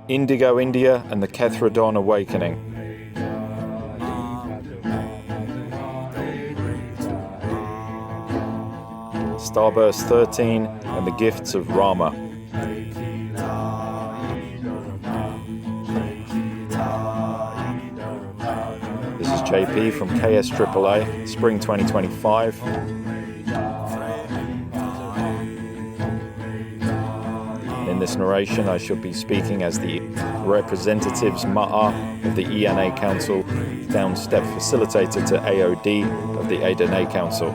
Indigo India and the Kethradon Awakening. Starburst 13 and the Gifts of Rama. This is JP from KSAAA, Spring 2025. In this narration, I shall be speaking as the representatives Ma'a of the EyanA Council, downstep facilitator to AOD of the AdonA Council.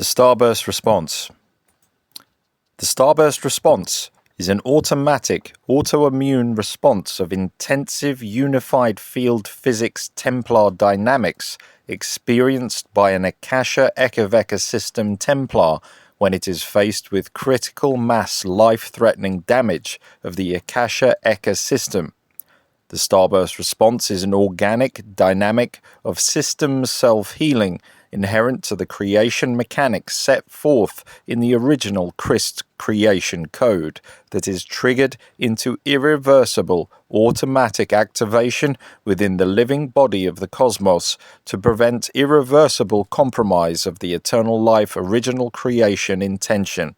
The Starburst response. The Starburst response is an automatic, autoimmune response of intensive unified field physics Templar dynamics experienced by an Akasha-Ekaveka system Templar when it is faced with critical mass life-threatening damage of the Akasha-Eka system. The Starburst response is an organic dynamic of system self-healing inherent to the creation mechanics set forth in the original Christ creation code that is triggered into irreversible automatic activation within the living body of the cosmos to prevent irreversible compromise of the eternal life original creation intention.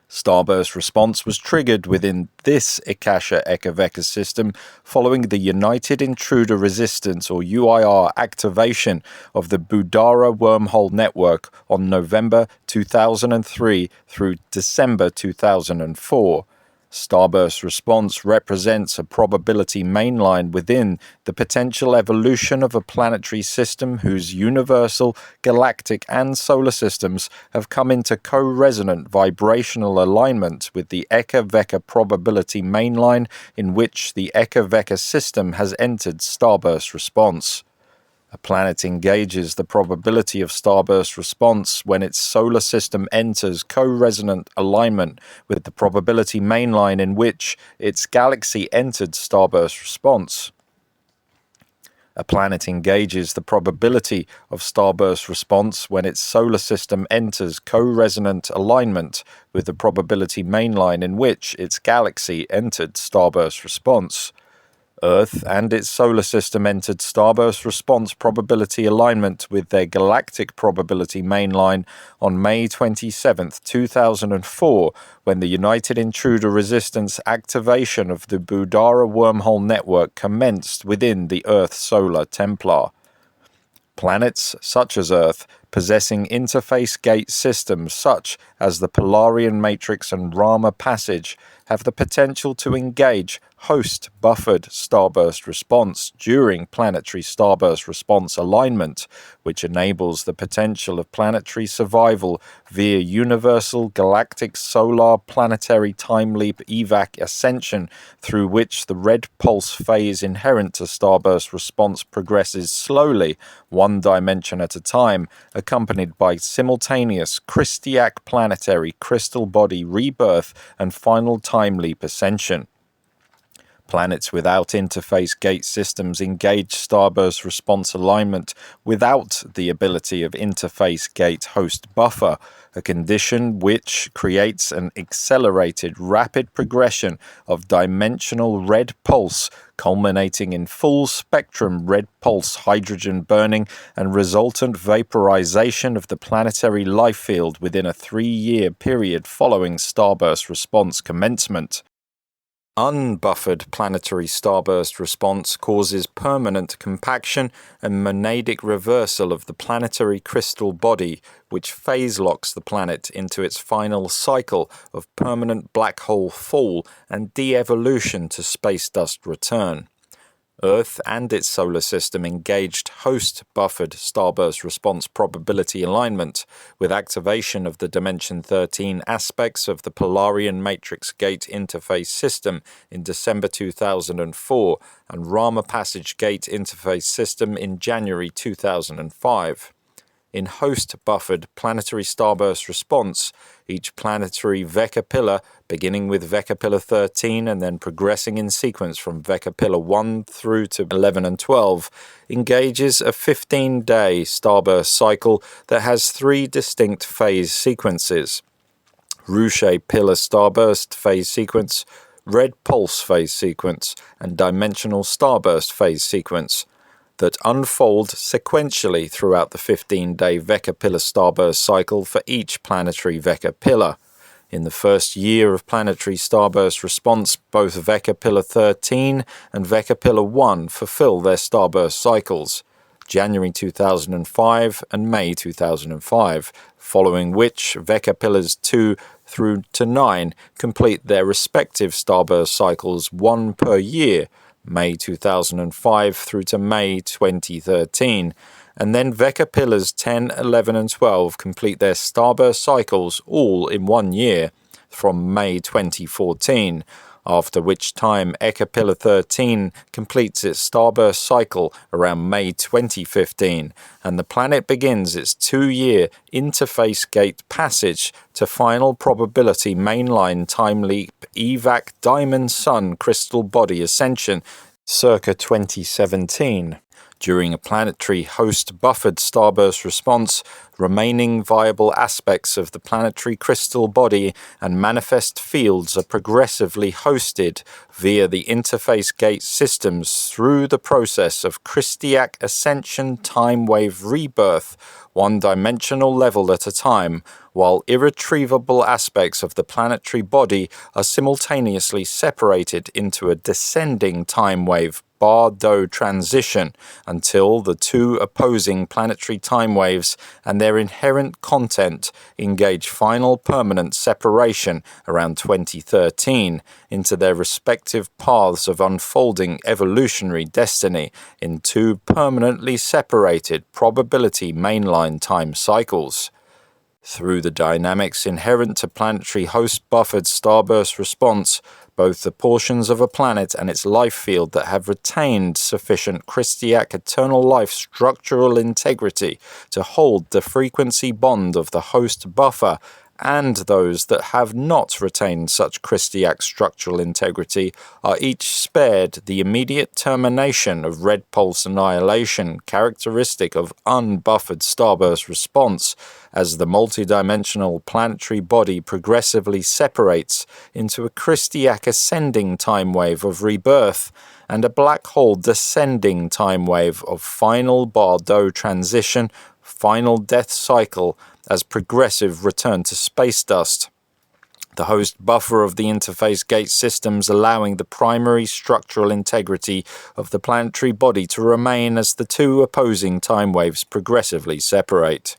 Starburst response was triggered within this Akasha-Ekaveka system following the United Intruder Resistance or UIR activation of the Budara wormhole network on November 2003 through December 2004. Starburst response represents a probability mainline within the potential evolution of a planetary system whose universal, galactic, and solar systems have come into co-resonant vibrational alignment with the Eka-Veka probability mainline in which the Eka-Veka system has entered Starburst response. A planet engages the probability of starburst response when its solar system enters co-resonant alignment with the probability mainline in which its galaxy entered starburst response. A planet engages the probability of starburst response when its solar system enters co-resonant alignment with the probability mainline in which its galaxy entered starburst response. Earth and its solar system entered starburst response probability alignment with their galactic probability mainline on May 27, 2004, when the United Intruder Resistance activation of the Budara wormhole network commenced within the Earth Solar Templar. Planets, such as Earth, possessing interface gate systems such as the Polarian Matrix and Rama Passage, have the potential to engage host-buffered starburst response during planetary starburst response alignment, which enables the potential of planetary survival via universal galactic solar planetary time leap evac ascension, through which the red pulse phase inherent to starburst response progresses slowly, one dimension at a time, accompanied by simultaneous Christiac planetary crystal body rebirth and final time leap ascension. Planets without interface gate systems engage starburst response alignment without the ability of interface gate host buffer, a condition which creates an accelerated rapid progression of dimensional red pulse, culminating in full spectrum red pulse hydrogen burning and resultant vaporization of the planetary life field within a 3-year period following starburst response commencement. Unbuffered planetary starburst response causes permanent compaction and monadic reversal of the planetary crystal body, which phase locks the planet into its final cycle of permanent black hole fall and de-evolution to space dust return. Earth and its solar system engaged host-buffered starburst response probability alignment with activation of the Dimension 13 aspects of the Polarian Matrix Gate Interface System in December 2004 and Rama Passage Gate Interface System in January 2005. In host-buffered planetary starburst response, each planetary Vecca pillar, beginning with Vecca pillar 13 and then progressing in sequence from Vecca pillar 1 through to 11 and 12, engages a 15-day starburst cycle that has 3 distinct phase sequences: Rouge pillar starburst phase sequence, red pulse phase sequence, and dimensional starburst phase sequence, that unfold sequentially throughout the 15-day Vecca pillar starburst cycle for each planetary Vecca pillar. In the first year of planetary starburst response, both Vecca pillar 13 and Vecca pillar 1 fulfill their starburst cycles, January 2005 and May 2005, following which Vecca pillars 2 through to 9 complete their respective starburst cycles, 1 per year, May 2005 through to May 2013, and then Vecca pillars 10, 11 and 12 complete their starburst cycles all in 1 year from May 2014, after which time Eka pillar 13 completes its starburst cycle around May 2015, and the planet begins its 2-year interface gate passage to final probability mainline time leap evac diamond sun crystal body ascension circa 2017. During a planetary host-buffered starburst response, remaining viable aspects of the planetary crystal body and manifest fields are progressively hosted via the interface gate systems through the process of Christiac ascension time wave rebirth, one-dimensional level at a time, while irretrievable aspects of the planetary body are simultaneously separated into a descending time wave Bardo transition until the 2 opposing planetary time waves and their inherent content engage final permanent separation around 2013 into their respective paths of unfolding evolutionary destiny in 2 permanently separated probability mainline time cycles. Through the dynamics inherent to planetary host-buffered starburst response, both the portions of a planet and its life field that have retained sufficient Christiac eternal life structural integrity to hold the frequency bond of the host buffer, and those that have not retained such Christiac structural integrity are each spared the immediate termination of red pulse annihilation characteristic of unbuffered starburst response, as the multidimensional planetary body progressively separates into a Christiac ascending time wave of rebirth and a black hole descending time wave of final Bardo transition, final death cycle, as progressive return to space dust. The host buffer of the interface gate systems allowing the primary structural integrity of the planetary body to remain as the two opposing time waves progressively separate.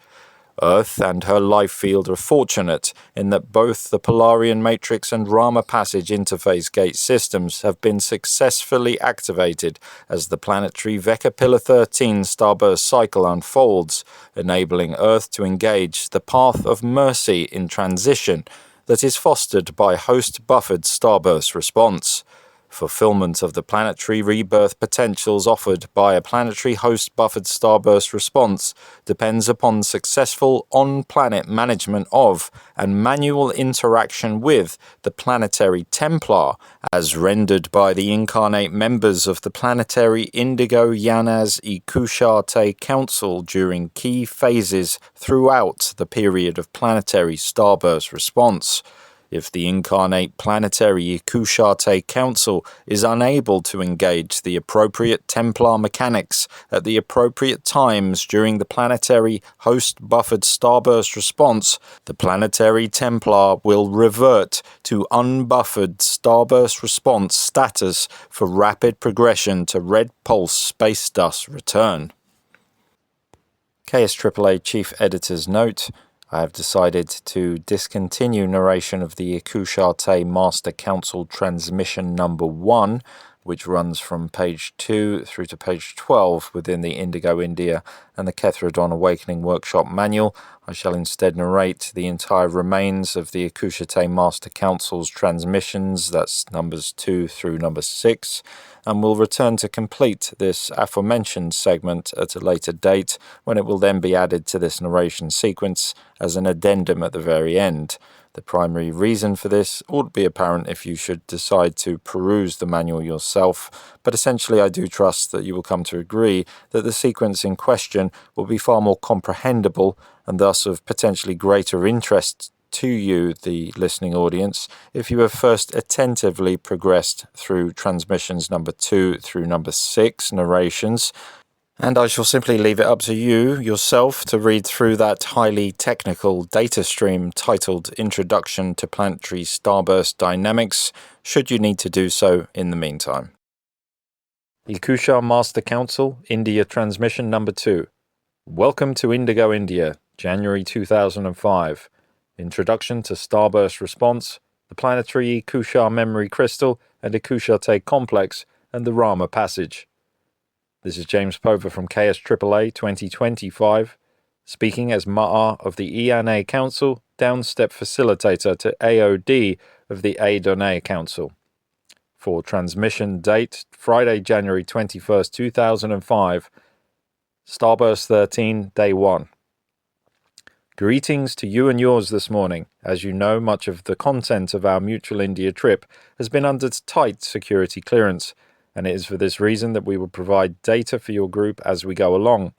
Earth and her life field are fortunate in that both the Polarian Matrix and Rama Passage interface gate systems have been successfully activated as the planetary Vecca Pillar 13 starburst cycle unfolds, enabling Earth to engage the path of mercy in transition that is fostered by host-buffered starburst response. Fulfillment of the planetary rebirth potentials offered by a planetary host-buffered starburst response depends upon successful on-planet management of and manual interaction with the planetary Templar, as rendered by the incarnate members of the planetary INDIGO EyanA's E-Cou-Sha-TA Council during key phases throughout the period of planetary starburst response. If the incarnate planetary E-Cou-Sha-TA Council is unable to engage the appropriate Templar mechanics at the appropriate times during the planetary host-buffered starburst response, the planetary Templar will revert to unbuffered starburst response status for rapid progression to red pulse space dust return. KSAAA Chief Editor's Note: I have decided to discontinue narration of the E-Cou-Sha-TA Master Council Transmission Number 1, which runs from page 2 through to page 12 within the Indigo India and the Kthradon Awakening Workshop Manual. I shall instead narrate the entire remains of the E-Cou-Sha-TA Master Council's transmissions, that's numbers 2 through number 6, and will return to complete this aforementioned segment at a later date, when it will then be added to this narration sequence as an addendum at the very end. The primary reason for this ought to be apparent if you should decide to peruse the manual yourself, but essentially I do trust that you will come to agree that the sequence in question will be far more comprehensible and thus of potentially greater interest to you, the listening audience, if you have first attentively progressed through transmissions number 2 through number 6 narrations. And I shall simply leave it up to you, yourself, to read through that highly technical data stream titled Introduction to Planetary Starburst Dynamics, should you need to do so in the meantime. E-Cou-Sha Master Council, India Transmission Number 2. Welcome to Indigo India, January 2005. Introduction to Starburst Response, the Planetary E-Cou-Sha Memory Crystal and E-Cou-Sha-TA Complex, and the Rama Passage. This is James Pover from KSAAA 2025, speaking as Ma'a of the EyanA Council, downstep facilitator to AOD of the AdonA Council. For transmission date, Friday, January 21st, 2005, Starburst 13, Day 1. Greetings to you and yours this morning. As you know, much of the content of our mutual India trip has been under tight security clearance, and it is for this reason that we will provide data for your group as we go along.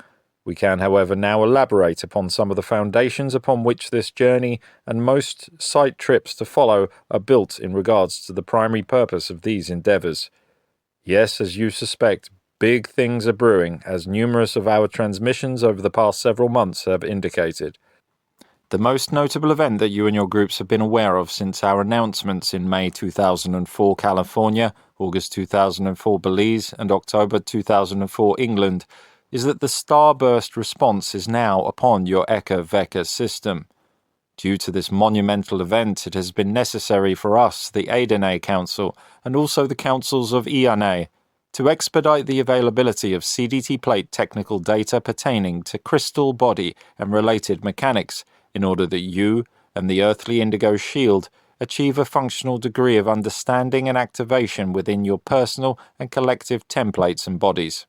We can, however, now elaborate upon some of the foundations upon which this journey and most site trips to follow are built in regards to the primary purpose of these endeavours. Yes, as you suspect, big things are brewing, as numerous of our transmissions over the past several months have indicated. The most notable event that you and your groups have been aware of since our announcements in May 2004 California, August 2004 Belize, and October 2004 England is that the Starburst response is now upon your Eka-Veka system. Due to this monumental event, it has been necessary for us, the AdonA Council, and also the councils of EyanA, to expedite the availability of CDT plate technical data pertaining to crystal body and related mechanics, in order that you and the earthly indigo shield achieve a functional degree of understanding and activation within your personal and collective templates and bodies.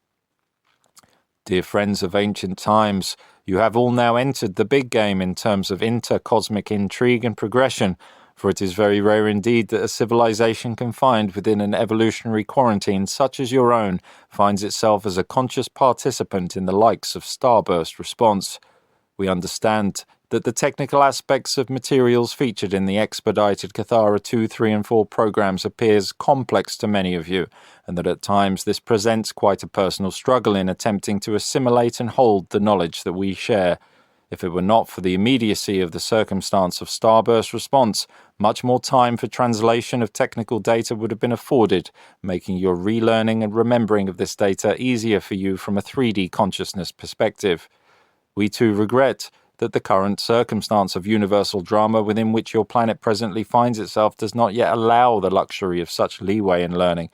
Dear friends of ancient times, you have all now entered the big game in terms of intercosmic intrigue and progression, for it is very rare indeed that a civilization confined within an evolutionary quarantine such as your own finds itself as a conscious participant in the likes of Starburst response. We understand that the technical aspects of materials featured in the expedited Kthradon 2, 3 and 4 programs appears complex to many of you, and that at times this presents quite a personal struggle in attempting to assimilate and hold the knowledge that we share. If it were not for the immediacy of the circumstance of Starburst response, much more time for translation of technical data would have been afforded, making your relearning and remembering of this data easier for you from a 3D consciousness perspective. We too regret that the current circumstance of universal drama within which your planet presently finds itself does not yet allow the luxury of such leeway in learning.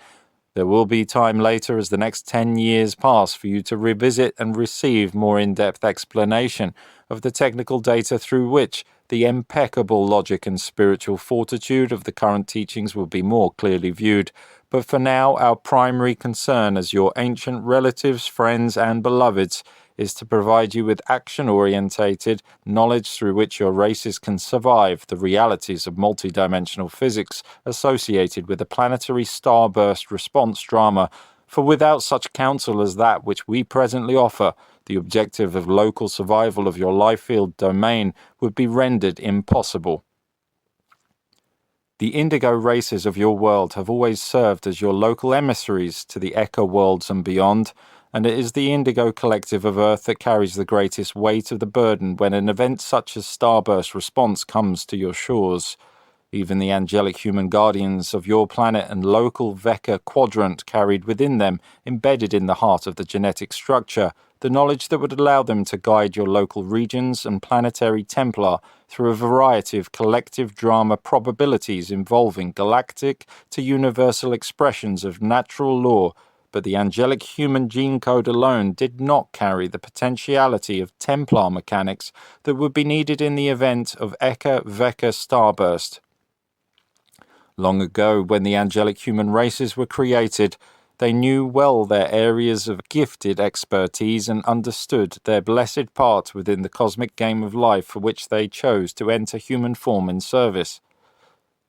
There will be time later as the next 10 years pass for you to revisit and receive more in-depth explanation of the technical data through which the impeccable logic and spiritual fortitude of the current teachings will be more clearly viewed. But for now, our primary concern as your ancient relatives, friends, and beloveds is to provide you with action-orientated knowledge through which your races can survive the realities of multidimensional physics associated with the planetary starburst response drama, for without such counsel as that which we presently offer, the objective of local survival of your life field domain would be rendered impossible. The indigo races of your world have always served as your local emissaries to the echo worlds and beyond, and it is the indigo collective of Earth that carries the greatest weight of the burden when an event such as Starburst response comes to your shores. Even the angelic human guardians of your planet and local Vecca quadrant carried within them, embedded in the heart of the genetic structure, the knowledge that would allow them to guide your local regions and planetary Templar through a variety of collective drama probabilities involving galactic to universal expressions of natural law. But the angelic human gene code alone did not carry the potentiality of Templar mechanics that would be needed in the event of Vecca Starburst. Long ago, when the angelic human races were created, they knew well their areas of gifted expertise and understood their blessed part within the cosmic game of life for which they chose to enter human form in service.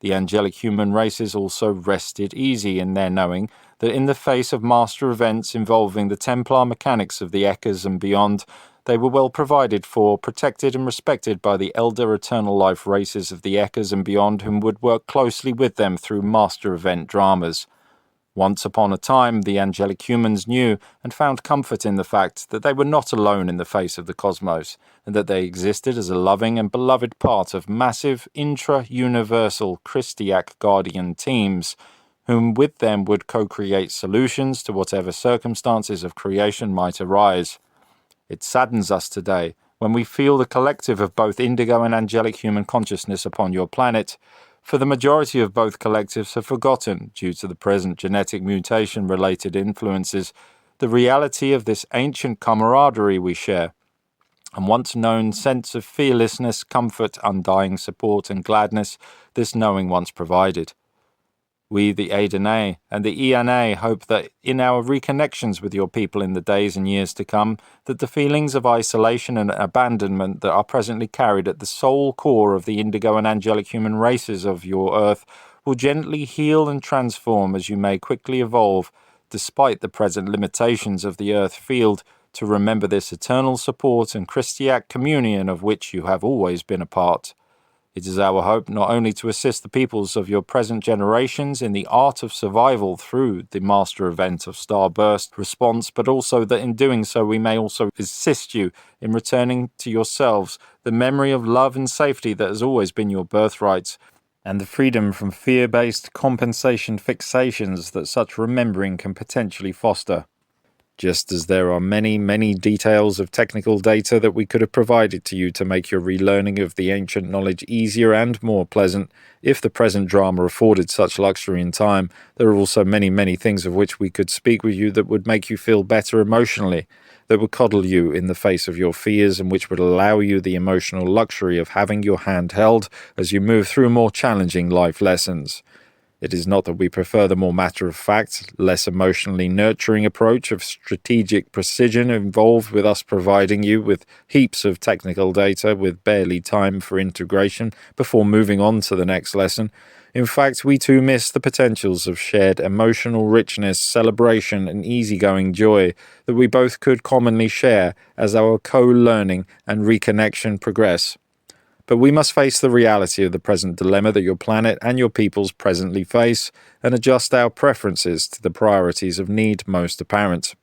The angelic human races also rested easy in their knowing that in the face of master events involving the Templar mechanics of the Echoes and beyond, they were well provided for, protected and respected by the elder eternal life races of the Echoes and beyond whom would work closely with them through master event dramas. Once upon a time, the angelic humans knew and found comfort in the fact that they were not alone in the face of the cosmos, and that they existed as a loving and beloved part of massive intra-universal Christiac guardian teams, whom with them would co-create solutions to whatever circumstances of creation might arise. It saddens us today when we feel the collective of both indigo and angelic human consciousness upon your planet, for the majority of both collectives have forgotten, due to the present genetic mutation-related influences, the reality of this ancient camaraderie we share, and once known sense of fearlessness, comfort, undying support, and gladness this knowing once provided. We, the AdonA and the EyanA, hope that in our reconnections with your people in the days and years to come, that the feelings of isolation and abandonment that are presently carried at the soul core of the indigo and angelic human races of your Earth will gently heal and transform as you may quickly evolve, despite the present limitations of the Earth field, to remember this eternal support and Christiac communion of which you have always been a part. It is our hope not only to assist the peoples of your present generations in the art of survival through the master event of Starburst response, but also that in doing so we may also assist you in returning to yourselves the memory of love and safety that has always been your birthright, and the freedom from fear-based compensation fixations that such remembering can potentially foster. just as there are many, many details of technical data that we could have provided to you to make your relearning of the ancient knowledge easier and more pleasant, if the present drama afforded such luxury in time, there are also many, many things of which we could speak with you that would make you feel better emotionally, that would coddle you in the face of your fears, and which would allow you the emotional luxury of having your hand held as you move through more challenging life lessons. It is not that we prefer the more matter-of-fact, less emotionally nurturing approach of strategic precision involved with us providing you with heaps of technical data with barely time for integration before moving on to the next lesson. In fact, we too miss the potentials of shared emotional richness, celebration, and easygoing joy that we both could commonly share as our co-learning and reconnection progress. But we must face the reality of the present dilemma that your planet and your peoples presently face, and adjust our preferences to the priorities of need most apparent.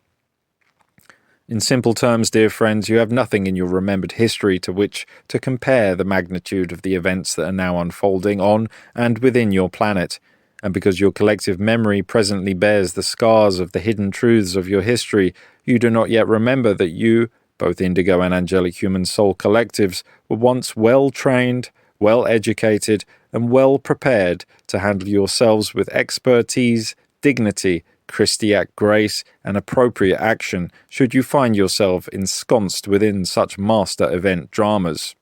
In simple terms, dear friends, you have nothing in your remembered history to which to compare the magnitude of the events that are now unfolding on and within your planet. And because your collective memory presently bears the scars of the hidden truths of your history, you do not yet remember that you, both indigo and angelic human soul collectives, were once well-trained, well-educated, and well-prepared to handle yourselves with expertise, dignity, Christiac grace, and appropriate action should you find yourself ensconced within such master event dramas.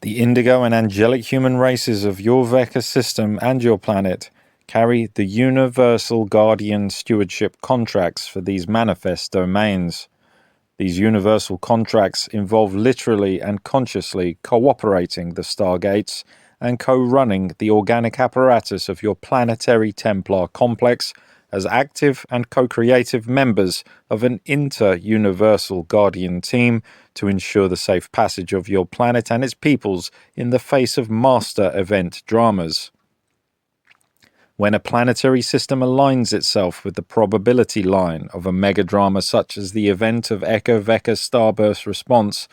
The indigo and angelic human races of your Veka system and your planet carry the universal guardian stewardship contracts for these manifest domains. These universal contracts involve literally and consciously cooperating the stargates and co-running the organic apparatus of your planetary Templar complex as active and co-creative members of an inter-universal guardian team to ensure the safe passage of your planet and its peoples in the face of master event dramas. When a planetary system aligns itself with the probability line of a megadrama such as the event of Echo-Veka Starburst response,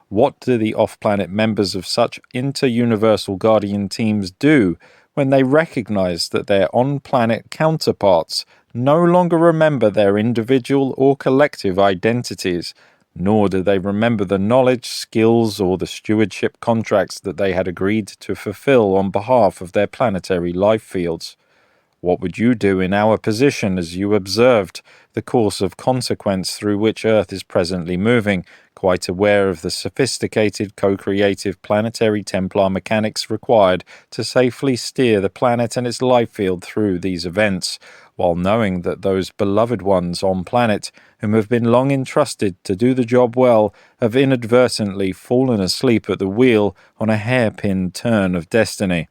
what do the off-planet members of such inter-universal guardian teams do when they recognize that their on-planet counterparts no longer remember their individual or collective identities, nor do they remember the knowledge, skills, or the stewardship contracts that they had agreed to fulfill on behalf of their planetary life fields? What would you do in our position as you observed the course of consequence through which Earth is presently moving, quite aware of the sophisticated co-creative planetary Templar mechanics required to safely steer the planet and its life field through these events, while knowing that those beloved ones on planet, whom have been long entrusted to do the job well, have inadvertently fallen asleep at the wheel on a hairpin turn of destiny?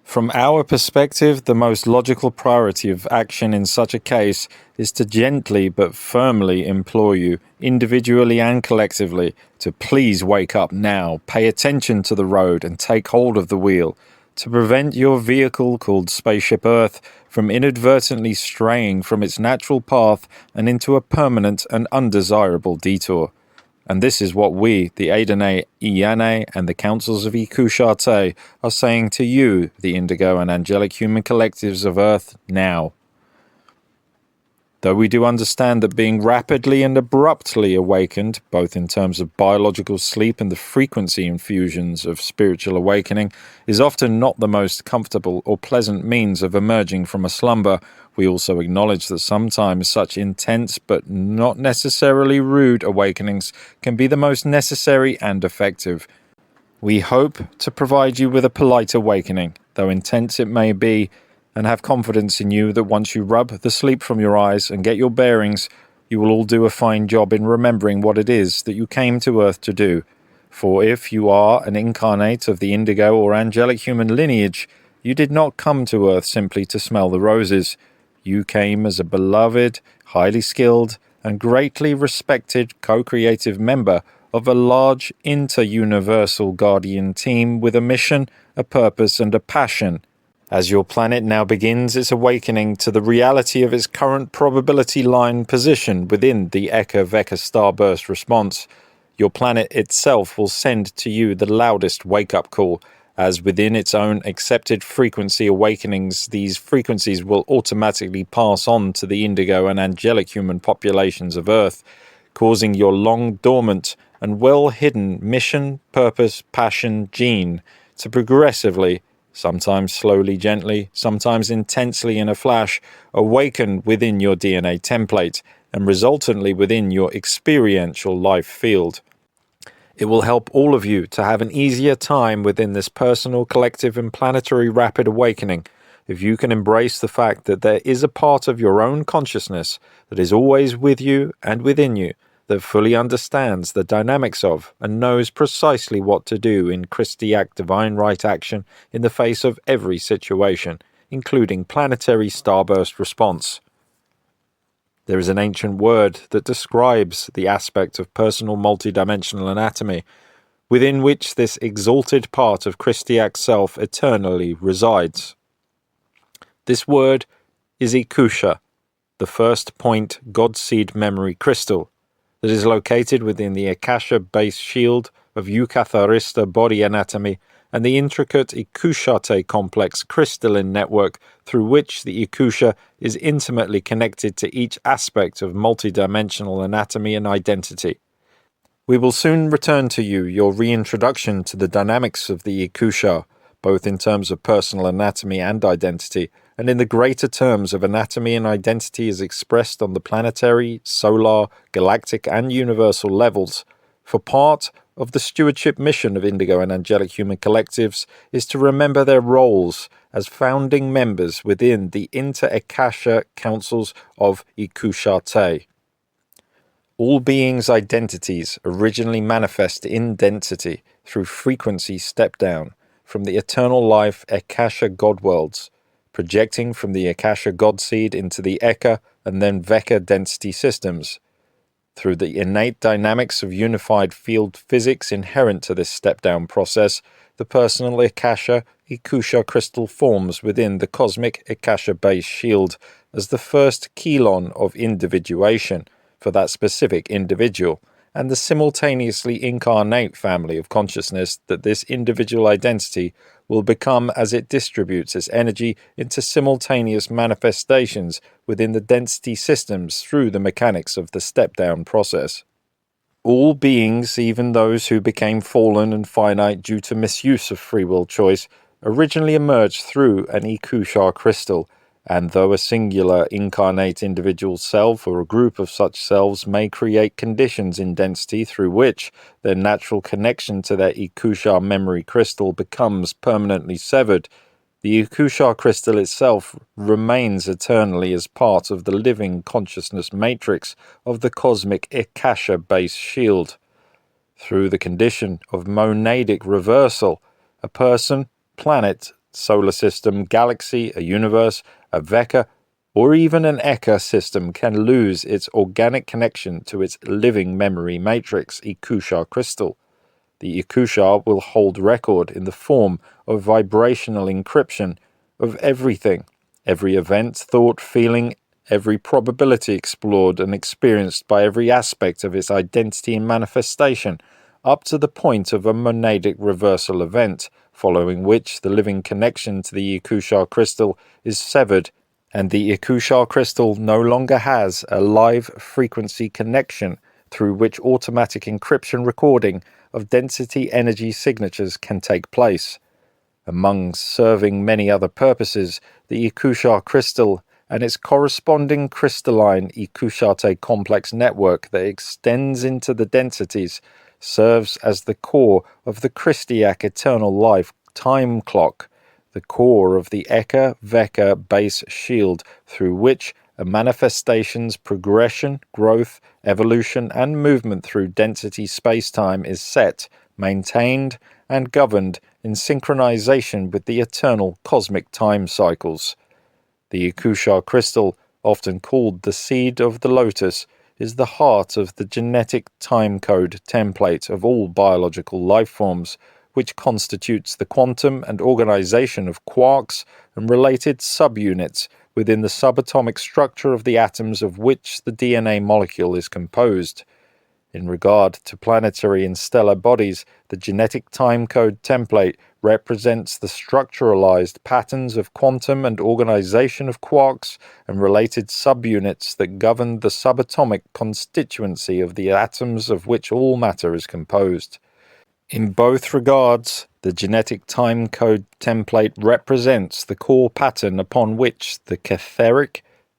From our perspective, the most logical priority of action in such a case is to gently but firmly implore you, individually and collectively, to please wake up now, pay attention to the road and take hold of the wheel, to prevent your vehicle called Spaceship Earth from inadvertently straying from its natural path and into a permanent and undesirable detour. And this is what we, the AdonA, EyanA, and the Councils of E-Cou-Sha-TA, are saying to you, the indigo and angelic human collectives of Earth, now. Though we do understand that being rapidly and abruptly awakened, both in terms of biological sleep and the frequency infusions of spiritual awakening, is often not the most comfortable or pleasant means of emerging from a slumber, we also acknowledge that sometimes such intense but not necessarily rude awakenings can be the most necessary and effective. We hope to provide you with a polite awakening, though intense it may be, and have confidence in you that once you rub the sleep from your eyes and get your bearings, you will all do a fine job in remembering what it is that you came to Earth to do. For if you are an incarnate of the indigo or angelic human lineage, you did not come to Earth simply to smell the roses. You came as a beloved, highly skilled, and greatly respected co-creative member of a large inter-universal guardian team with a mission, a purpose, and a passion. As your planet now begins its awakening to the reality of its current probability line position within the Echo-Veka Starburst response, your planet itself will send to you the loudest wake-up call, As within its own accepted frequency awakenings, these frequencies will automatically pass on to the indigo and angelic human populations of Earth, causing your long dormant and well-hidden mission, purpose, passion, gene to progressively, sometimes slowly, gently, sometimes intensely in a flash, awaken within your DNA template and resultantly within your experiential life field. It will help all of you to have an easier time within this personal, collective, and planetary rapid awakening if you can embrace the fact that there is a part of your own consciousness that is always with you and within you, that fully understands the dynamics of and knows precisely what to do in Christiac divine right action in the face of every situation, including planetary starburst response. There is an ancient word that describes the aspect of personal multidimensional anatomy, within which this exalted part of Christiac self eternally resides. This word is E-Cou-Sha, the first point Godseed memory crystal, that is located within the Akasha base shield of Eucatharista body anatomy and the intricate E-Cou-Sha-TA Complex crystalline network through which the E-Cou-Sha is intimately connected to each aspect of multidimensional anatomy and identity. We will soon return to you your reintroduction to the dynamics of the E-Cou-Sha, both in terms of personal anatomy and identity, and in the greater terms of anatomy and identity as expressed on the planetary, solar, galactic, and universal levels, for part of the stewardship mission of Indigo and Angelic Human Collectives is to remember their roles as founding members within the INDIGO Councils of E-Cou-Sha-TA. All beings' identities originally manifest in density through frequency step-down from the eternal life Akasha God worlds, projecting from the Akasha God seed into the Eka and then Veka density systems. Through the innate dynamics of unified field physics inherent to this step-down process, the personal Akasha E-Cou-Sha crystal forms within the cosmic Akasha base shield as the first kelon of individuation for that specific individual, and the simultaneously incarnate family of consciousness that this individual identity will become as it distributes its energy into simultaneous manifestations within the density systems through the mechanics of the step-down process. All beings, even those who became fallen and finite due to misuse of free will choice, originally emerged through an E-Cou-Sha crystal, and though a singular incarnate individual self or a group of such selves may create conditions in density through which their natural connection to their E-Cou-Sha memory crystal becomes permanently severed, the E-Cou-Sha crystal itself remains eternally as part of the living consciousness matrix of the cosmic Akasha base shield. Through the condition of monadic reversal, a person, planet, solar system, galaxy, a universe, a Veka, or even an Eka system can lose its organic connection to its living memory matrix, E-Cou-Sha crystal. The E-Cou-Sha will hold record in the form of vibrational encryption of everything, every event, thought, feeling, every probability explored and experienced by every aspect of its identity and manifestation, up to the point of a monadic reversal event, following which the living connection to the E-Cou-Sha crystal is severed, and the E-Cou-Sha crystal no longer has a live frequency connection through which automatic encryption recording of density energy signatures can take place. Among serving many other purposes, the E-Cou-Sha crystal and its corresponding crystalline E-Cou-Sha-TA Complex network that extends into the densities serves as the core of the Christiac eternal life time clock, the core of the Eka Veka base shield through which a manifestation's progression, growth, evolution, and movement through density space-time is set, maintained, and governed in synchronization with the eternal cosmic time cycles. The E-Cou-Sha crystal, often called the seed of the lotus, is the heart of the genetic time code template of all biological life forms, which constitutes the quantum and organization of quarks and related subunits within the subatomic structure of the atoms of which the DNA molecule is composed. In regard to planetary and stellar bodies, the genetic timecode template represents the structuralized patterns of quantum and organization of quarks and related subunits that govern the subatomic constituency of the atoms of which all matter is composed. In both regards, the genetic timecode template represents the core pattern upon which the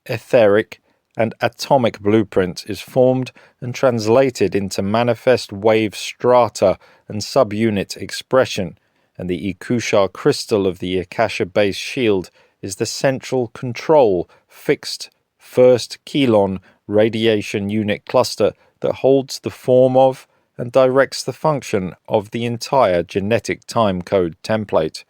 etheric, and atomic blueprint is formed and translated into manifest wave strata and subunit expression, and the E-Cou-Sha crystal of the Akasha-based shield is the central control, fixed, first Kelon radiation unit cluster that holds the form of and directs the function of the entire genetic timecode template.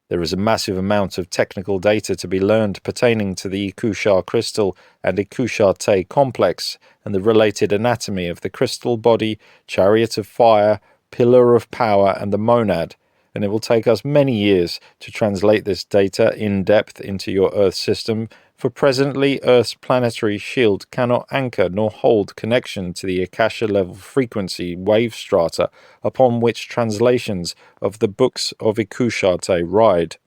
There is a massive amount of technical data to be learned pertaining to the E-Cou-Sha crystal and ikusha-TA complex and the related anatomy of the crystal body, chariot of fire, pillar of power, and the monad, and it will take us many years to translate this data in depth into your Earth system, for presently Earth's planetary shield cannot anchor nor hold connection to the Akasha-level frequency wave strata upon which translations of the books of Ikusha-TA ride.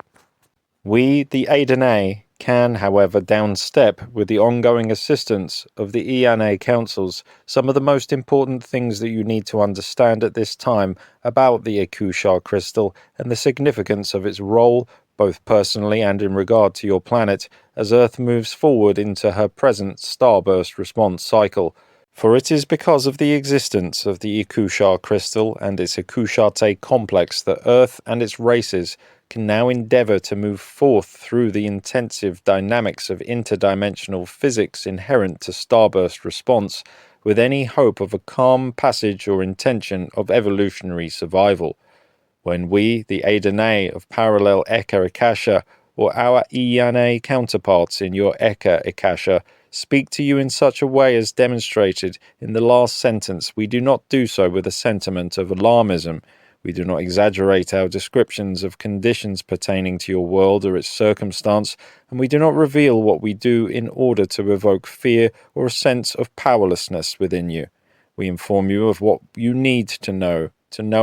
We, the AdonA, can, however, downstep, with the ongoing assistance of the EyanA Councils, some of the most important things that you need to understand at this time about the E-Cou-Sha crystal and the significance of its role, both personally and in regard to your planet, as Earth moves forward into her present Starburst response cycle. For it is because of the existence of the E-Cou-Sha crystal and its ikusha-TA complex that Earth and its races can now endeavor to move forth through the intensive dynamics of interdimensional physics inherent to Starburst response with any hope of a calm passage or intention of evolutionary survival. When we, the AdonA of parallel Eka Akasha, or our EyanA counterparts in your Eka Akasha, speak to you in such a way as demonstrated in the last sentence, we do not do so with a sentiment of alarmism. We do not exaggerate our descriptions of conditions pertaining to your world or its circumstance, and we do not reveal what we do in order to evoke fear or a sense of powerlessness within you. We inform you of what you need to know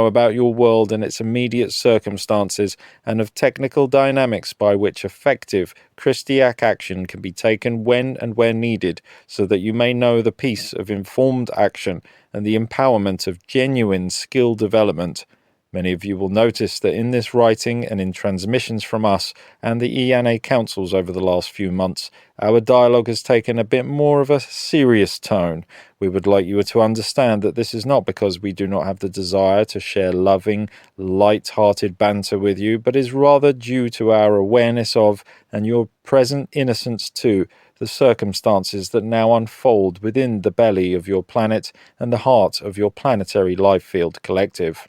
about your world and its immediate circumstances, and of technical dynamics by which effective Christiac action can be taken when and where needed, so that you may know the peace of informed action and the empowerment of genuine skill development. Many of you will notice that in this writing and in transmissions from us and the EyanA Councils over the last few months, our dialogue has taken a bit more of a serious tone. We would like you to understand that this is not because we do not have the desire to share loving, light-hearted banter with you, but is rather due to our awareness of, and your present innocence to, the circumstances that now unfold within the belly of your planet and the heart of your planetary life field collective.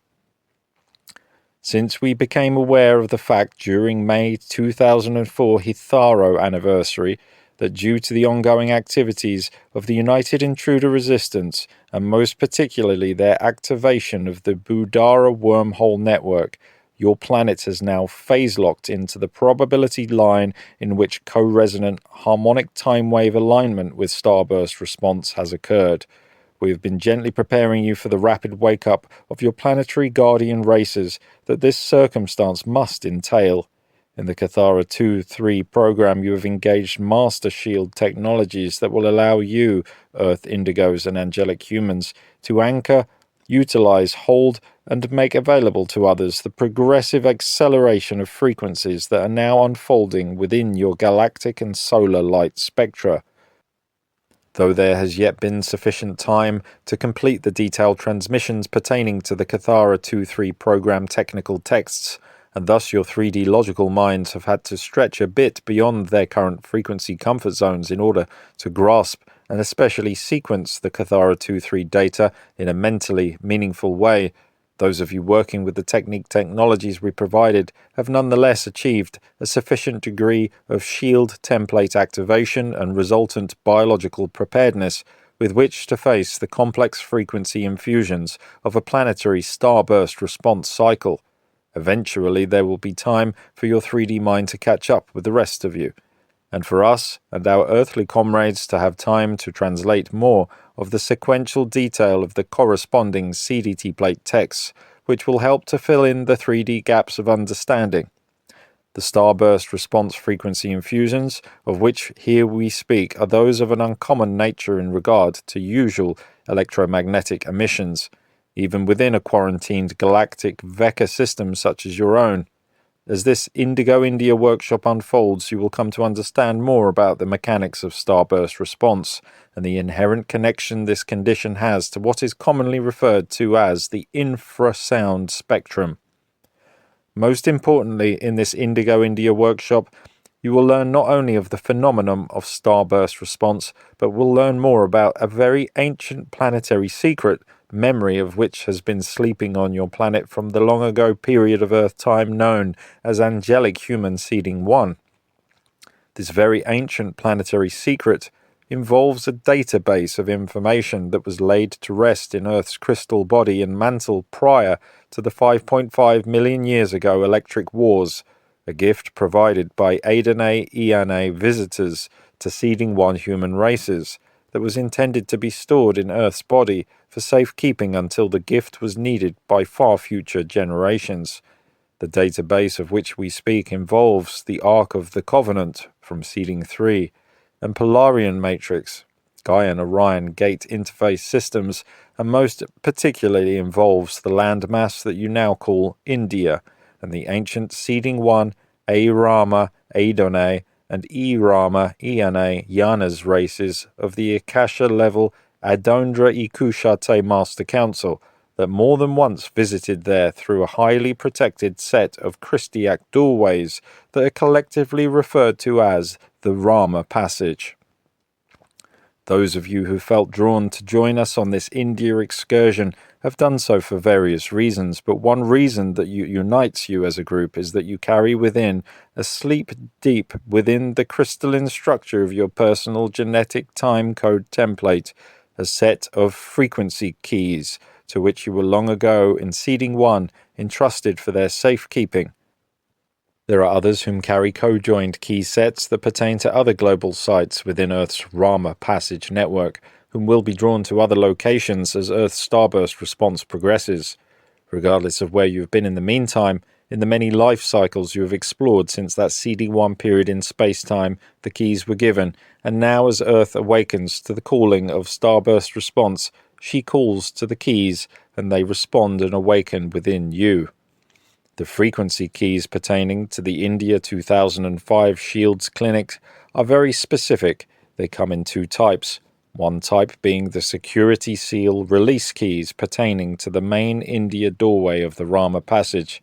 Since we became aware of the fact during May 2004 Hitharo anniversary that due to the ongoing activities of the United Intruder Resistance, and most particularly their activation of the Budara wormhole network, your planet has now phase-locked into the probability line in which co-resonant harmonic time wave alignment with Starburst response has occurred. We have been gently preparing you for the rapid wake-up of your planetary guardian races that this circumstance must entail. In the Kthradon 2-3 program, you have engaged Master Shield technologies that will allow you, Earth Indigos and angelic humans, to anchor, utilize, hold, and make available to others the progressive acceleration of frequencies that are now unfolding within your galactic and solar light spectra. Though there has yet been sufficient time to complete the detailed transmissions pertaining to the Kthradon 2-3 program technical texts, and thus your 3D logical minds have had to stretch a bit beyond their current frequency comfort zones in order to grasp and especially sequence the Kthradon 2-3 data in a mentally meaningful way. Those of you working with the technologies we provided have nonetheless achieved a sufficient degree of shield template activation and resultant biological preparedness with which to face the complex frequency infusions of a planetary starburst response cycle. Eventually there will be time for your 3D mind to catch up with the rest of you, and for us and our earthly comrades to have time to translate more of the sequential detail of the corresponding CDT plate texts, which will help to fill in the 3D gaps of understanding. The starburst response frequency infusions, of which here we speak, are those of an uncommon nature in regard to usual electromagnetic emissions, even within a quarantined galactic Vecca system such as your own. As this Indigo India workshop unfolds, you will come to understand more about the mechanics of starburst response and the inherent connection this condition has to what is commonly referred to as the infrasound spectrum. Most importantly, in this Indigo India workshop, you will learn not only of the phenomenon of starburst response, but will learn more about a very ancient planetary secret, memory of which has been sleeping on your planet from the long ago period of Earth time known as Angelic Human Seeding 1. This very ancient planetary secret involves a database of information that was laid to rest in Earth's crystal body and mantle prior to the 5.5 million years ago electric wars, a gift provided by AdonA EyanA visitors to Seeding 1 human races, that was intended to be stored in Earth's body for safekeeping until the gift was needed by far future generations. The database of which we speak involves the Ark of the Covenant from Seeding 3, and Polarian Matrix, Gaia and Orion gate interface systems, and most particularly involves the landmass that you now call India, and the ancient Seeding 1, Rama, AdonA, and Rama, EyanA, Yana's races of the Akasha level AdonA Council Master Council that more than once visited there through a highly protected set of Christiac doorways that are collectively referred to as the Rama Passage. Those of you who felt drawn to join us on this India excursion have done so for various reasons, but one reason that unites you as a group is that you carry within, asleep deep within the crystalline structure of your personal genetic time code template, a set of frequency keys to which you were long ago in Seeding 1 entrusted for their safekeeping. There are others whom carry co-joined key sets that pertain to other global sites within Earth's Rama Passage network, whom will be drawn to other locations as Earth's starburst response progresses. Regardless of where you have been in the meantime, in the many life cycles you have explored since that CD1 period in space-time, the keys were given, and now as Earth awakens to the calling of starburst response, she calls to the keys, and they respond and awaken within you. The frequency keys pertaining to the India 2005 Shields Clinic are very specific. They come in two types, one type being the security seal release keys pertaining to the main India doorway of the Rama Passage,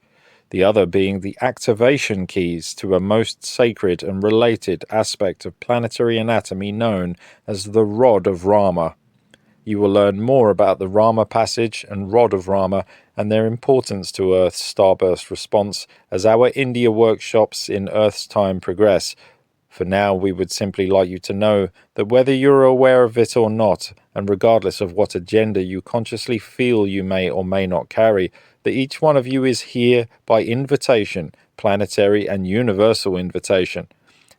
the other being the activation keys to a most sacred and related aspect of planetary anatomy known as the Rod of Rama. You will learn more about the Rama Passage and Rod of Rama and their importance to Earth's starburst response as our India workshops in Earth's time progress. For now, we would simply like you to know that whether you're aware of it or not, and regardless of what agenda you consciously feel you may or may not carry, that each one of you is here by invitation, planetary and universal invitation.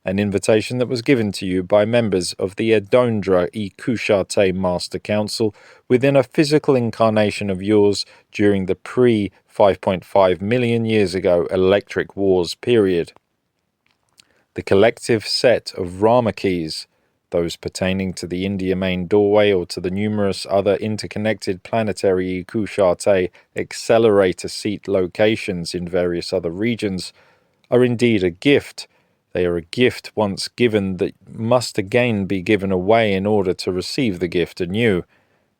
An invitation that was given to you by members of the AdonA E-Cou-Sha-TA Master Council within a physical incarnation of yours during the pre-5.5 million years ago Electric Wars period. The collective set of Rama keys, those pertaining to the India main doorway or to the numerous other interconnected planetary E-Cou-Sha-TA accelerator seat locations in various other regions, are indeed a gift. They are a gift once given that must again be given away in order to receive the gift anew.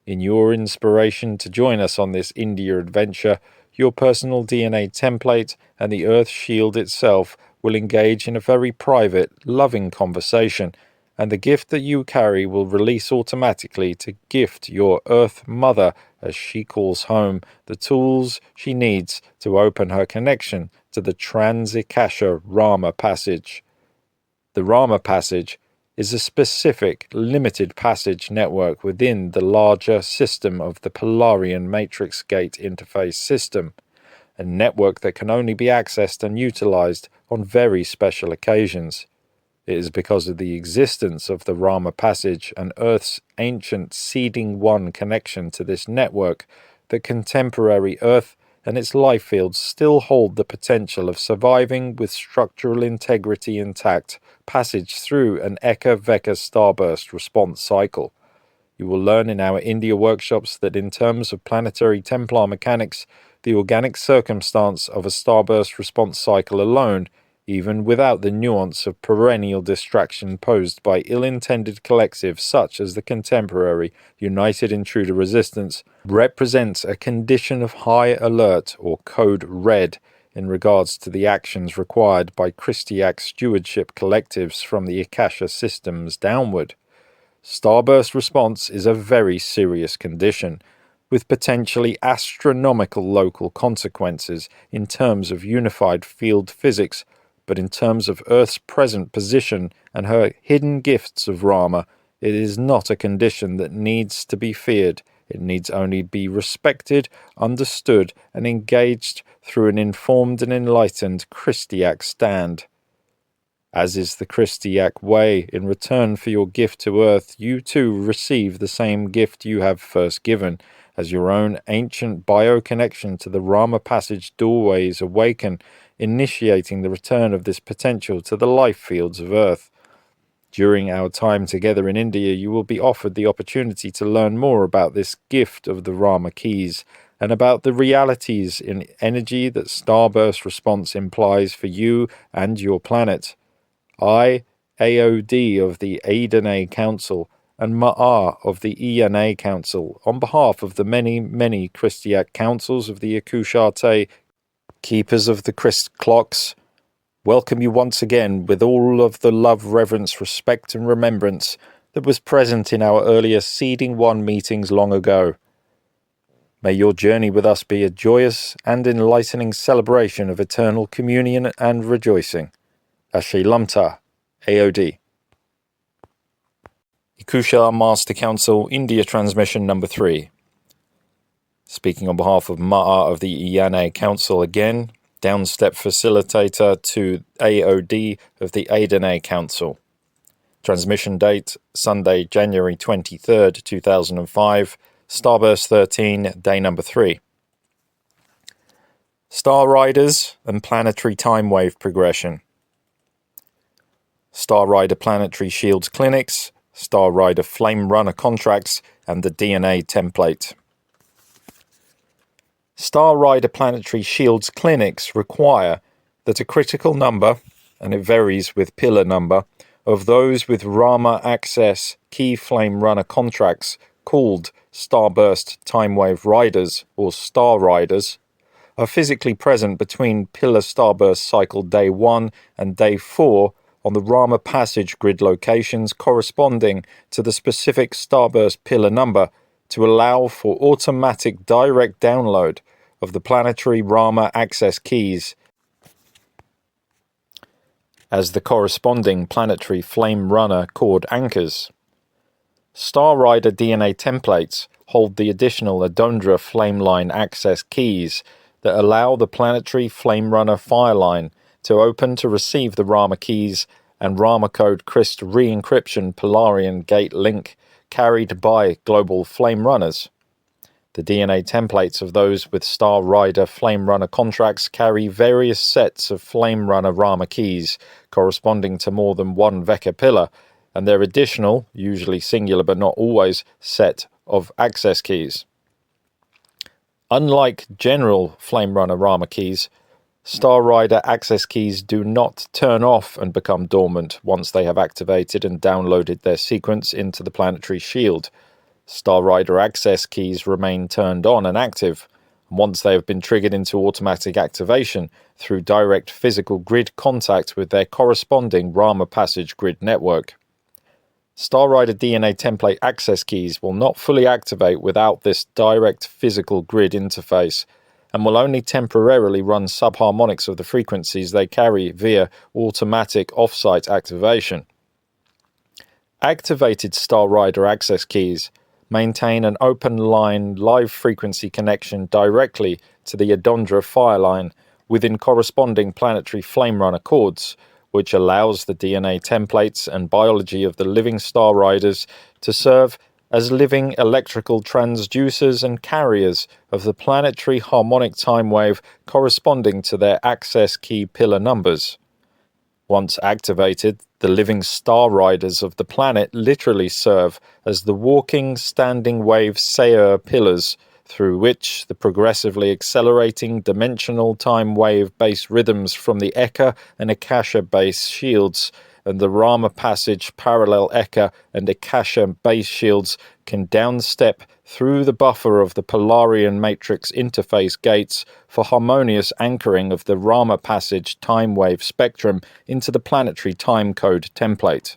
In your inspiration to join us on this India adventure, your personal DNA template and the Earth Shield itself will engage in a very private, loving conversation, and the gift that you carry will release automatically to gift your Earth Mother, as she calls home, the tools she needs to open her connection to the Trans-Akasha Rama Passage. The Rama Passage is a specific, limited passage network within the larger system of the Polarian Matrix Gate Interface System, a network that can only be accessed and utilized on very special occasions. It is because of the existence of the Rama Passage and Earth's ancient seeding one connection to this network that contemporary Earth and its life fields still hold the potential of surviving with structural integrity intact passage through an Eka-Veka starburst response cycle. You will learn in our India workshops that in terms of planetary Templar mechanics, the organic circumstance of a starburst response cycle alone, even without the nuance of perennial distraction posed by ill-intended collectives such as the contemporary United Intruder Resistance, represents a condition of high alert or code red in regards to the actions required by Christiac stewardship collectives from the Akasha systems downward. Starburst response is a very serious condition, with potentially astronomical local consequences in terms of unified field physics, but in terms of Earth's present position and her hidden gifts of Rama, it is not a condition that needs to be feared. It needs only be respected, understood, and engaged through an informed and enlightened Christiac stand. As is the Christiac way, in return for your gift to Earth, you too receive the same gift you have first given, as your own ancient bio-connection to the Rama Passage doorways awaken, initiating the return of this potential to the life fields of Earth. During our time together in India, you will be offered the opportunity to learn more about this gift of the Rama keys, and about the realities in energy that Starburst response implies for you and your planet. I, AOD of the AdonA Council, and Ma'a of the EyanA Council, on behalf of the many, many Christiac councils of the Ikusha-TA, keepers of the Christ clocks, welcome you once again with all of the love, reverence, respect, and remembrance that was present in our earlier Seeding One meetings long ago. May your journey with us be a joyous and enlightening celebration of eternal communion and rejoicing. Ashayana, AOD. E-Cou-Sha Master Council, India Transmission Number 3. Speaking on behalf of Ma'a of the EyanA Council again, downstep facilitator to AOD of the AdonA Council. Transmission date, Sunday, January 23rd, 2005, Starburst 13, day number 3. Star Riders and Planetary Timewave Progression. Star Rider Planetary Shields Clinics, Star Rider Flame Runner Contracts, and the DNA Template. Star Rider Planetary Shields Clinics require that a critical number, and it varies with pillar number, of those with Rama Access Key Flame Runner Contracts called Starburst Timewave Riders or Star Riders are physically present between Pillar Starburst Cycle Day 1 and Day 4 on the Rama Passage grid locations corresponding to the specific Starburst pillar number to allow for automatic direct download of the planetary Rama access keys as the corresponding planetary Flame Runner cord anchors. Star Rider DNA templates hold the additional AdonA Flameline access keys that allow the planetary Flame Runner fireline to open to receive the Rama keys and Rama code Christ re-encryption Polarian gate link carried by global Flame Runners. The DNA templates of those with Star Rider Flame Runner contracts carry various sets of Flame Runner Rama keys corresponding to more than one Veka pillar, and their additional, usually singular but not always, set of access keys. Unlike general Flame Runner Rama keys, Star Rider access keys do not turn off and become dormant once they have activated and downloaded their sequence into the planetary shield. Star Rider access keys remain turned on and active once they have been triggered into automatic activation through direct physical grid contact with their corresponding Rama Passage grid network. Star Rider DNA template access keys will not fully activate without this direct physical grid interface, and will only temporarily run subharmonics of the frequencies they carry via automatic off-site activation. Activated Star Rider access keys maintain an open line live frequency connection directly to the AdonA fireline within corresponding planetary Flame Runner cords, which allows the DNA templates and biology of the living star riders to serve as living electrical transducers and carriers of the planetary harmonic time wave corresponding to their access key pillar numbers. Once activated, the living star riders of the planet literally serve as the walking, standing wave Seer pillars through which the progressively accelerating dimensional time wave-based rhythms from the Eka and Akasha base shields and the Rama Passage parallel Eka and Akasha base shields can downstep through the buffer of the Polarian matrix interface gates for harmonious anchoring of the Rama Passage time wave spectrum into the planetary time code template.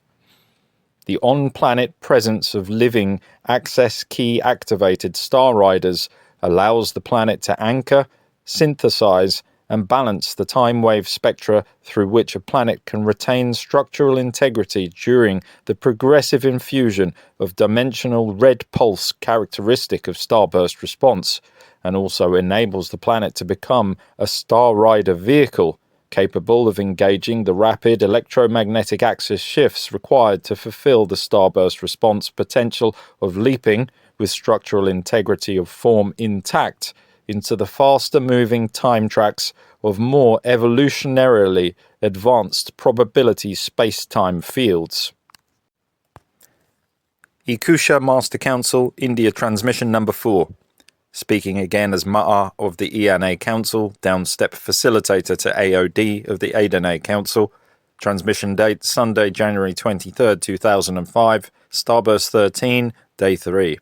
The on-planet presence of living access key activated star riders allows the planet to anchor, synthesize, and balance the time wave spectra through which a planet can retain structural integrity during the progressive infusion of dimensional red pulse characteristic of starburst response, and also enables the planet to become a star rider vehicle capable of engaging the rapid electromagnetic axis shifts required to fulfill the starburst response potential of leaping with structural integrity of form intact into the faster-moving time tracks of more evolutionarily advanced probability space-time fields. E-Cou-Sha Master Council, India Transmission Number 4. Speaking again as Ma'a of the EyanA Council, downstep facilitator to AOD of the AdonA Council. Transmission date Sunday, January 23rd, 2005. Starburst 13, Day 3.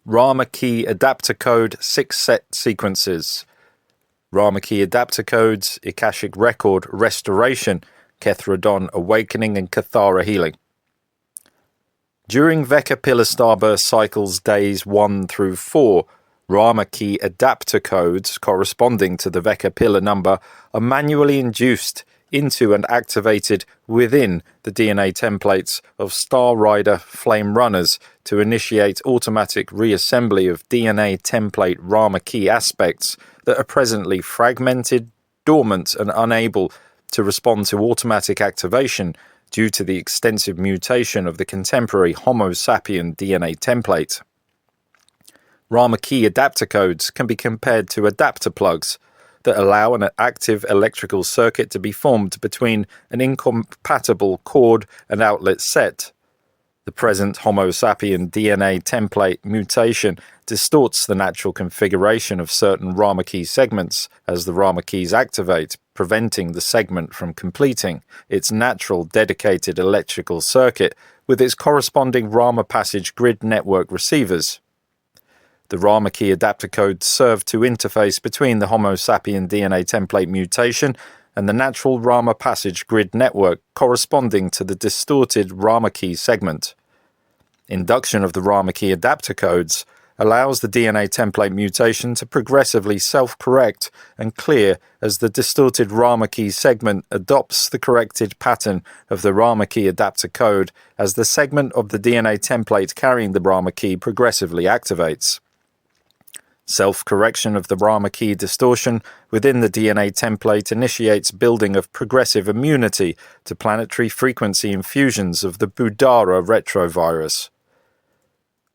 Rama Key Adapter Code 6 set sequences. Rama Key Adapter Codes, Akashic Record Restoration, Kethradon Awakening and Cathara Healing. During Veka Pillar Starburst cycles days 1 through 4, Rama Key Adapter Codes corresponding to the Veka Pillar number are manually induced into and activated within the DNA templates of Star Rider Flame Runners to initiate automatic reassembly of DNA template Rama Key aspects that are presently fragmented, dormant, and unable to respond to automatic activation due to the extensive mutation of the contemporary Homo sapien DNA template. Rama Key adapter codes can be compared to adapter plugs that allow an active electrical circuit to be formed between an incompatible cord and outlet set. The present Homo sapien DNA template mutation distorts the natural configuration of certain Rama key segments as the Rama keys activate, preventing the segment from completing its natural dedicated electrical circuit with its corresponding Rama Passage grid network receivers. The Rama key adapter codes serve to interface between the Homo sapien DNA template mutation and the natural Rama Passage grid network corresponding to the distorted Rama key segment. Induction of the Rama key adapter codes allows the DNA template mutation to progressively self-correct and clear as the distorted Rama key segment adopts the corrected pattern of the Rama key adapter code as the segment of the DNA template carrying the Rama key progressively activates. Self-correction of the Rama key distortion within the DNA template initiates building of progressive immunity to planetary frequency infusions of the Budara retrovirus.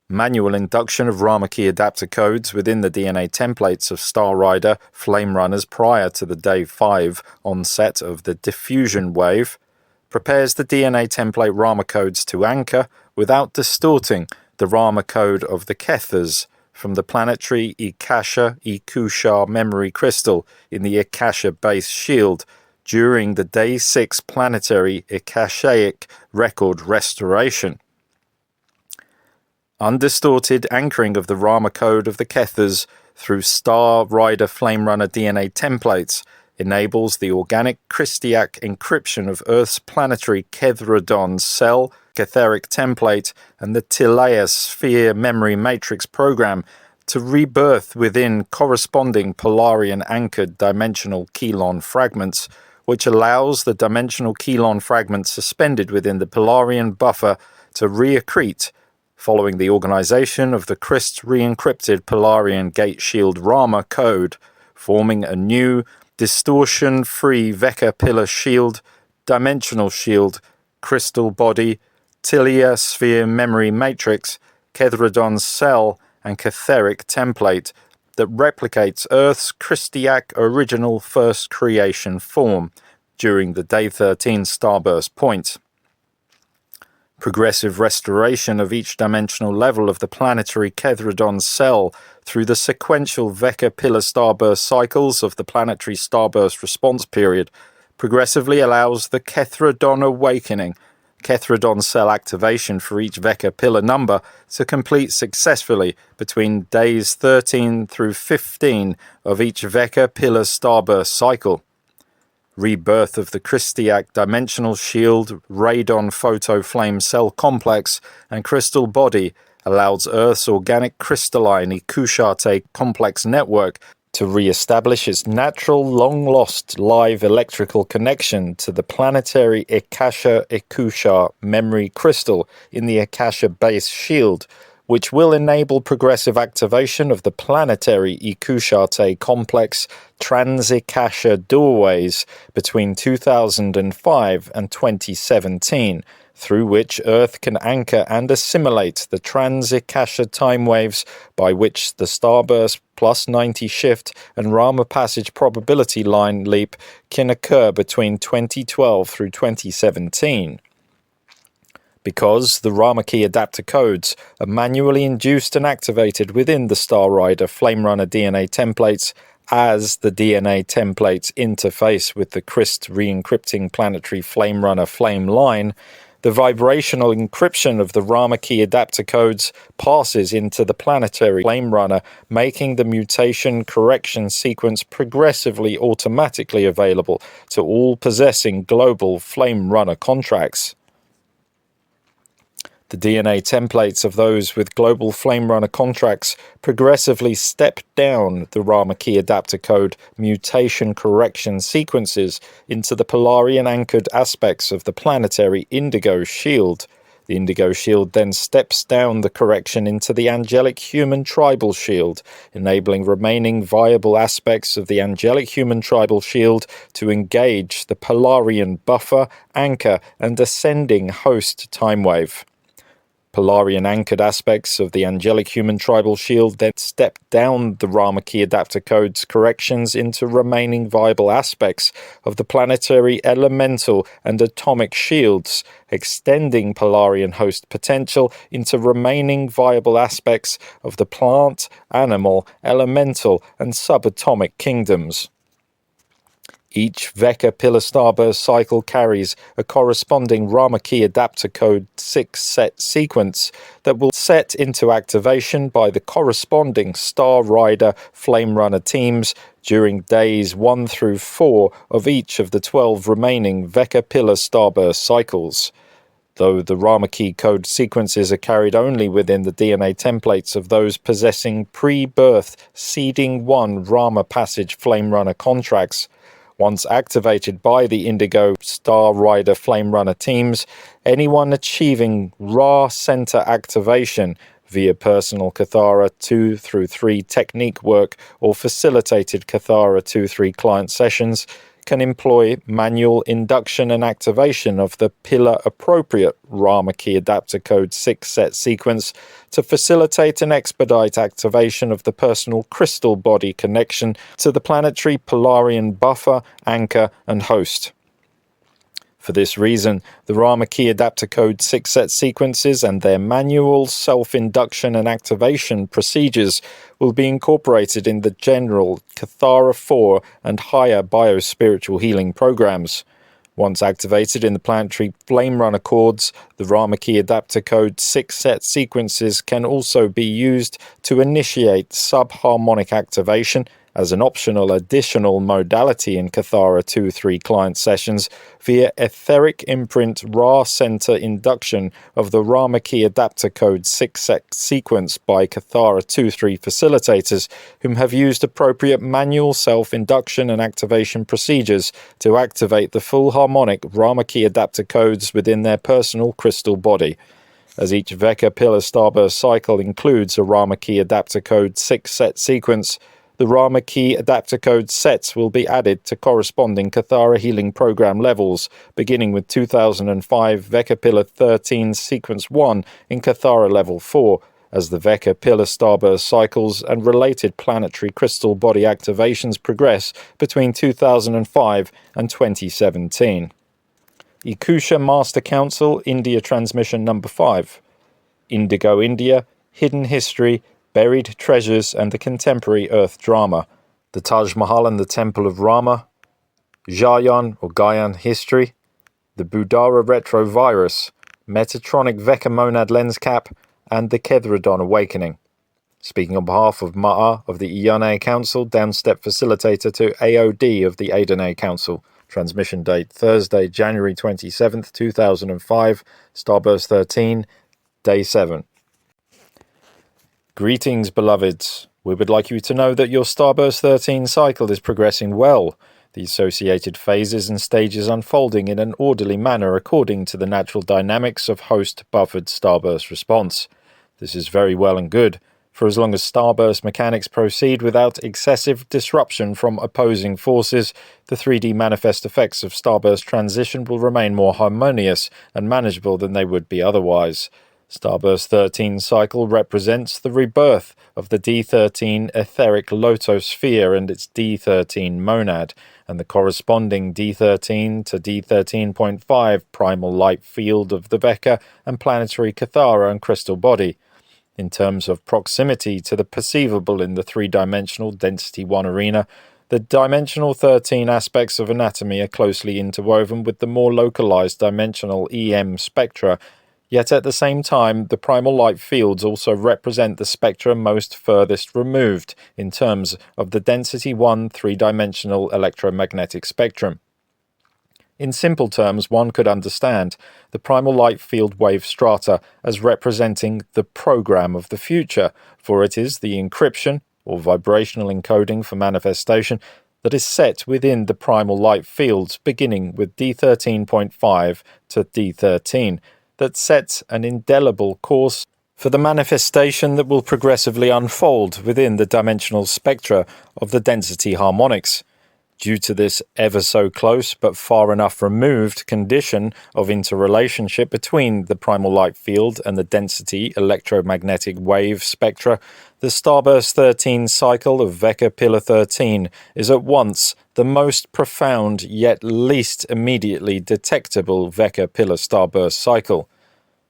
Manual induction of Rama key adapter codes within the DNA templates of Star Rider Flame Runners prior to the Day 5 onset of the diffusion wave prepares the DNA template Rama codes to anchor without distorting the Rama code of the Kethers from the Planetary E-Cou-Sha Memory Crystal in the Akasha base shield during the Day 6 planetary Akashaic record restoration. Undistorted anchoring of the Rama code of the Kethers through Star Rider Flame Runner DNA templates enables the organic Christiac encryption of Earth's planetary Kthradon cell Catheric template and the Tileia sphere memory matrix program to rebirth within corresponding Polarian anchored dimensional Kelon fragments, which allows the dimensional Kelon fragments suspended within the Polarian buffer to reaccrete following the organization of the Christ re-encrypted Polarian gate shield Rama code, forming a new distortion-free Vecca pillar shield, dimensional shield, crystal body, Tilia sphere memory matrix, Kthradon cell, and Ketheric template that replicates Earth's Christiac original first creation form during the Day 13 Starburst point. Progressive restoration of each dimensional level of the planetary Kthradon cell through the sequential Vecca pillar starburst cycles of the planetary starburst response period progressively allows the Kthradon awakening, Kthradon cell activation for each Vecca pillar number to complete successfully between days 13 through 15 of each Vecca pillar starburst cycle. Rebirth of the Christiac Dimensional Shield, Radon Photo Flame Cell Complex, and Crystal Body allows Earth's organic crystalline E-Cou-Sha-TA Complex network to re-establish its natural, long-lost live electrical connection to the planetary E-Cou-Sha Memory Crystal in the Akasha base shield, which will enable progressive activation of the planetary E-Cou-Sha-TA Complex trans-Akasha doorways between 2005 and 2017, through which Earth can anchor and assimilate the trans-Akasha time waves by which the Starburst plus 90 shift and Rama Passage probability line leap can occur between 2012 through 2017. Because the Rama key adapter codes are manually induced and activated within the Star Rider Flame Runner DNA templates as the DNA templates interface with the CRIST re-encrypting planetary Flame Runner flame line, the vibrational encryption of the Rama key adapter codes passes into the planetary Flame Runner, making the mutation correction sequence progressively automatically available to all possessing global Flame Runner contracts. The DNA templates of those with global Flame Runner contracts progressively step down the Rama key adapter code mutation correction sequences into the Polarian-anchored aspects of the planetary Indigo shield. The Indigo shield then steps down the correction into the angelic human tribal shield, enabling remaining viable aspects of the angelic human tribal shield to engage the Polarian buffer, anchor, and ascending host time wave. Polarian-anchored aspects of the angelic human tribal shield then step down the Rama key adapter codes corrections into remaining viable aspects of the planetary elemental and atomic shields, extending Polarian host potential into remaining viable aspects of the plant, animal, elemental, and subatomic kingdoms. Each Vecca pillar starburst cycle carries a corresponding Rama key adapter code 6 set sequence that will set into activation by the corresponding Star Rider Flame Runner teams during days 1 through 4 of each of the 12 remaining Vecca pillar starburst cycles. Though the Rama key code sequences are carried only within the DNA templates of those possessing pre-birth Seeding 1 Rama Passage Flame Runner contracts, once activated by the Indigo Star Rider Flame Runner teams, anyone achieving Ra Center activation via personal Kthara 2 through 3 technique work or facilitated Kthara 2-3 client sessions can employ manual induction and activation of the pillar-appropriate Rama key adapter code 6 set sequence to facilitate and expedite activation of the personal crystal body connection to the planetary Polarian buffer, anchor, and host. For this reason, the Rama key adapter code 6 set sequences and their manual self-induction and activation procedures will be incorporated in the general Kthara 4 and higher biospiritual healing programs. Once activated in the planetary Flame Runner chords, the Rama key adapter code 6 set sequences can also be used to initiate subharmonic activation as an optional additional modality in Kthara 2-3 client sessions via etheric imprint Ra Center induction of the Rama key adapter code 6 set sequence by Kthara 2-3 facilitators whom have used appropriate manual self-induction and activation procedures to activate the full harmonic Rama key adapter codes within their personal crystal body. As each Vecca pillar starburst cycle includes a Rama key adapter code 6 set sequence, the Rama key adapter code sets will be added to corresponding Kthara healing program levels, beginning with 2005 Veka Pillar 13 Sequence 1 in Kthara Level 4, as the Veka Pillar Starburst cycles and related planetary crystal body activations progress between 2005 and 2017. E-Cou-Sha Master Council India Transmission Number 5. Indigo India, Hidden History, Buried Treasures and the Contemporary Earth Drama, The Taj Mahal and the Temple of Rama, Jayan or Gyan History, The Budara Retrovirus, Metatronic Veka Monad Lens Cap, and the Kethradon Awakening. Speaking on behalf of Ma'a of the EyanA Council, downstep facilitator to AOD of the AdonA Council. Transmission date Thursday, January 27th, 2005, Starburst 13, Day 7. Greetings, beloveds. We would like you to know that your Starburst 13 cycle is progressing well, the associated phases and stages unfolding in an orderly manner according to the natural dynamics of host-buffered Starburst response. This is very well and good, for as long as Starburst mechanics proceed without excessive disruption from opposing forces, the 3D manifest effects of Starburst transition will remain more harmonious and manageable than they would be otherwise. Starburst 13 cycle represents the rebirth of the D13 etheric lotosphere and its D13 monad, and the corresponding D13 to D13.5 primal light field of the Veka and planetary Kthara and crystal body. In terms of proximity to the perceivable in the three-dimensional Density 1 arena, the dimensional 13 aspects of anatomy are closely interwoven with the more localized dimensional EM spectra. Yet at the same time, the primal light fields also represent the spectra most furthest removed in terms of the Density 1 three-dimensional electromagnetic spectrum. In simple terms, one could understand the primal light field wave strata as representing the program of the future, for it is the encryption, or vibrational encoding for manifestation, that is set within the primal light fields beginning with D13.5 to D13, that sets an indelible course for the manifestation that will progressively unfold within the dimensional spectra of the density harmonics. Due to this ever so close but far enough removed condition of interrelationship between the primal light field and the density electromagnetic wave spectra, the Starburst 13 cycle of Veka Pillar 13 is at once the most profound yet least immediately detectable Veka Pillar Starburst cycle.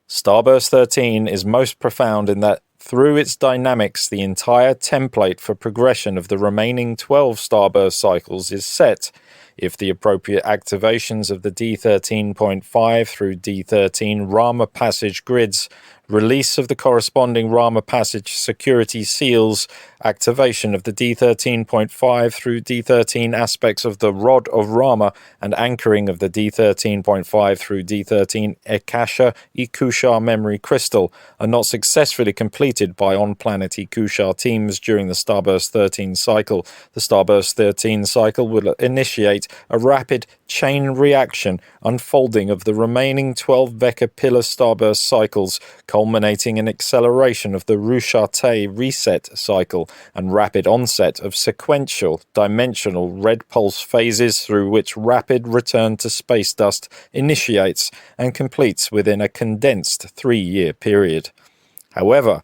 Starburst 13 is most profound in that through its dynamics the entire template for progression of the remaining 12 Starburst cycles is set, if the appropriate activations of the D13.5 through D13 Rama Passage grids, release of the corresponding Rama Passage security seals, activation of the D13.5 through D13 aspects of the Rod of Rama, and anchoring of the D13.5 through D13 E-Cou-Sha Memory Crystal are not successfully completed by on-planet E-Cou-Sha teams during the Starburst 13 cycle. The Starburst 13 cycle will initiate a rapid chain reaction unfolding of the remaining 12 Veka Pillar Starburst cycles, culminating in acceleration of the Ikusha-TA reset cycle and rapid onset of sequential dimensional red pulse phases through which rapid return to space dust initiates and completes within a condensed 3-year period. However,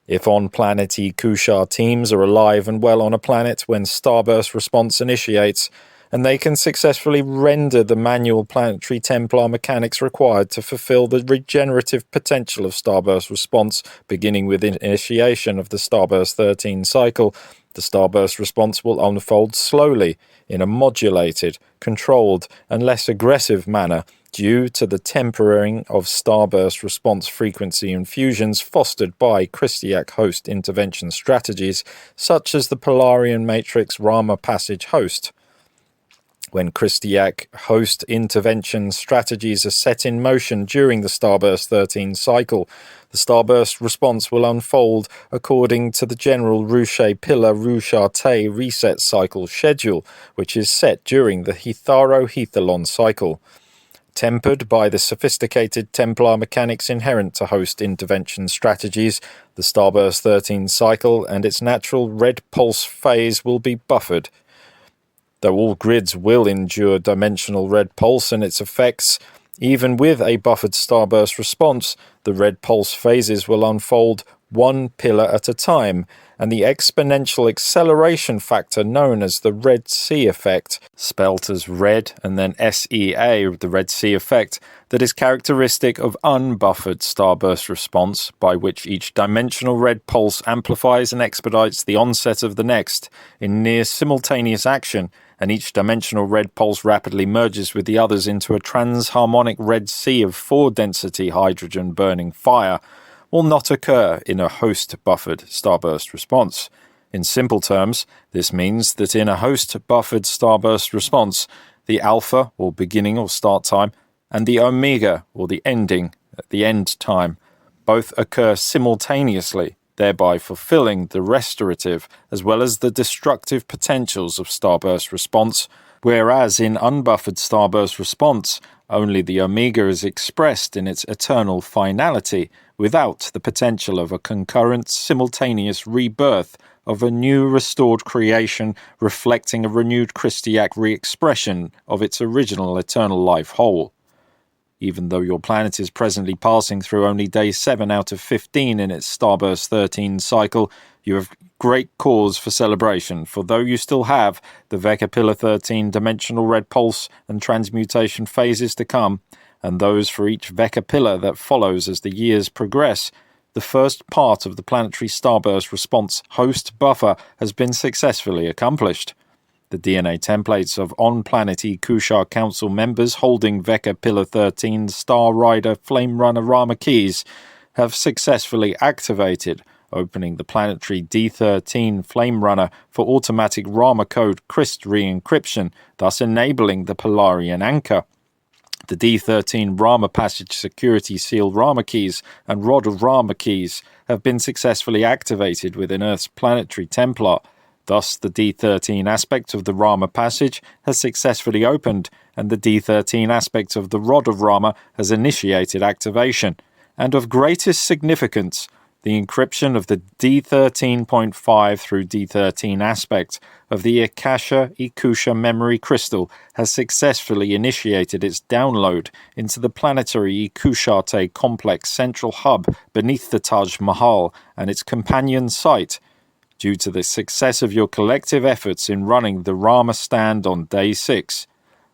if on-planet E-Cou-Sha teams are alive and well on a planet when Starburst response initiates, and they can successfully render the manual planetary Templar mechanics required to fulfill the regenerative potential of Starburst response, beginning with initiation of the Starburst 13 cycle, the Starburst response will unfold slowly, in a modulated, controlled, and less aggressive manner, due to the tempering of Starburst response frequency infusions fostered by Christiac host intervention strategies, such as the Polarian Matrix Rama Passage host. When Christiac host intervention strategies are set in motion during the Starburst 13 cycle, the Starburst response will unfold according to the general Ruche Pillar Ikusha-TA reset cycle schedule, which is set during the Hetharo-Hethalon cycle. Tempered by the sophisticated Templar mechanics inherent to host intervention strategies, the Starburst 13 cycle and its natural red pulse phase will be buffered. Though all grids will endure dimensional red pulse and its effects, even with a buffered Starburst response, the red pulse phases will unfold one pillar at a time, and the exponential acceleration factor known as the Red Sea effect, spelt as red and then SEA, the Red Sea effect, that is characteristic of unbuffered Starburst response, by which each dimensional red pulse amplifies and expedites the onset of the next in near simultaneous action, and each dimensional red pulse rapidly merges with the others into a transharmonic red sea of 4-density hydrogen burning fire, will not occur in a host-buffered Starburst response. In simple terms, this means that in a host-buffered Starburst response, the alpha, or beginning or start time, and the omega, or the ending, at the end time, both occur simultaneously, thereby fulfilling the restorative as well as the destructive potentials of Starburst response, whereas in unbuffered Starburst response, only the omega is expressed in its eternal finality, without the potential of a concurrent, simultaneous rebirth of a new restored creation reflecting a renewed Christiac re-expression of its original eternal life whole. Even though your planet is presently passing through only day 7 out of 15 in its Starburst 13 cycle, you have great cause for celebration, for though you still have the Vecca Pillar 13 dimensional red pulse and transmutation phases to come, and those for each Vecca Pillar that follows as the years progress, the first part of the planetary Starburst response host buffer has been successfully accomplished. The DNA templates of on-planet E-Cou-Sha Council members holding Vecca Pillar 13 Star Rider Flame Runner Rama keys have successfully activated, opening the planetary D13 Flame Runner for automatic Rama code Christ re-encryption, thus enabling the Polarian anchor. The D13 Rama Passage Security Seal Rama keys and Rod of Rama keys have been successfully activated within Earth's planetary Templar. Thus, the D13 aspect of the Rama Passage has successfully opened, and the D13 aspect of the Rod of Rama has initiated activation. And of greatest significance, the encryption of the D13.5 through D13 aspect of the E-Cou-Sha Memory Crystal has successfully initiated its download into the Planetary E-Cou-Sha-TA Complex central hub beneath the Taj Mahal and its companion site. Due to the success of your collective efforts in running the Rama stand on day 6.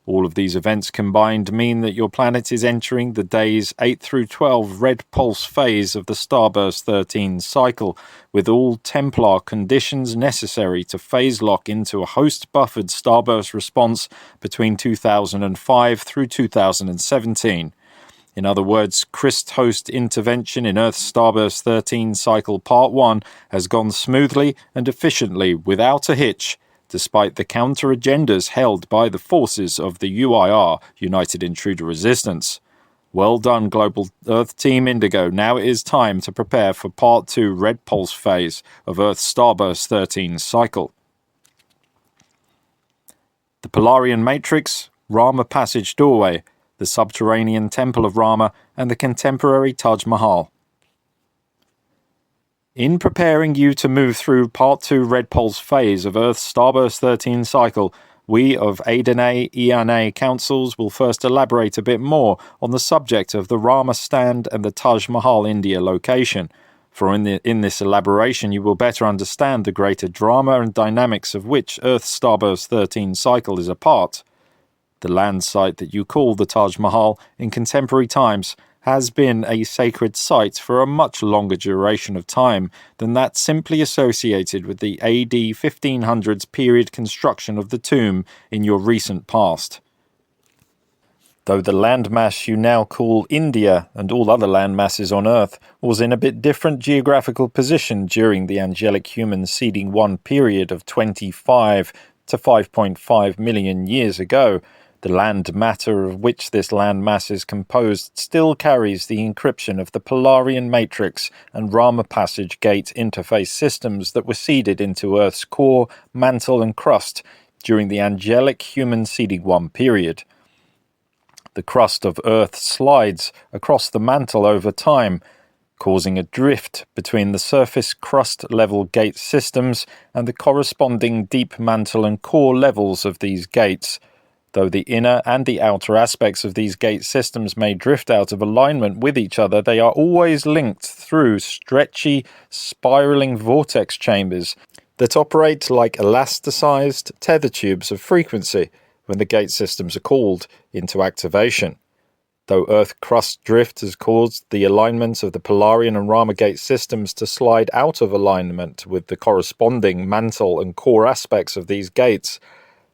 All of these events combined mean that your planet is entering the days 8 through 12 red pulse phase of the Starburst 13 cycle, with all Templar conditions necessary to phase lock into a host-buffered Starburst response between 2005 through 2017. In other words, Christ host intervention in Earth's Starburst 13 cycle Part 1 has gone smoothly and efficiently without a hitch, despite the counter-agendas held by the forces of the UIR, United Intruder Resistance. Well done, Global Earth Team Indigo. Now it is time to prepare for Part 2 Red Pulse phase of Earth's Starburst 13 cycle. The Polarian Matrix, Rama Passage Doorway, the Subterranean Temple of Rama, and the contemporary Taj Mahal. In preparing you to move through Part 2 Red Pulse phase of Earth's Starburst 13 cycle, we of EyanA Councils will first elaborate a bit more on the subject of the Rama stand and the Taj Mahal India location, for in this elaboration you will better understand the greater drama and dynamics of which Earth's Starburst 13 cycle is a part. The land site that you call the Taj Mahal in contemporary times has been a sacred site for a much longer duration of time than that simply associated with the AD 1500s period construction of the tomb in your recent past. Though the landmass you now call India and all other landmasses on Earth was in a bit different geographical position during the angelic human seeding 1 period of 25 to 5.5 million years ago, the land matter of which this landmass is composed still carries the encryption of the Polarian Matrix and Rama Passage Gate interface systems that were seeded into Earth's core, mantle and crust during the angelic human seeding 1 period. The crust of Earth slides across the mantle over time, causing a drift between the surface crust level gate systems and the corresponding deep mantle and core levels of these gates. Though the inner and the outer aspects of these gate systems may drift out of alignment with each other, they are always linked through stretchy, spiraling vortex chambers that operate like elasticized tether tubes of frequency when the gate systems are called into activation. Though Earth crust drift has caused the alignment of the Polarian and Rama gate systems to slide out of alignment with the corresponding mantle and core aspects of these gates,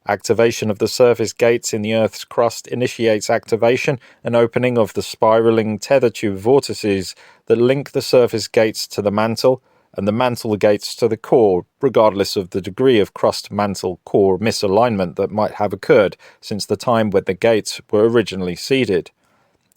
activation of the surface gates in the Earth's crust initiates activation and opening of the spiraling tether tube vortices that link the surface gates to the mantle and the mantle gates to the core, regardless of the degree of crust-mantle-core misalignment that might have occurred since the time when the gates were originally seeded.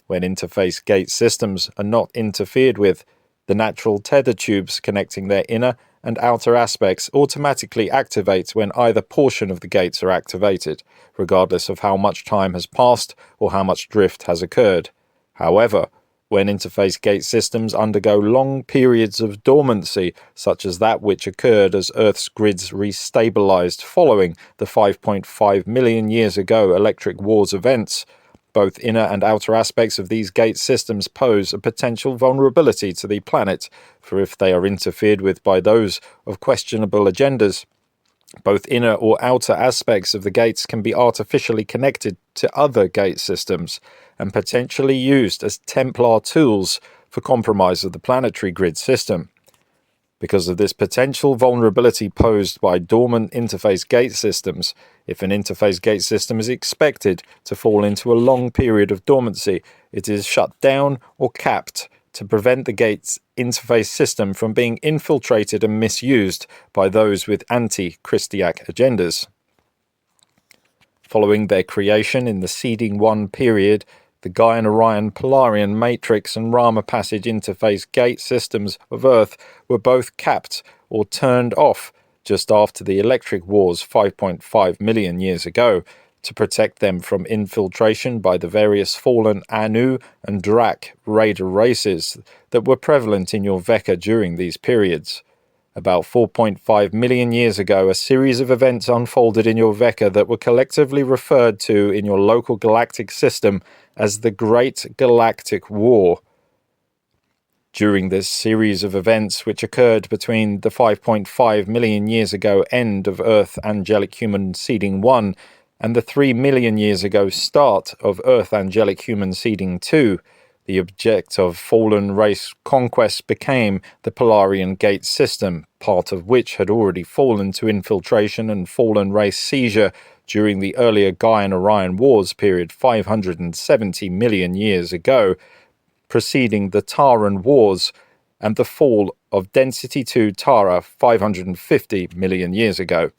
When interface gate systems are not interfered with, the natural tether tubes connecting their inner and outer aspects automatically activate when either portion of the gates are activated, regardless of how much time has passed or how much drift has occurred. However, when interface gate systems undergo long periods of dormancy, such as that which occurred as Earth's grids restabilized following the 5.5 million years ago electric wars events, both inner and outer aspects of these gate systems pose a potential vulnerability to the planet, for if they are interfered with by those of questionable agendas, both inner or outer aspects of the gates can be artificially connected to other gate systems and potentially used as Templar tools for compromise of the planetary grid system. Because of this potential vulnerability posed by dormant interface gate systems, if an interface gate system is expected to fall into a long period of dormancy, it is shut down or capped to prevent the gate's interface system from being infiltrated and misused by those with anti-Christiac agendas. Following their creation in the Seeding 1 period, the Gaian Orion Polarian Matrix and Rama Passage interface gate systems of Earth were both capped or turned off just after the electric wars 5.5 million years ago to protect them from infiltration by the various fallen Anu and Drak raider races that were prevalent in your Veka during these periods. About 4.5 million years ago, a series of events unfolded in your Veka that were collectively referred to in your local galactic system as the Great Galactic War. During this series of events, which occurred between the 5.5 million years ago end of Earth Angelic Human Seeding 1 and the 3 million years ago start of Earth Angelic Human Seeding 2, the object of fallen race conquest became the Polarian Gate system, part of which had already fallen to infiltration and fallen race seizure during the earlier Gaian Orion Wars period 570 million years ago, preceding the Taran Wars and the fall of Density 2 Tara 550 million years ago.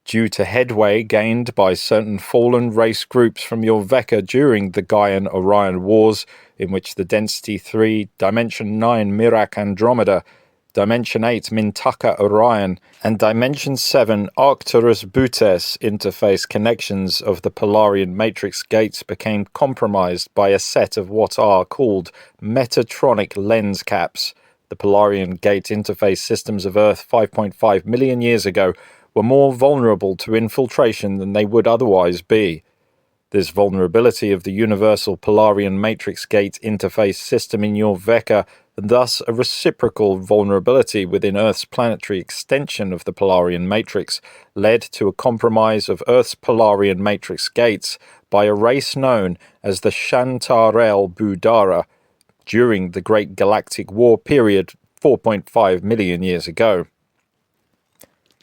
Due to headway gained by certain fallen race groups from your Veka during the Gaian Orion Wars, in which the Density 3, Dimension 9 Mirak Andromeda, Dimension 8 Mintaka Orion, and Dimension 7 Arcturus Butes interface connections of the Polarian Matrix gates became compromised by a set of what are called Metatronic lens caps. The Polarian gate interface systems of Earth 5.5 million years ago were more vulnerable to infiltration than they would otherwise be. This vulnerability of the universal Polarian Matrix Gate interface system in your Veka, and thus a reciprocal vulnerability within Earth's planetary extension of the Polarian Matrix, led to a compromise of Earth's Polarian Matrix gates by a race known as the Shantarel Budara during the Great Galactic War period 4.5 million years ago.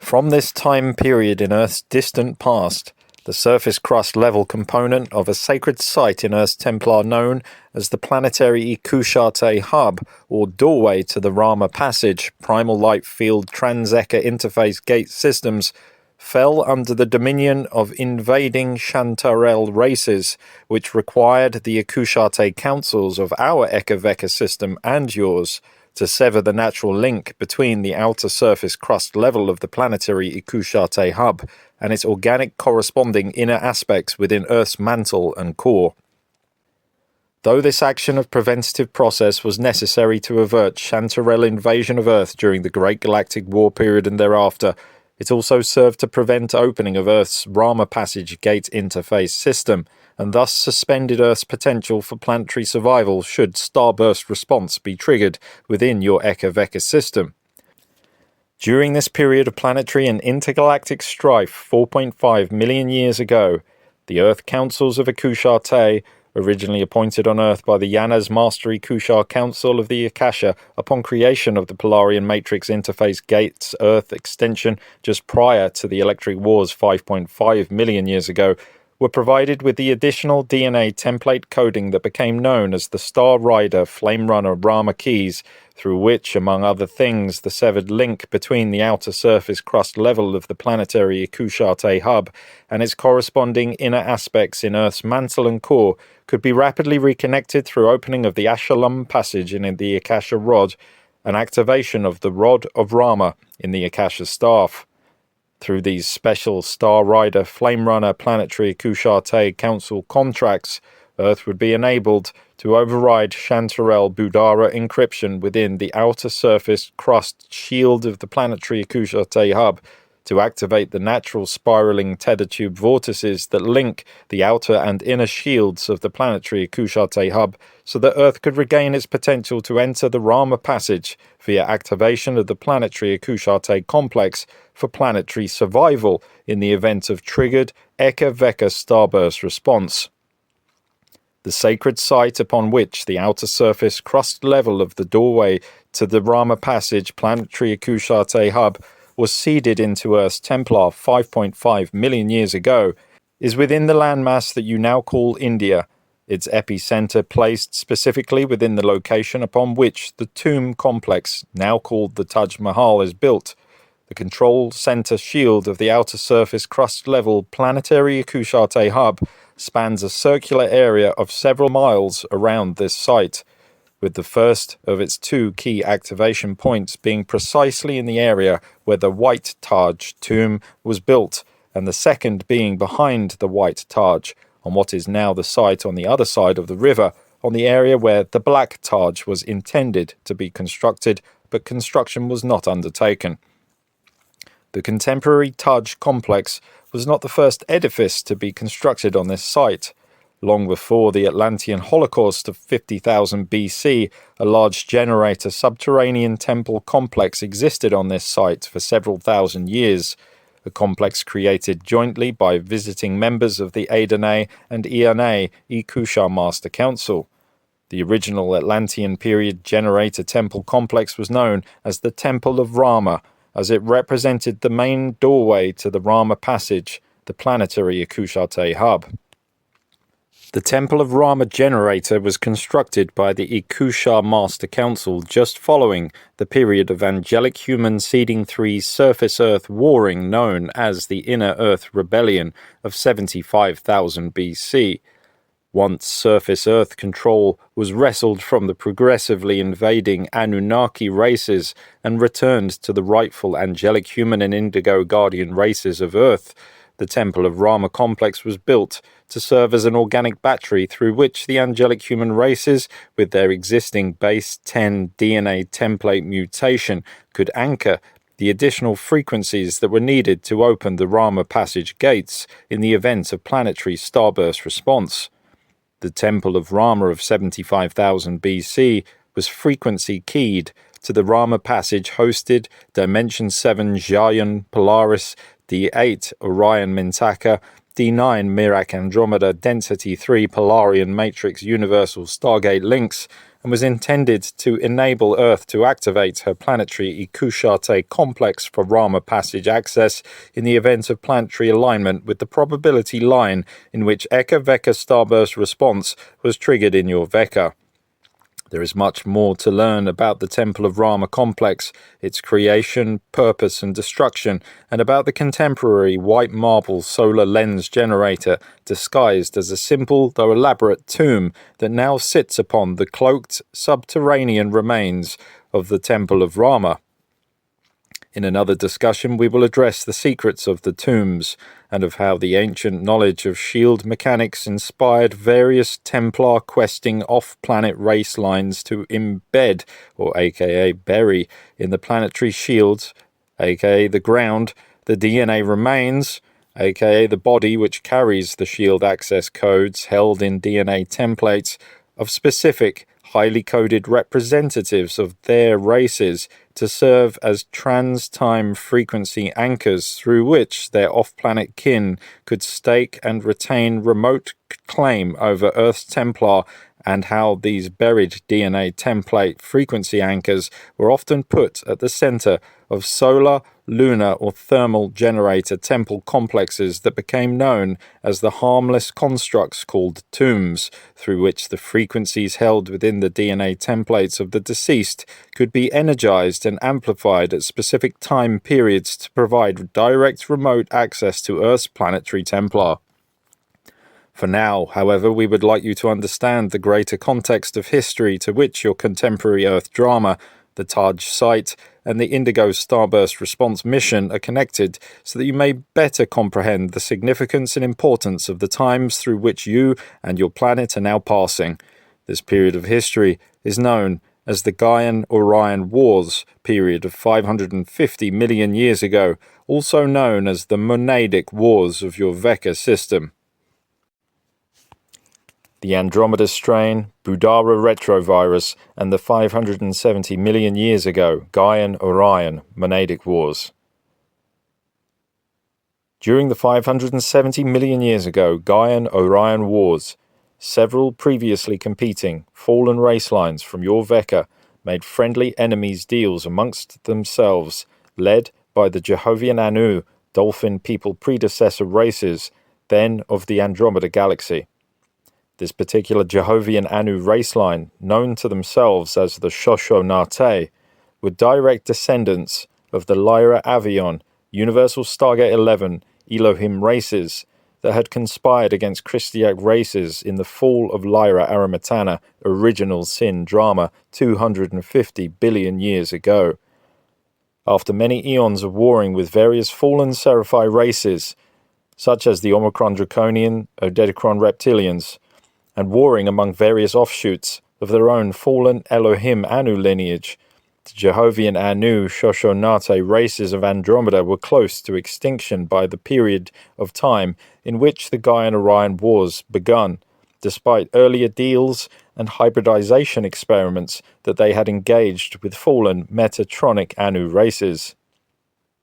From this time period in Earth's distant past, the surface crust level component of a sacred site in Earth's Templar known as the Planetary E-Cou-Sha-TA Hub, or doorway to the Rama Passage, primal light field Transeca interface gate systems, fell under the dominion of invading Shantarel races, which required the E-Cou-Sha-TA Councils of our Eka Veka system and yours to sever the natural link between the outer surface crust level of the planetary E-Cou-Sha-TA hub and its organic corresponding inner aspects within Earth's mantle and core. Though this action of preventative process was necessary to avert Chanterelle invasion of Earth during the Great Galactic War period and thereafter, it also served to prevent opening of Earth's Rama Passage gate interface system, and thus suspended Earth's potential for planetary survival should Starburst response be triggered within your Eka-Veka system. During this period of planetary and intergalactic strife 4.5 million years ago, the Earth Councils of E-Cou-Sha-TA, originally appointed on Earth by the INDIGO's Master E-Cou-Sha Council of the Akasha upon creation of the Polarian Matrix Interface Gates Earth extension just prior to the Electric Wars 5.5 million years ago, were provided with the additional DNA template coding that became known as the Star Rider Flame Runner Rama keys, through which, among other things, the severed link between the outer surface crust level of the planetary E-Cou-Sha-TA hub and its corresponding inner aspects in Earth's mantle and core could be rapidly reconnected through opening of the Rama Passage in the Akasha Rod and activation of the Rod of Rama in the Akasha Staff. Through these special Star Rider Flame Runner Planetary E-Cou-Sha-TA Council contracts, Earth would be enabled to override Chanterelle Budara encryption within the outer surface crust shield of the planetary E-Cou-Sha-TA hub to activate the natural spiraling tether tube vortices that link the outer and inner shields of the planetary E-Cou-Sha-TA hub so that Earth could regain its potential to enter the Rama Passage via activation of the planetary E-Cou-Sha-TA Complex for planetary survival in the event of triggered Eka-Veka Starburst response. The sacred site upon which the outer surface crust level of the doorway to the Rama Passage planetary E-Cou-Sha-TA hub was seeded into Earth's Templar 5.5 million years ago, is within the landmass that you now call India, its epicenter placed specifically within the location upon which the tomb complex, now called the Taj Mahal, is built. The control center shield of the outer surface crust level planetary E-Cou-Sha-TA hub spans a circular area of several miles around this site, with the first of its two key activation points being precisely in the area where the White Taj tomb was built, and the second being behind the White Taj, on what is now the site on the other side of the river, on the area where the Black Taj was intended to be constructed, but construction was not undertaken. The contemporary Taj complex was not the first edifice to be constructed on this site. Long before the Atlantean Holocaust of 50,000 BC, a large generator subterranean temple complex existed on this site for several thousand years, a complex created jointly by visiting members of the AdonA and EyanA Council Master Council. The original Atlantean period generator temple complex was known as the Temple of Rama, as it represented the main doorway to the Rama Passage, the planetary E-Cou-Sha-TA hub. The Temple of Rama generator was constructed by the E-Cou-Sha Master Council just following the period of angelic human seeding 3's surface Earth warring known as the Inner Earth Rebellion of 75,000 BC. Once surface Earth control was wrestled from the progressively invading Anunnaki races and returned to the rightful angelic human and indigo guardian races of Earth, the Temple of Rama complex was built to serve as an organic battery through which the angelic human races, with their existing base 10 DNA template mutation, could anchor the additional frequencies that were needed to open the Rama Passage gates in the event of planetary starburst response. The Temple of Rama of 75,000 BC was frequency keyed to the Rama Passage hosted Dimension 7 Gian Polaris, D8 Orion Mintaka, D9 Mirak Andromeda Density 3 Polarian Matrix Universal Stargate links, and was intended to enable Earth to activate her planetary E-Cou-Sha-TA Complex for Rama Passage access in the event of planetary alignment with the probability line in which Eka-Veka Starburst response was triggered in your Veka. There is much more to learn about the Temple of Rama complex, its creation, purpose and destruction, and about the contemporary white marble solar lens generator disguised as a simple though elaborate tomb that now sits upon the cloaked subterranean remains of the Temple of Rama. In another discussion, we will address the secrets of the tombs and of how the ancient knowledge of shield mechanics inspired various Templar questing off-planet race lines to embed, or aka bury, in the planetary shields, aka the ground, the DNA remains, aka the body which carries the shield access codes held in DNA templates of specific, highly coded representatives of their races to serve as trans-time frequency anchors through which their off-planet kin could stake and retain remote claim over Earth's Templar, and how these buried DNA template frequency anchors were often put at the center of solar, lunar, or thermal generator temple complexes that became known as the harmless constructs called tombs, through which the frequencies held within the DNA templates of the deceased could be energized and amplified at specific time periods to provide direct remote access to Earth's planetary Templar. For now, however, we would like you to understand the greater context of history to which your contemporary Earth drama, the Taj site, and the INDIGO Starburst response mission are connected, so that you may better comprehend the significance and importance of the times through which you and your planet are now passing. This period of history is known as the Gian-Orion Wars period of 550 million years ago, also known as the Monadic Wars of your Vecca system. The Andromeda strain, Budara retrovirus, and the 570 million years ago Gian-Orion Monadic Wars. During the 570 million years ago Gian-Orion Wars, several previously competing fallen race lines from your Vecca made friendly enemies deals amongst themselves, led by the Jehovian Anu, dolphin people predecessor races, then of the Andromeda galaxy. This particular Jehovian Anu race line, known to themselves as the Kusha-TA, were direct descendants of the Lyra Avion, Universal Stargate 11, Elohim races that had conspired against Christiac races in the fall of Lyra Aramitana original sin drama 250 billion years ago. After many eons of warring with various fallen Seraphi races, such as the Omicron Draconian, Odedicron Reptilians, and warring among various offshoots of their own fallen Elohim Anu lineage, the Jehovian Anu Kusha-TA races of Andromeda were close to extinction by the period of time in which the Gian-Orion Wars begun, despite earlier deals and hybridization experiments that they had engaged with fallen Metatronic Anu races.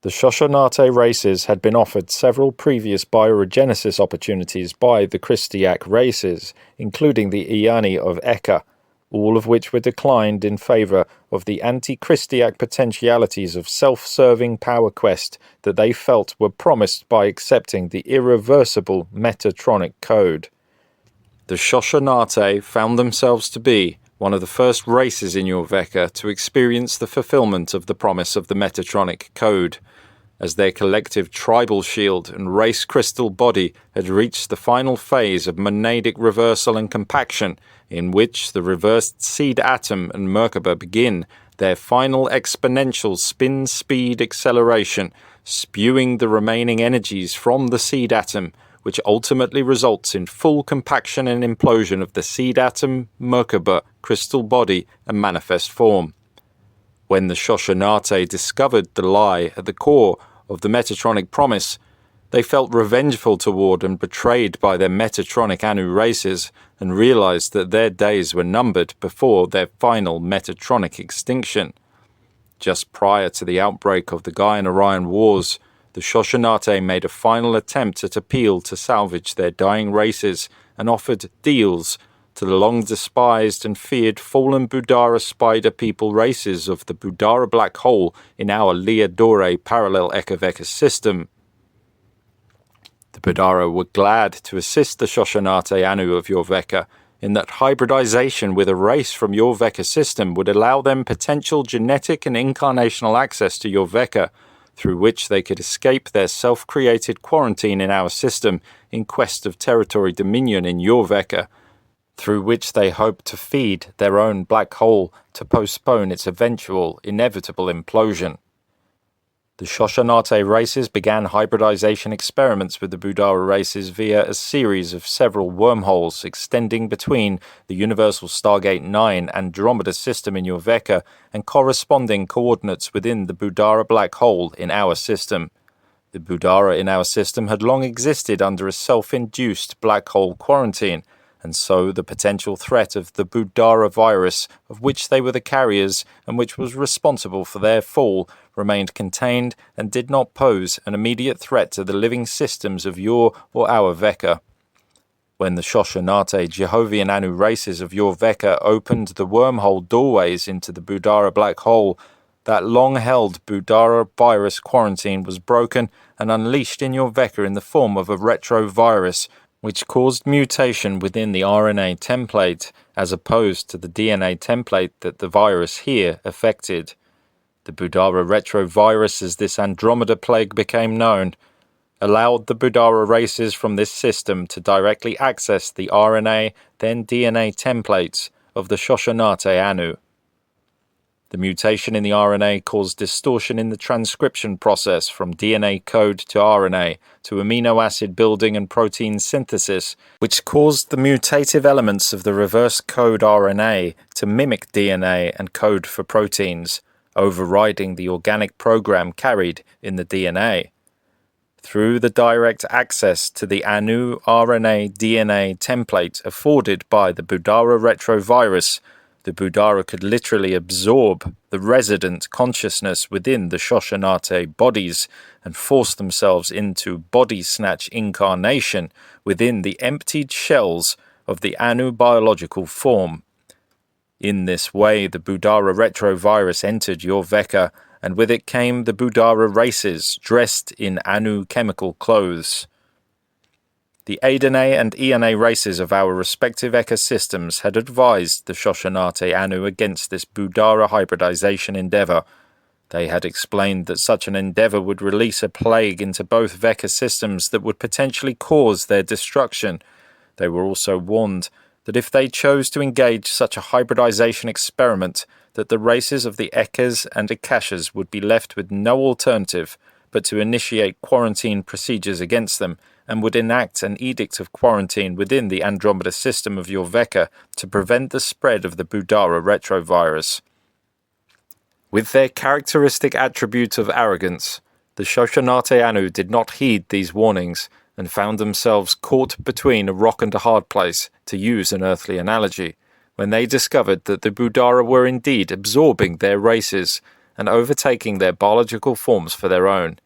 The Kusha-TA races had been offered several previous bioregenesis opportunities by the Christiac races, including the EyanA of Eka, all of which were declined in favor of the anti-Christiac potentialities of self-serving power quest that they felt were promised by accepting the irreversible Metatronic code. The Kusha-TA found themselves to be one of the first races in your Vecca to experience the fulfillment of the promise of the Metatronic code, as their collective tribal shield and race crystal body had reached the final phase of monadic reversal and compaction, in which the reversed seed atom and Merkaba begin their final exponential spin speed acceleration, spewing the remaining energies from the seed atom, which ultimately results in full compaction and implosion of the seed atom, Merkaba, crystal body, and manifest form. When the Kusha-TA discovered the lie at the core of the Metatronic promise, they felt revengeful toward and betrayed by their Metatronic Anu races, and realized that their days were numbered before their final Metatronic extinction. Just prior to the outbreak of the Gian-Orion Wars, the Kusha-TA made a final attempt at appeal to salvage their dying races and offered deals to the long-despised and feared fallen Budara spider people races of the Budara black hole in our Leodore parallel Eka-Vecca system. The Budara were glad to assist the Kusha-TA Anu of your Vecca in that hybridization with a race from your Vecca system would allow them potential genetic and incarnational access to your Vecca, through which they could escape their self-created quarantine in our system in quest of territory dominion in your Vecca, through which they hoped to feed their own black hole to postpone its eventual, inevitable implosion. The Kusha-TA races began hybridization experiments with the Budara races via a series of several wormholes extending between the Universal Stargate 9 Andromeda system in your Veka and corresponding coordinates within the Budara black hole in our system. The Budara in our system had long existed under a self-induced black hole quarantine, and so the potential threat of the Budara virus, of which they were the carriers and which was responsible for their fall, remained contained and did not pose an immediate threat to the living systems of your or our Veka. When the Kusha-TA Jehovian Anu races of your Veka opened the wormhole doorways into the Budara black hole, that long-held Budara virus quarantine was broken and unleashed in your Veka in the form of a retrovirus, which caused mutation within the RNA template, as opposed to the DNA template that the virus here affected. The Budara retrovirus, as this Andromeda plague became known, allowed the Budara races from this system to directly access the RNA, then DNA templates of the Kusha-TA Anu. The mutation in the RNA caused distortion in the transcription process from DNA code to RNA to amino acid building and protein synthesis, which caused the mutative elements of the reverse code RNA to mimic DNA and code for proteins, overriding the organic program carried in the DNA. Through the direct access to the Anu RNA DNA template afforded by the Budara retrovirus, the Budara could literally absorb the resident consciousness within the Kusha-TA bodies and force themselves into body snatch incarnation within the emptied shells of the Anu biological form. In this way, the Budara retrovirus entered your Veka, and with it came the Budara races dressed in Anu chemical clothes. The AdonA and EyanA races of our respective ecosystems had advised the Kusha-TA Anu against this Budara hybridization endeavor. They had explained that such an endeavor would release a plague into both Veka systems that would potentially cause their destruction. They were also warned that if they chose to engage such a hybridization experiment, that the races of the Ekkas and Akashas would be left with no alternative but to initiate quarantine procedures against them, and would enact an edict of quarantine within the Andromeda system of your Veka to prevent the spread of the Budara retrovirus. With their characteristic attribute of arrogance, the Kusha-TA Anu did not heed these warnings, and found themselves caught between a rock and a hard place, to use an earthly analogy, when they discovered that the Budara were indeed absorbing their races and overtaking their biological forms for their own.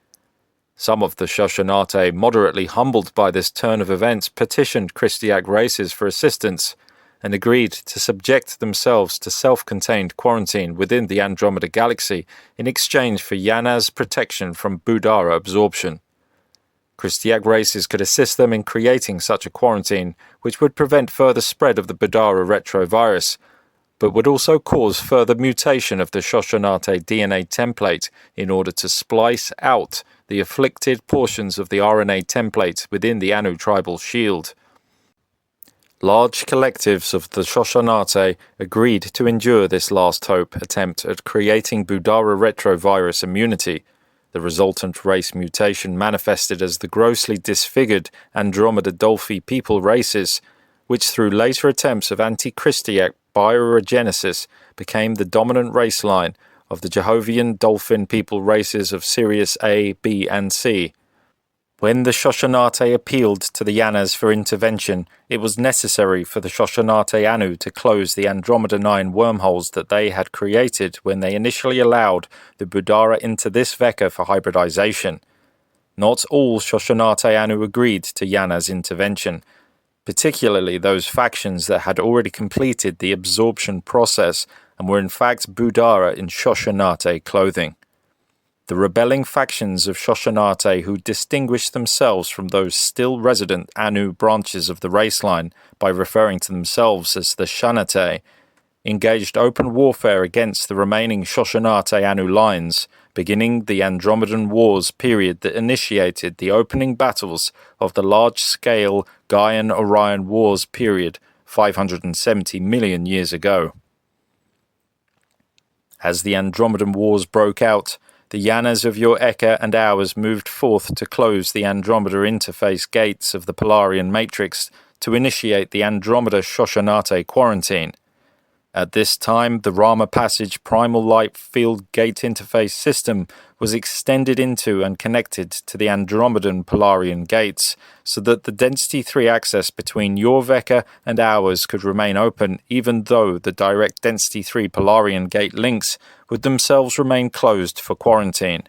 Some of the Kusha-TA, moderately humbled by this turn of events, petitioned Christiak races for assistance, and agreed to subject themselves to self-contained quarantine within the Andromeda Galaxy in exchange for EyanA's protection from Budara absorption. Christiak races could assist them in creating such a quarantine, which would prevent further spread of the Budara retrovirus, but would also cause further mutation of the Kusha-TA DNA template in order to splice out the afflicted portions of the RNA template within the Anu tribal shield. Large collectives of the Kusha-TA agreed to endure this last hope attempt at creating Budara retrovirus immunity. The resultant race mutation manifested as the grossly disfigured Andromeda Dolphi people races, which through later attempts of anti-Christiak bioregenesis became the dominant race line of the Jehovian dolphin people races of Sirius A, B, and C. When the Kusha-TA appealed to the EyanAs for intervention, it was necessary for the Kusha-TA Anu to close the Andromeda 9 wormholes that they had created when they initially allowed the Budara into this Veka for hybridization. Not all Kusha-TA Anu agreed to EyanA's intervention, particularly those factions that had already completed the absorption process and were in fact Budara in Kusha-TA clothing. The rebelling factions of Kusha-TA who distinguished themselves from those still resident Anu branches of the race line by referring to themselves as the Shanate, engaged open warfare against the remaining Kusha-TA Anu lines, beginning the Andromedan Wars period that initiated the opening battles of the large-scale Gaian-Orion Wars period 570 million years ago. As the Andromedan Wars broke out, the Yanas of your Eka and ours moved forth to close the Andromeda interface gates of the Polarian matrix to initiate the Andromeda Shoshana-TA quarantine. At this time, the Rama Passage primal light field gate interface system was extended into and connected to the Andromedan Polarian gates, so that the density 3 access between your Veka and ours could remain open, even though the direct density 3 Polarian gate links would themselves remain closed for quarantine.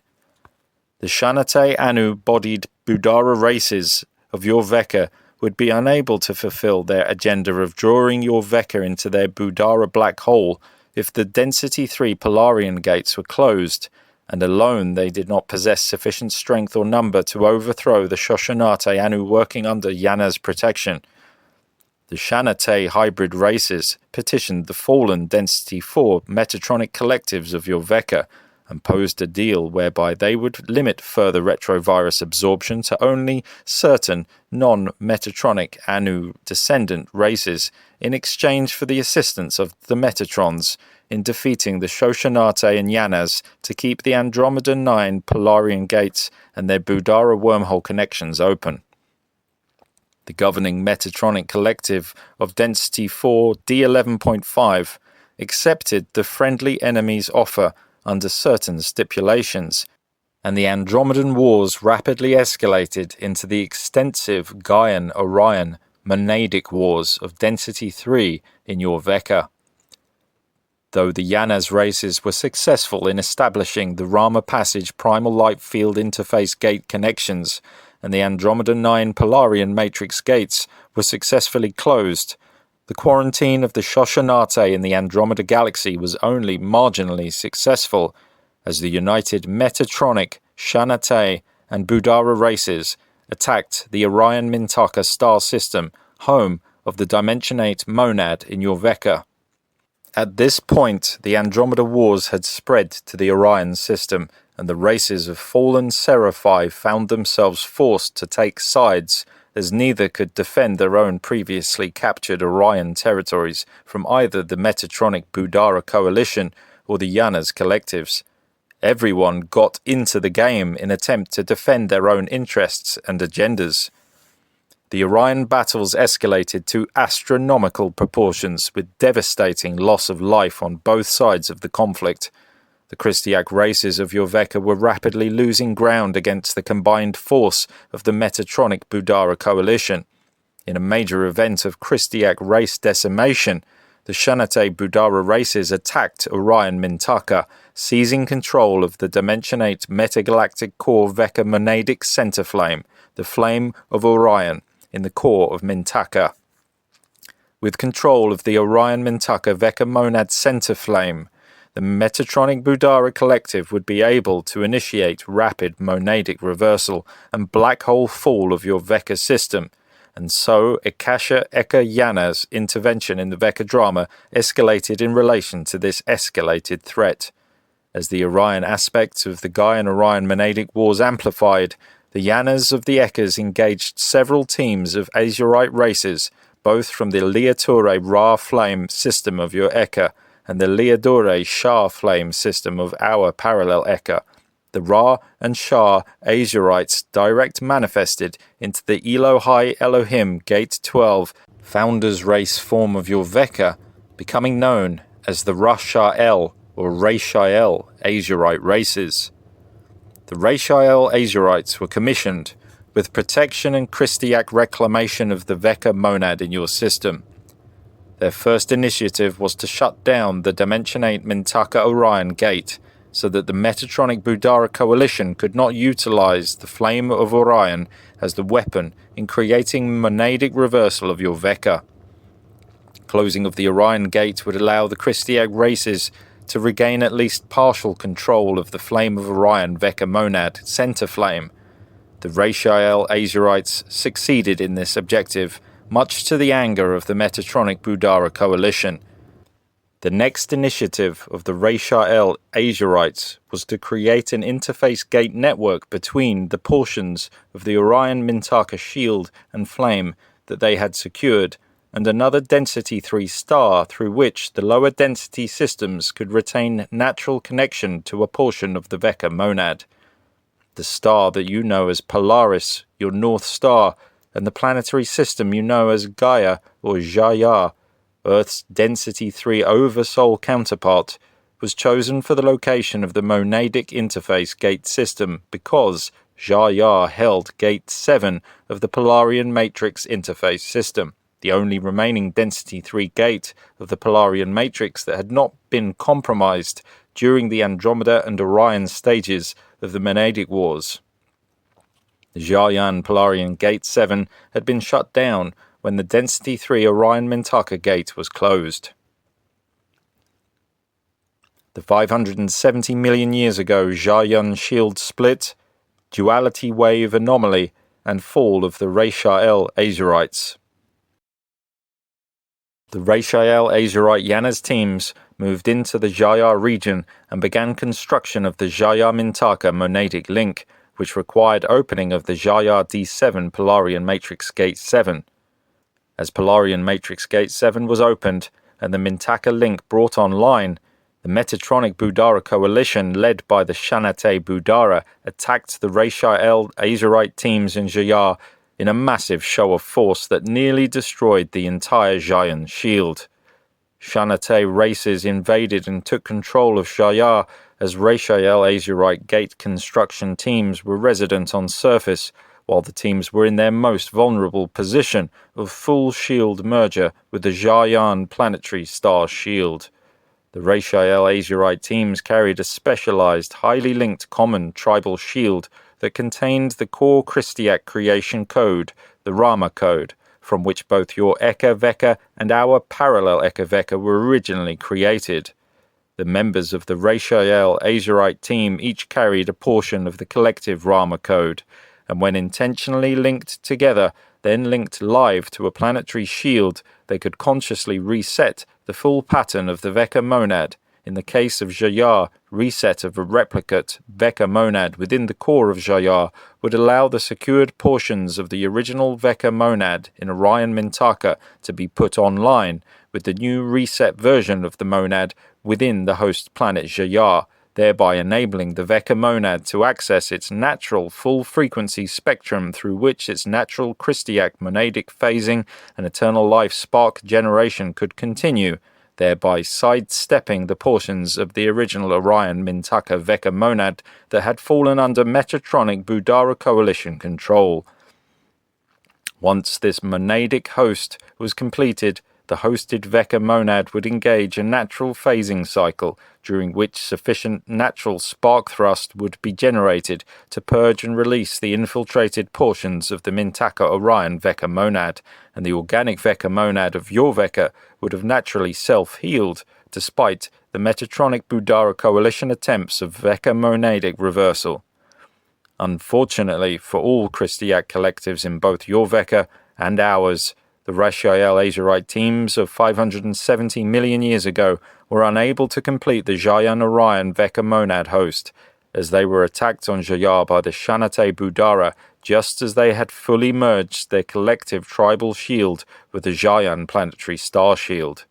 The Shanate Anu-bodied Budara races of your Veka would be unable to fulfill their agenda of drawing your Veka into their Budara black hole if the density 3 Polarian gates were closed, and alone they did not possess sufficient strength or number to overthrow the Shoshana-TA Anu working under Yana's protection. The Shanate hybrid races petitioned the fallen density 4 Metatronic collectives of your Veka and posed a deal whereby they would limit further retrovirus absorption to only certain non-Metatronic Anu descendant races in exchange for the assistance of the Metatrons in defeating the Shoshana-TA and Yanas to keep the Andromeda 9 Polarian gates and their Budara wormhole connections open. The governing Metatronic collective of density 4 D11.5 accepted the friendly enemy's offer under certain stipulations, and the Andromedan Wars rapidly escalated into the extensive Gian-Orion monadic wars of density 3 in your Veka. Though the Yanas races were successful in establishing the Rama Passage primal light field interface gate connections, and the Andromeda 9 Polarian matrix gates were successfully closed, the quarantine of the Shoshana-TA in the Andromeda Galaxy was only marginally successful, as the united Metatronic, Shanate, and Budara races attacked the Orion Mintaka star system, home of the Dimension 8 monad in your Veka. At this point, the Andromeda Wars had spread to the Orion system, and the races of fallen Seraphi found themselves forced to take sides, as neither could defend their own previously captured Orion territories from either the Metatronic Budara coalition or the Yanas collectives. Everyone got into the game in attempt to defend their own interests and agendas. The Orion battles escalated to astronomical proportions, with devastating loss of life on both sides of the conflict. The Christiac races of your Veka were rapidly losing ground against the combined force of the Metatronic Budara coalition. In a major event of Christiac race decimation, the Shanate Budara races attacked Orion Mintaka, seizing control of the Dimension 8 metagalactic core Veka monadic center flame, the Flame of Orion, in the core of Mintaka. With control of the Orion Mintaka Veka monad center flame, the Metatronic Budara collective would be able to initiate rapid monadic reversal and black hole fall of your Veka system, and so Akasha Eka Yana's intervention in the Veka drama escalated in relation to this escalated threat. As the Orion aspects of the Gaian-Orion monadic wars amplified, the Yanas of the Ekas engaged several teams of Azurite races, both from the Liature Ra Flame system of your Eka, and the Liadore Shah flame system of our parallel Eka. The Ra and Shah Azurites direct manifested into the Elohai Elohim Gate 12 Founders Race form of your Veka, becoming known as the Rashael or Rashael Azurite races. The Rashael Azurites were commissioned with protection and Christiac reclamation of the Veka monad in your system. Their first initiative was to shut down the Dimension 8 Mintaka Orion Gate, so that the Metatronic Budara coalition could not utilize the Flame of Orion as the weapon in creating monadic reversal of your Veka. Closing of the Orion Gate would allow the Christiac races to regain at least partial control of the Flame of Orion Veka monad center flame. The Rashael Azurites succeeded in this objective, much to the anger of the Metatronic Budara coalition. The next initiative of the Rashael Azurites was to create an interface gate network between the portions of the Orion Mintaka shield and flame that they had secured, and another density 3 star through which the lower density systems could retain natural connection to a portion of the Veka monad. The star that you know as Polaris, your North Star, and the planetary system you know as Gaia or Jaya, Earth's density 3 oversoul counterpart, was chosen for the location of the monadic interface gate system because Jaya held Gate 7 of the Polarian Matrix interface system, the only remaining density 3 gate of the Polarian Matrix that had not been compromised during the Andromeda and Orion stages of the Monadic Wars. The Jayan Polarian Gate 7 had been shut down when the density 3 Orion Mintaka gate was closed. The 570 million years ago Jayan shield split, duality wave anomaly, and fall of the Rashael Azurites. The Rashael Azurite Yanas teams moved into the Jaya region and began construction of the Jaya Mintaka monadic link, which required opening of the Jaya D7 Polarian Matrix Gate 7. As Polarian Matrix Gate 7 was opened and the Mintaka link brought online, the Metatronic Budara coalition led by the Shanate Budara attacked the Rashael Azurite teams in Jaya in a massive show of force that nearly destroyed the entire Jayan shield. Shanate races invaded and took control of Jaya as Rashael Azurite gate construction teams were resident on surface, while the teams were in their most vulnerable position of full shield merger with the Jayan planetary star shield. The Rashael Azurite teams carried a specialized, highly linked common tribal shield that contained the core Christiac creation code, the Rama code, from which both your Eka Veka and our parallel Eka Veka were originally created. The members of the Rashael Azurite team each carried a portion of the collective Rama code, and when intentionally linked together, then linked live to a planetary shield, they could consciously reset the full pattern of the Veka monad. In the case of Jaya, reset of a replicate Veka monad within the core of Jaya would allow the secured portions of the original Veka monad in Orion Mintaka to be put online with the new reset version of the monad within the host planet Jaya, thereby enabling the Veka monad to access its natural full-frequency spectrum through which its natural Christiac monadic phasing and eternal life spark generation could continue, thereby sidestepping the portions of the original Orion Mintaka Veka monad that had fallen under Metatronic Budara coalition control. Once this monadic host was completed, the hosted Veka monad would engage a natural phasing cycle, during which sufficient natural spark thrust would be generated to purge and release the infiltrated portions of the Mintaka Orion Veka monad, and the organic Veka monad of your Veka would have naturally self-healed, despite the Metatronic Budara coalition attempts of Veka monadic reversal. Unfortunately for all Christiac collectives in both your Veka and ours, the Rashael Azurite teams of 570 million years ago were unable to complete the Jayan Orion Veka monad host, as they were attacked on Jaya by the Shanate Budara just as they had fully merged their collective tribal shield with the Jayan planetary star shield.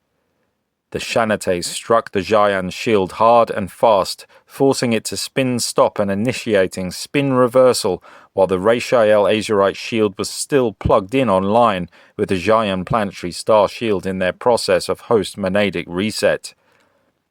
The Shanates struck the Jayan shield hard and fast, forcing it to spin stop and initiating spin reversal, while the Rashael Azurite shield was still plugged in online, with the Jayan planetary star shield in their process of host monadic reset.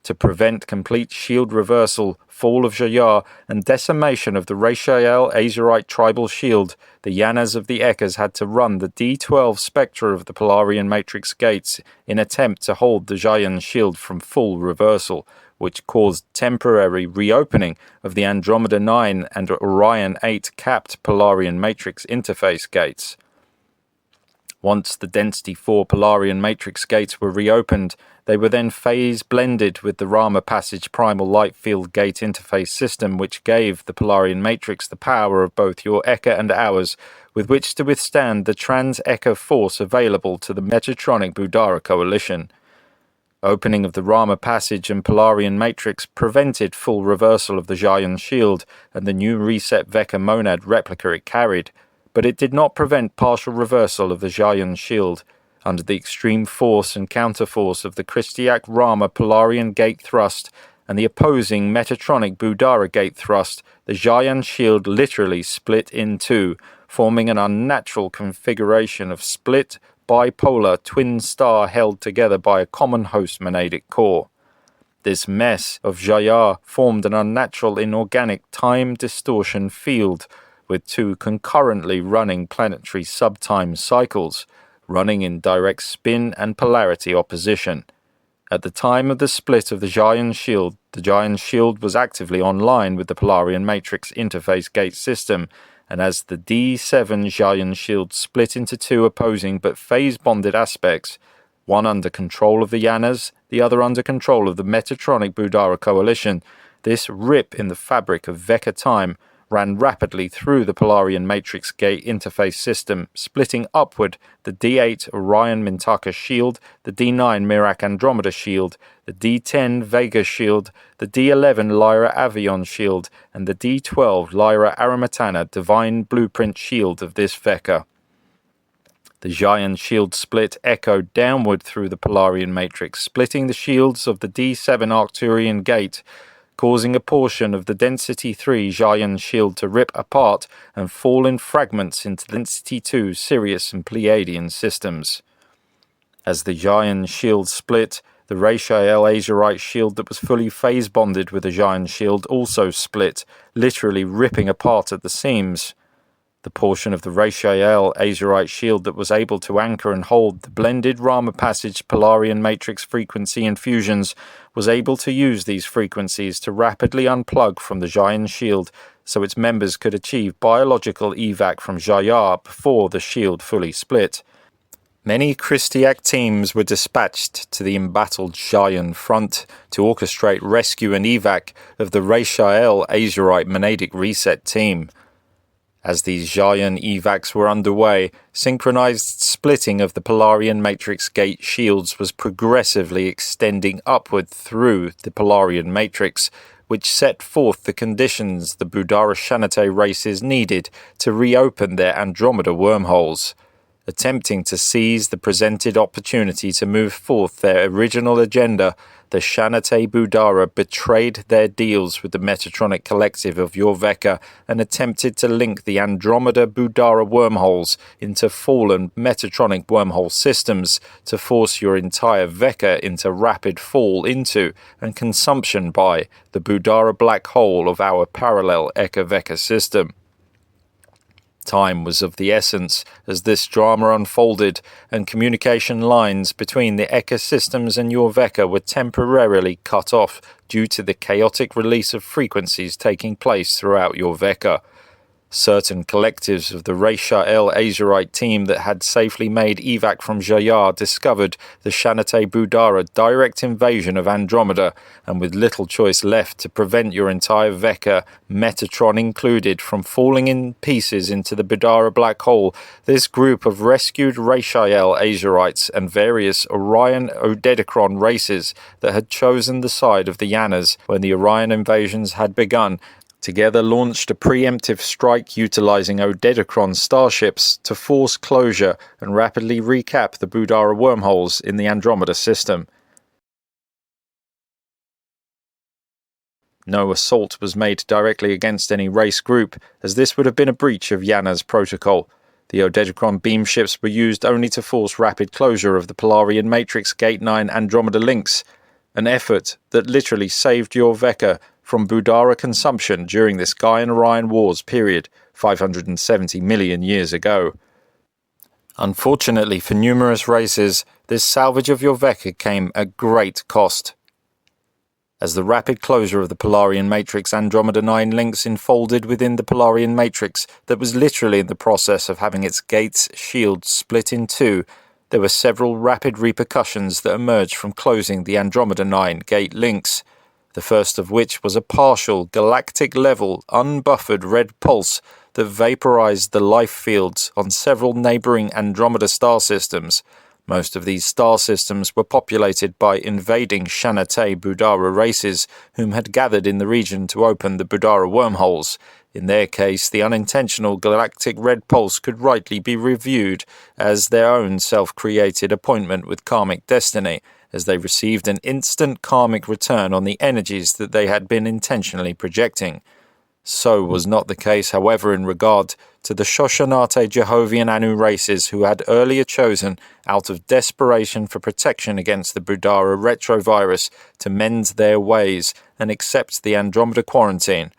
To prevent complete shield reversal, fall of Jaya, and decimation of the Rashael Azurite tribal shield, the Yanas of the Ekas had to run the D12 spectra of the Polarian Matrix gates in attempt to hold the Jayan shield from full reversal, which caused temporary reopening of the Andromeda 9 and Orion 8 capped Polarian Matrix interface gates. Once the Density 4 Polarian Matrix gates were reopened, they were then phase-blended with the Rama Passage Primal Light Field Gate interface system, which gave the Polarian Matrix the power of both your Eka and ours, with which to withstand the trans-Eka force available to the Metatronic Budara coalition. Opening of the Rama Passage and Polarian Matrix prevented full reversal of the Jayan shield and the new reset Veka monad replica it carried, but it did not prevent partial reversal of the Jayan shield, under the extreme force and counterforce of the Christiac Rama Polarian Gate Thrust and the opposing Metatronic Budara Gate Thrust, the Gian shield literally split in two, forming an unnatural configuration of split, bipolar, twin star held together by a common host monadic core. This mess of Jaya formed an unnatural inorganic time distortion field, with two concurrently running planetary subtime cycles, running in direct spin and polarity opposition. At the time of the split of the Gian shield was actively online with the Polarian Matrix interface gate system, and as the D7 Gian shield split into two opposing but phase-bonded aspects, one under control of the IANAs, the other under control of the Metatronic Budara coalition, this rip in the fabric of Vecca time ran rapidly through the Polarian Matrix Gate interface system, splitting upward the D8 Orion Mintaka shield, the D9 Mirak Andromeda shield, the D10 Vega shield, the D11 Lyra Avion shield, and the D12 Lyra Aramatana Divine Blueprint shield of this Vecca. The Gian shield split echoed downward through the Polarian Matrix, splitting the shields of the D7 Arcturian Gate, causing a portion of the Density 3 Gian shield to rip apart and fall in fragments into Density 2 Sirius and Pleiadian systems. As the Gian shield split, the Rashael Azurite shield that was fully phase-bonded with the Gian shield also split, literally ripping apart at the seams. The portion of the Rashael Azurite shield that was able to anchor and hold the blended Rama Passage Polarian Matrix frequency infusions was able to use these frequencies to rapidly unplug from the Gian shield so its members could achieve biological evac from Jaya before the shield fully split. Many Christiac teams were dispatched to the embattled Gian front to orchestrate rescue and evac of the Rashael Azurite Monadic Reset team. As these Gian evacs were underway, synchronized splitting of the Polarian Matrix Gate shields was progressively extending upward through the Polarian Matrix, which set forth the conditions the Budara-Shanate races needed to reopen their Andromeda wormholes. Attempting to seize the presented opportunity to move forth their original agenda, the Shanate Budara betrayed their deals with the Metatronic Collective of your Vecca and attempted to link the Andromeda Budara wormholes into fallen Metatronic wormhole systems to force your entire Vecca into rapid fall into and consumption by the Budara black hole of our parallel Eka-Vecca system. Time was of the essence as this drama unfolded, and communication lines between the Eka systems and your Vecca were temporarily cut off due to the chaotic release of frequencies taking place throughout your Vecca. Certain collectives of the Rashael Azurite team that had safely made evac from Jaya discovered the Shanate Budara direct invasion of Andromeda, and with little choice left to prevent your entire Vecca, Metatron included, from falling in pieces into the Budara black hole, this group of rescued Rashael Azurites and various Orion Odedicron races that had chosen the side of the IANAs when the Orion invasions had begun, together launched a preemptive strike utilizing Odedicron starships to force closure and rapidly recap the Budara wormholes in the Andromeda system. No assault was made directly against any race group, as this would have been a breach of IANA's protocol. The Odedicron beam ships were used only to force rapid closure of the Polarian Matrix Gate 9 Andromeda links, an effort that literally saved your Vecca from Budara consumption during this Gaian-Orion Wars period 570 million years ago. Unfortunately for numerous races, this salvage of your Vecca came at great cost. As the rapid closure of the Polarian Matrix Andromeda 9 links enfolded within the Polarian Matrix that was literally in the process of having its gates shield split in two, there were several rapid repercussions that emerged from closing the Andromeda 9 gate links. The first of which was a partial, galactic-level, unbuffered red pulse that vaporized the life fields on several neighboring Andromeda star systems. Most of these star systems were populated by invading Shanate Budara races, whom had gathered in the region to open the Budara wormholes. In their case, the unintentional galactic red pulse could rightly be reviewed as their own self-created appointment with karmic destiny, as they received an instant karmic return on the energies that they had been intentionally projecting. So was not the case, however, in regard to the Shoshonate Jehovian Anu races who had earlier chosen, out of desperation for protection against the Budara retrovirus, to mend their ways and accept the Andromeda quarantine.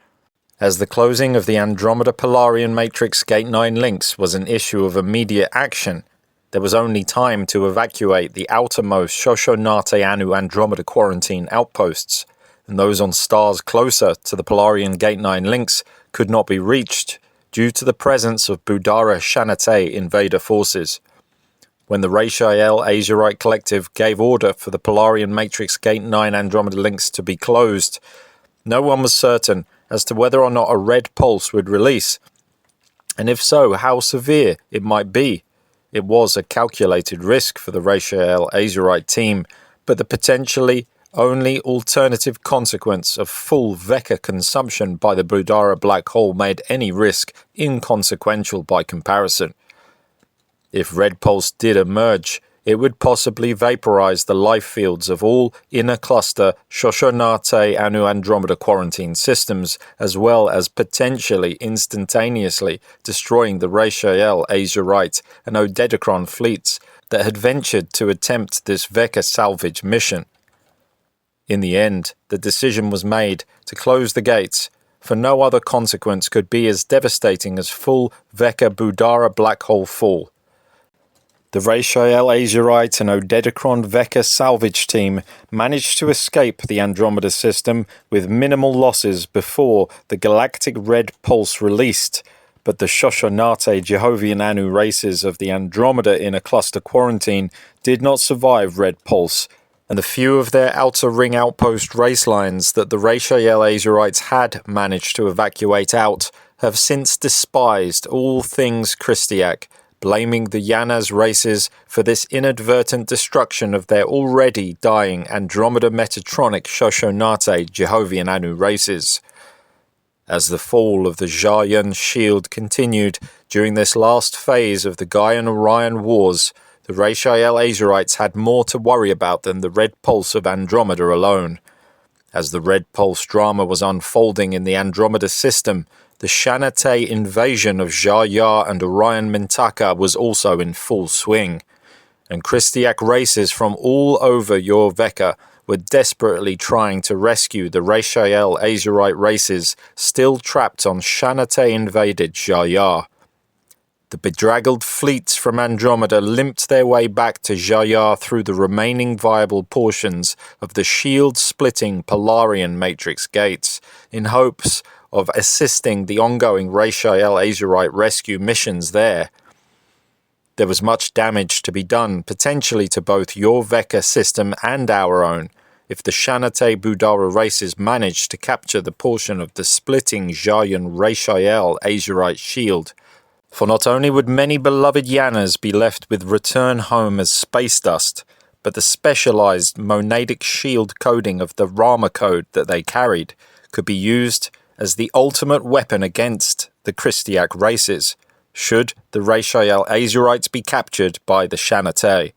As the closing of the Andromeda Polarian Matrix Gate 9 links was an issue of immediate action, there was only time to evacuate the outermost Shoshonate Anu Andromeda quarantine outposts, and those on stars closer to the Polarian Gate 9 links could not be reached due to the presence of Budara Sha-TA invader forces. When the Rashael Azurite Collective gave order for the Polarian Matrix Gate 9 Andromeda links to be closed, no one was certain as to whether or not a red pulse would release, and if so, how severe it might be. It was a calculated risk for the Rashael Azurite team, but the potentially only alternative consequence of full Veka consumption by the Budara black hole made any risk inconsequential by comparison. If red pulse did emerge, it would possibly vaporize the life fields of all inner cluster Shoshonate Anu Andromeda quarantine systems, as well as potentially instantaneously destroying the Rashael Azurite and Odedicron fleets that had ventured to attempt this Veka salvage mission. In the end, the decision was made to close the gates, for no other consequence could be as devastating as full Veka Budara black hole fall. The Rashael Azurite and Odedicron Veka salvage team managed to escape the Andromeda system with minimal losses before the galactic red pulse released, but the Shoshonate Jehovian Anu races of the Andromeda inner cluster quarantine did not survive red pulse, and the few of their outer ring outpost race lines that the Rashael Azurites had managed to evacuate out have since despised all things Christiac, blaming the Yanas races for this inadvertent destruction of their already dying Andromeda Metatronic Shoshonate Jehovian Anu races. As the fall of the Gian shield continued during this last phase of the Gaian-Orion Wars, the Rashael Azurites had more to worry about than the red pulse of Andromeda alone. As the red pulse drama was unfolding in the Andromeda system, the Sha-TA invasion of Jaya and Orion Mintaka was also in full swing, and Christiac races from all over your Veka were desperately trying to rescue the Rashael Azurite races still trapped on Sha-TA invaded Jaya. The bedraggled fleets from Andromeda limped their way back to Jaya through the remaining viable portions of the shield-splitting Polarian Matrix gates, in hopes of assisting the ongoing Rashael Azurite rescue missions there. There was much damage to be done, potentially to both your Veka system and our own, if the Sha-TA Budara races managed to capture the portion of the splitting Jayan Rashael Azurite shield. For not only would many beloved Yanas be left with return home as space dust, but the specialized monadic shield coding of the Rama code that they carried could be used as the ultimate weapon against the Christiac races, should the Rashael Azurites be captured by the Sha-TA.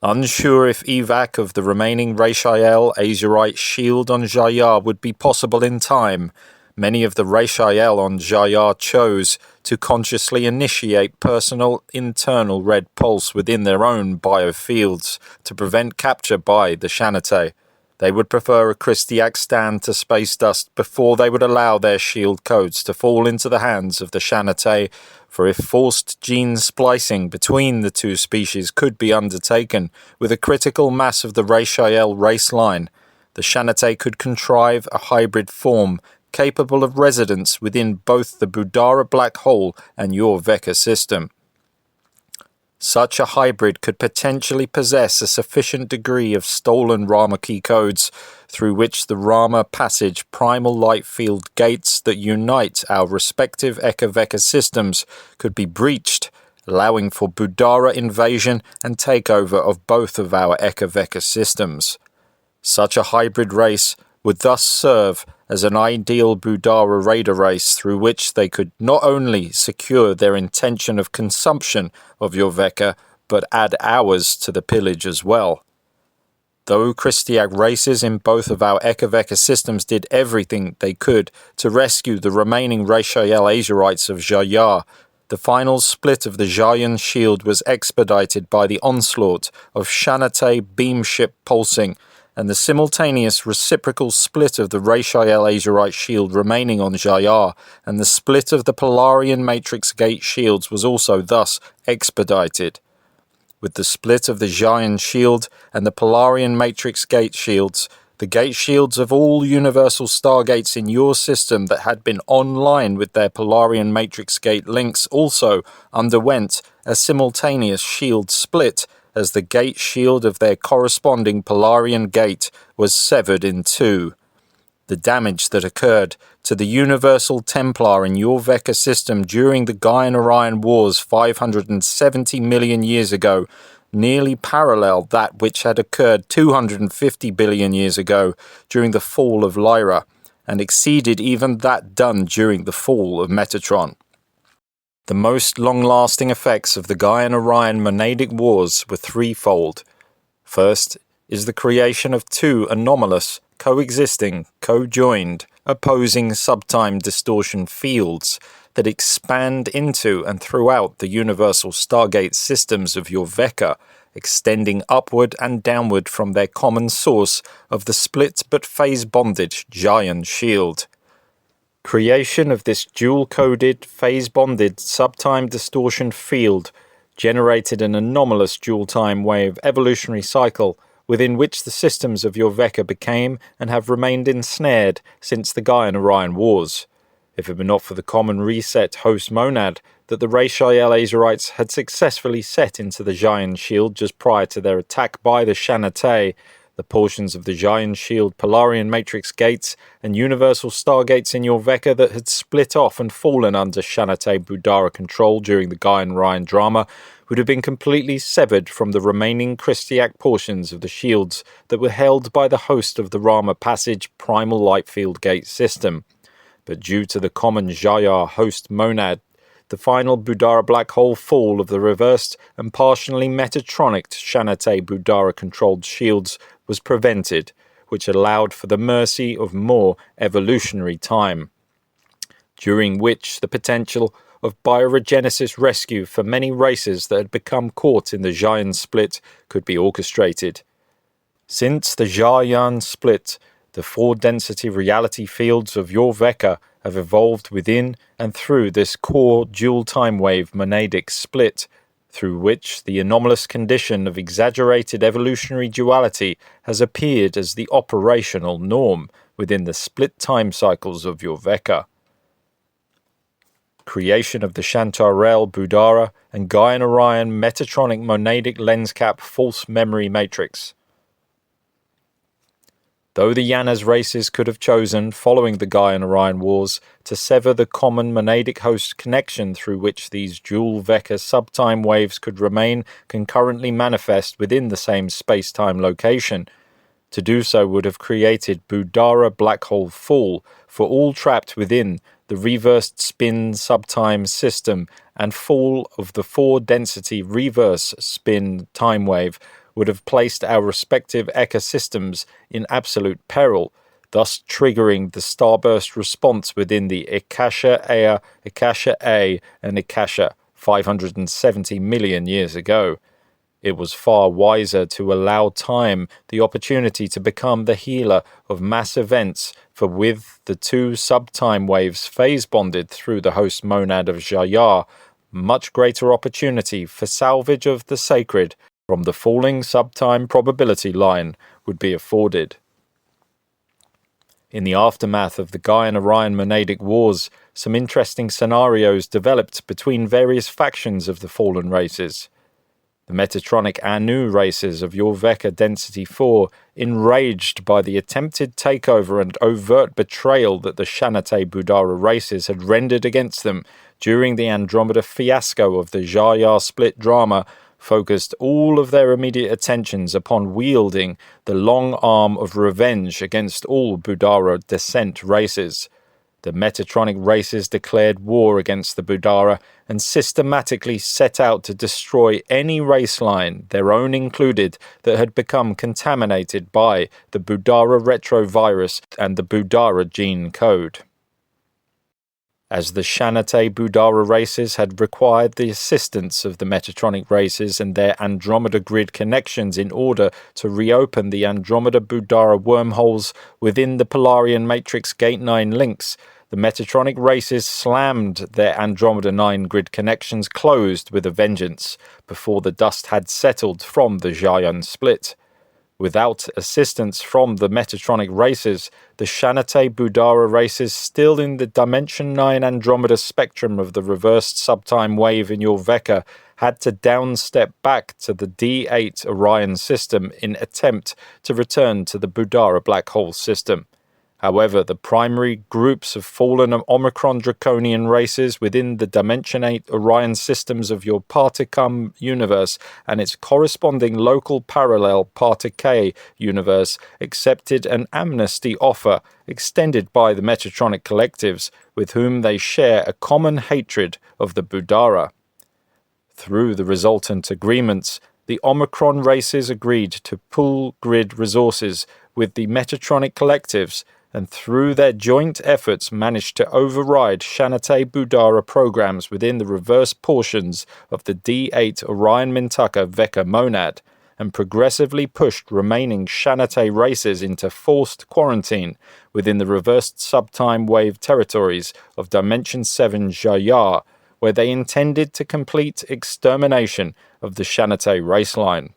Unsure if evac of the remaining Rashael Azurite shield on Jaya would be possible in time, many of the Rashael on Jaya chose to consciously initiate personal internal red pulse within their own biofields to prevent capture by the Sha-TA. They would prefer a Christiac stand to space dust before they would allow their shield codes to fall into the hands of the Sha-TA, for if forced gene splicing between the two species could be undertaken with a critical mass of the Rashael race line, the Sha-TA could contrive a hybrid form capable of residence within both the Budara black hole and your Veka system. Such a hybrid could potentially possess a sufficient degree of stolen Rama key codes through which the Rama Passage primal light field gates that unite our respective Eka-Veka systems could be breached, allowing for Budara invasion and takeover of both of our Eka-Veka systems. Such a hybrid race would thus serve as an ideal Budara raider race through which they could not only secure their intention of consumption of your Veka, but add ours to the pillage as well. Though Christiak races in both of our Eka-Veka systems did everything they could to rescue the remaining Racial Azurites of Jaya, the final split of the Jayan shield was expedited by the onslaught of Sha-TA beam ship pulsing, and the simultaneous reciprocal split of the Racial Azurite shield remaining on Jaya, and the split of the Polarian Matrix Gate shields was also thus expedited. With the split of the Jayan shield and the Polarian Matrix Gate shields, the gate shields of all universal stargates in your system that had been online with their Polarian Matrix Gate links also underwent a simultaneous shield split, as the gate shield of their corresponding Polarian gate was severed in two. The damage that occurred to the Universal Templar in your Veka system during the Gaian-Orion Wars 570 million years ago nearly paralleled that which had occurred 250 billion years ago during the fall of Lyra, and exceeded even that done during the fall of Metatron. The most long-lasting effects of the Gaian-Orion Monadic Wars were threefold. First is the creation of two anomalous, coexisting, co-joined, opposing subtime distortion fields that expand into and throughout the universal Stargate systems of your Veka, extending upward and downward from their common source of the split but phase-bonded Jayan shield. Creation of this dual-coded, phase-bonded subtime distortion field generated an anomalous dual-time wave evolutionary cycle within which the systems of your Veka became and have remained ensnared since the Gaian-Orion Wars. If it were not for the common reset host monad that the Racial Azurites had successfully set into the Jayan shield just prior to their attack by the Sha-TA, the portions of the Jayan shield, Polarian Matrix gates, and Universal Stargates in your Veka that had split off and fallen under Sha-TA Budara control during the Gaian-Orion drama would have been completely severed from the remaining Christiak portions of the shields that were held by the host of the Rama Passage Primal Lightfield Gate system. But due to the common Jaya host monad, the final Budara black hole fall of the reversed and partially metatronic Sha-TA Budara-controlled shields was prevented, which allowed for the mercy of more evolutionary time, during which the potential of bioregenesis rescue for many races that had become caught in the Jayan split could be orchestrated. Since the Jayan split, the four-density reality fields of your Veka have evolved within and through this core dual time wave monadic split, through which the anomalous condition of exaggerated evolutionary duality has appeared as the operational norm within the split time cycles of your Veka. Creation of the Shantarel Budara and Gaian-Orion Metatronic Monadic Lens Cap False Memory Matrix. Though the Yanas races could have chosen, following the Gaian-Orion Wars, to sever the common monadic host connection through which these dual Veka subtime waves could remain concurrently manifest within the same space-time location, to do so would have created Budara black hole fall for all trapped within the reversed spin subtime system, and fall of the four-density reverse spin time wave would have placed our respective ecosystems in absolute peril, thus triggering the starburst response within the IKUSha-TA, IKUSha-A, and IKUSha 570 million years ago. It was far wiser to allow time the opportunity to become the healer of mass events, for with the two subtime waves phase-bonded through the host monad of Jaya, much greater opportunity for salvage of the sacred from the falling subtime probability line would be afforded. In the aftermath of the Gaian-Orion Monadic Wars, some interesting scenarios developed between various factions of the fallen races. The Metatronic Anu races of your Veka Density 4, enraged by the attempted takeover and overt betrayal that the Sha-TA Budara races had rendered against them during the Andromeda fiasco of the Jaya split drama, focused all of their immediate attentions upon wielding the long arm of revenge against all Budara descent races. The Metatronic races declared war against the Budara and systematically set out to destroy any race line, their own included, that had become contaminated by the Budara retrovirus and the Budara gene code. As the Sha-TA Budara races had required the assistance of the Metatronic races and their Andromeda grid connections in order to reopen the Andromeda Budara wormholes within the Polarian Matrix Gate 9 links, the Metatronic races slammed their Andromeda 9 grid connections closed with a vengeance before the dust had settled from the Gian split. Without assistance from the Metatronic races, the Sha-TA Budara races still in the Dimension 9 Andromeda spectrum of the reversed subtime wave in your Veka had to downstep back to the D8 Orion system in attempt to return to the Budara black hole system. However, the primary groups of fallen Omicron Draconian races within the Dimension 8 Orion systems of your Particum universe and its corresponding local parallel Partic universe accepted an amnesty offer extended by the Metatronic collectives with whom they share a common hatred of the Budara. Through the resultant agreements, the Omicron races agreed to pool grid resources with the Metatronic collectives and through their joint efforts managed to override Sha-TA Budara programs within the reverse portions of the D8 Orion Mintaka Veka monad, and progressively pushed remaining Sha-TA races into forced quarantine within the reversed subtime wave territories of Dimension 7 Jaya, where they intended to complete extermination of the Sha-TA race line.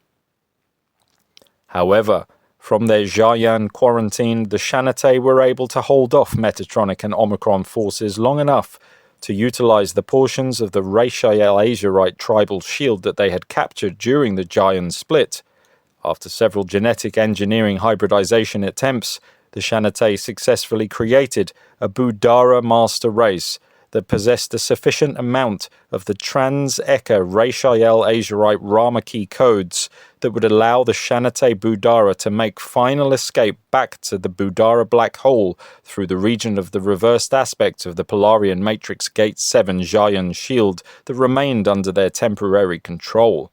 However, from their Gian quarantine, the Sha-TA were able to hold off Metatronic and Omicron forces long enough to utilize the portions of the Racial Azurite tribal shield that they had captured during the Gian split. After several genetic engineering hybridization attempts, the Sha-TA successfully created a Budara master race that possessed a sufficient amount of the Trans-Eka Racial Azurite Rama key codes that would allow the Sha-TA Budara to make final escape back to the Budara black hole through the region of the reversed aspect of the Polarian Matrix Gate 7 Gian shield that remained under their temporary control.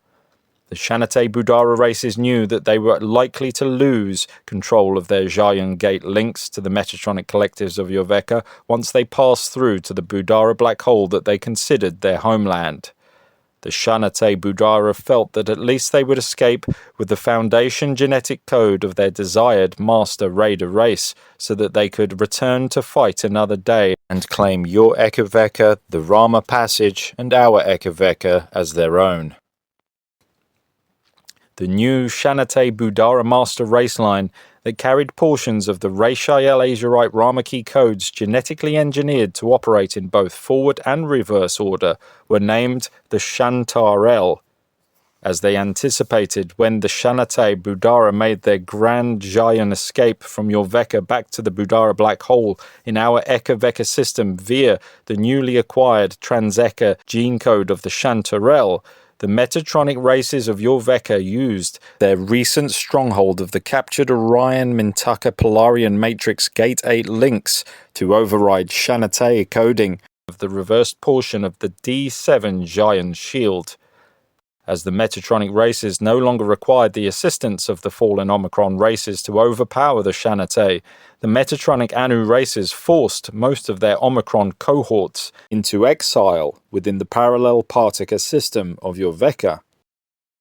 The Sha-TA Budara races knew that they were likely to lose control of their Gian Gate links to the Metatronic collectives of Yoveka once they passed through to the Budara black hole that they considered their homeland. The Sha-TA Budara felt that at least they would escape with the foundation genetic code of their desired Master Raider race so that they could return to fight another day and claim your Ekaveka, the Rama Passage, and our Ekaveka as their own. The new Sha-TA Budara master race line that carried portions of the Racial Azurite Rama key codes genetically engineered to operate in both forward and reverse order were named the Shantarel. As they anticipated when the Sha-TA Budara made their grand Gian escape from your Veka back to the Budara black hole in our Eka-Veka system via the newly acquired Trans-Eka gene code of the Shantarel, the Metatronic races of your Veka used their recent stronghold of the captured Orion Mintaka Polarian Matrix Gate 8 links to override Sha-TA coding of the reversed portion of the D7 Gian shield. As the Metatronic races no longer required the assistance of the fallen Omicron races to overpower the Sha-TA, the Metatronic Anu races forced most of their Omicron cohorts into exile within the parallel Partica system of your Veka.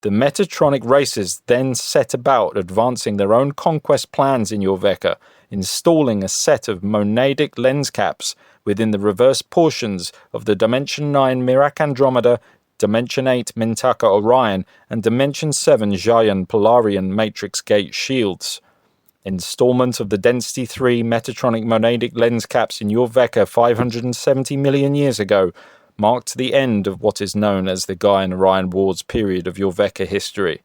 The Metatronic races then set about advancing their own conquest plans in your Veka, installing a set of monadic lens caps within the reverse portions of the Dimension 9 Mirak Andromeda, Dimension 8 Mintaka Orion, and Dimension 7 Gian Polarian Matrix Gate shields. Installment of the Density 3 Metatronic monadic lens caps in your Veka 570 million years ago marked the end of what is known as the Gaian-Orion Wars period of your Veka history.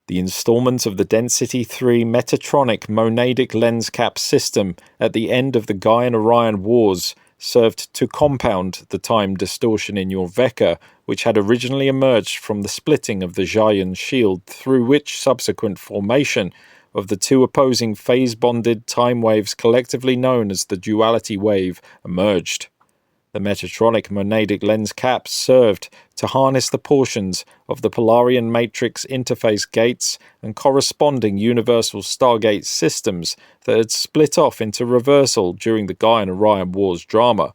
The installment of the Density 3 Metatronic monadic lens cap system at the end of the Gaian-Orion Wars served to compound the time distortion in your Veka, which had originally emerged from the splitting of the Giant shield, through which subsequent formation of the two opposing phase-bonded time waves collectively known as the duality wave emerged. The Metatronic monadic lens caps served to harness the portions of the Polarian matrix interface gates and corresponding universal Stargate systems that had split off into reversal during the Gaia and Orion Wars drama.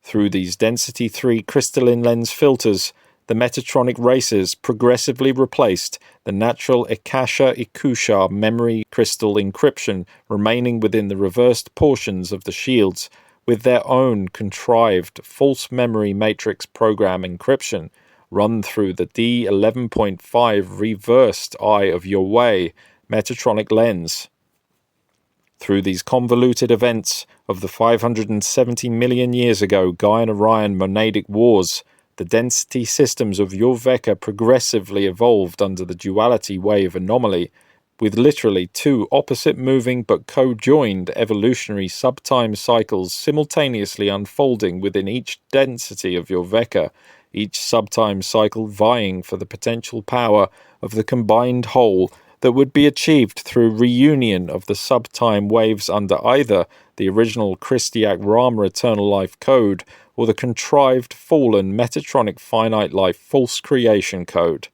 Through these density 3 crystalline lens filters, the Metatronic races progressively replaced the natural E-Cou-Sha Memory Crystal encryption remaining within the reversed portions of the shields with their own contrived false memory matrix program encryption run through the D11.5 reversed eye of your way Metatronic lens. Through these convoluted events of the 570 million years ago Gaia and Orion monadic wars, the density systems of your Veka progressively evolved under the duality wave anomaly, with literally two opposite moving but co-joined evolutionary subtime cycles simultaneously unfolding within each density of your Veka, each subtime cycle vying for the potential power of the combined whole that would be achieved through reunion of the subtime waves under either the original Christiac Rama Eternal Life Code or the contrived fallen Metatronic Finite Life False Creation Code.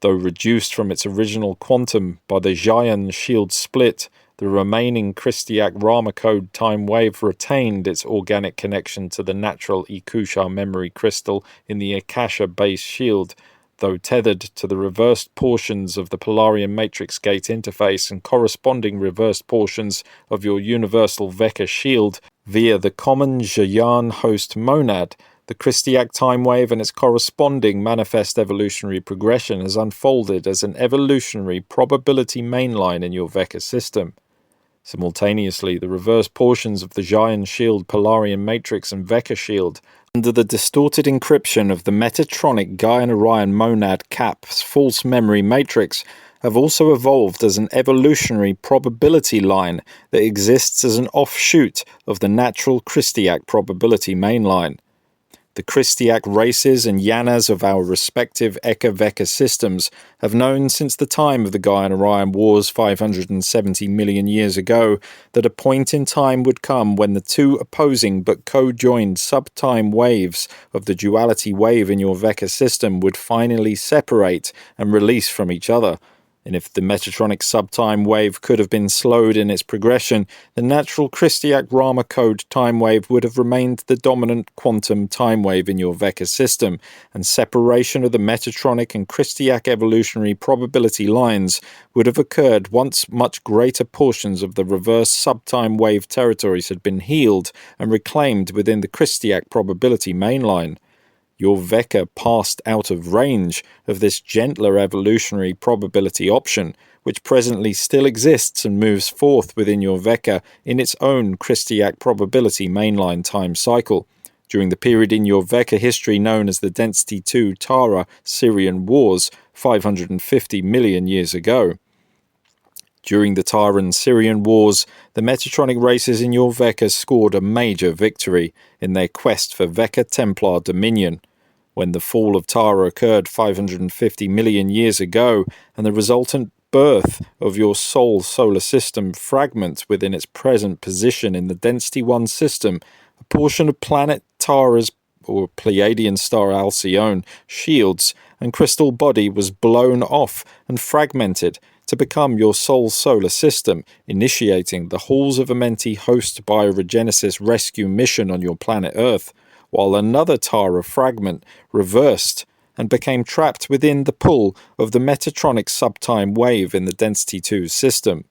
Though reduced from its original quantum by the Gian shield split, the remaining Christiac Rama code time wave retained its organic connection to the natural E-Cou-Sha Memory Crystal in the Akasha base shield, though tethered to the reversed portions of the Polarian Matrix Gate interface and corresponding reversed portions of your Universal Veka shield via the common gian host monad. The Christiac time wave and its corresponding manifest evolutionary progression has unfolded as an evolutionary probability mainline in your Veka system. Simultaneously, the reverse portions of the Giant Shield, Polarian Matrix and Veka Shield, under the distorted encryption of the Metatronic Gaia and Orion Monad Cap's false memory matrix, have also evolved as an evolutionary probability line that exists as an offshoot of the natural Christiac probability mainline. The Christiac races and Yanas of our respective Eka-Veka systems have known since the time of the Gaia and Orion Wars 570 million years ago that a point in time would come when the two opposing but co-joined subtime waves of the duality wave in your Veka system would finally separate and release from each other. And if the Metatronic subtime wave could have been slowed in its progression, the natural Christiac Rama code time wave would have remained the dominant quantum time wave in your Veka system, and separation of the Metatronic and Christiac evolutionary probability lines would have occurred once much greater portions of the reverse subtime wave territories had been healed and reclaimed within the Christiac probability mainline. Your Veka passed out of range of this gentler evolutionary probability option, which presently still exists and moves forth within your Veka in its own Christiac probability mainline time cycle, during the period in your Veka history known as the Density 2 Tara Syrian Wars 550 million years ago. During the Taran Syrian Wars, the Metatronic races in your Veka scored a major victory in their quest for Veka Templar dominion. When the fall of Tara occurred 550 million years ago, and the resultant birth of your Sol solar system fragment within its present position in the Density 1 system, a portion of planet Tara's or Pleiadian star Alcyone shields and crystal body was blown off and fragmented to become your Sol solar system, initiating the Halls of Amenti host bioregenesis rescue mission on your planet Earth, while another Tara fragment reversed and became trapped within the pull of the Metatronic subtime wave in the Density 2 system.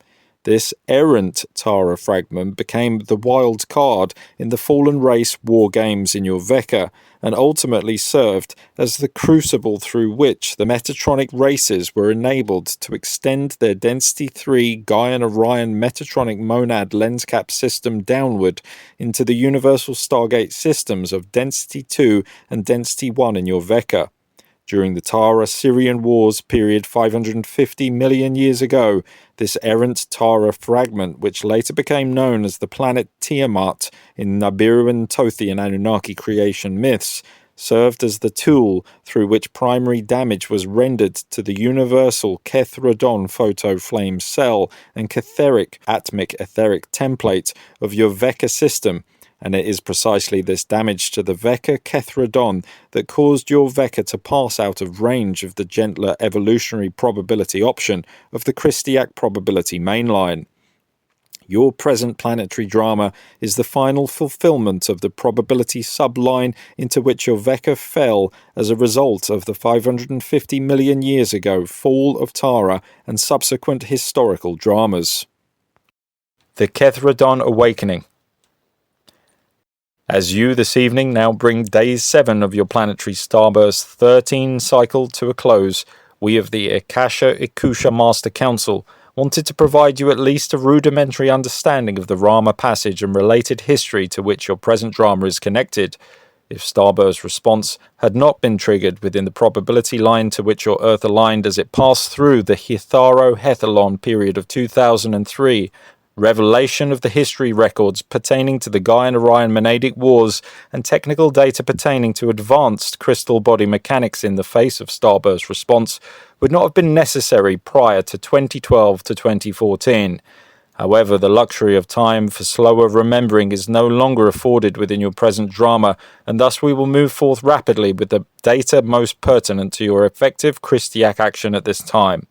This errant Tara fragment became the wild card in the Fallen Race war games in your Veka, and ultimately served as the crucible through which the Metatronic races were enabled to extend their Density 3 Gaia and Orion Metatronic Monad lens cap system downward into the Universal Stargate systems of Density 2 and Density 1 in your Veka. During the Tara-Syrian Wars period 550 million years ago, this errant Tara fragment, which later became known as the planet Tiamat in Nibiru and Tothi and Anunnaki creation myths, served as the tool through which primary damage was rendered to the universal Kthradon photo flame cell and catheric atmic etheric template of your Veka system, and it is precisely this damage to the Veka Kthradon that caused your Veka to pass out of range of the gentler evolutionary probability option of the Christiac probability mainline. Your present planetary drama is the final fulfillment of the probability subline into which your Veka fell as a result of the 550 million years ago fall of Tara and subsequent historical dramas. The Kethradon Awakening. As you this evening now bring day 7 of your planetary Starburst 13 cycle to a close, we of the E-Cou-Sha Master Council wanted to provide you at least a rudimentary understanding of the Rama Passage and related history to which your present drama is connected. If Starburst response had not been triggered within the probability line to which your Earth aligned as it passed through the Hitharo-Hethalon period of 2003, revelation of the history records pertaining to the Gaia and Orion Monadic Wars, and technical data pertaining to advanced crystal body mechanics in the face of Starburst response would not have been necessary prior to 2012 to 2014. However, the luxury of time for slower remembering is no longer afforded within your present drama, and thus we will move forth rapidly with the data most pertinent to your effective Christiac action at this time.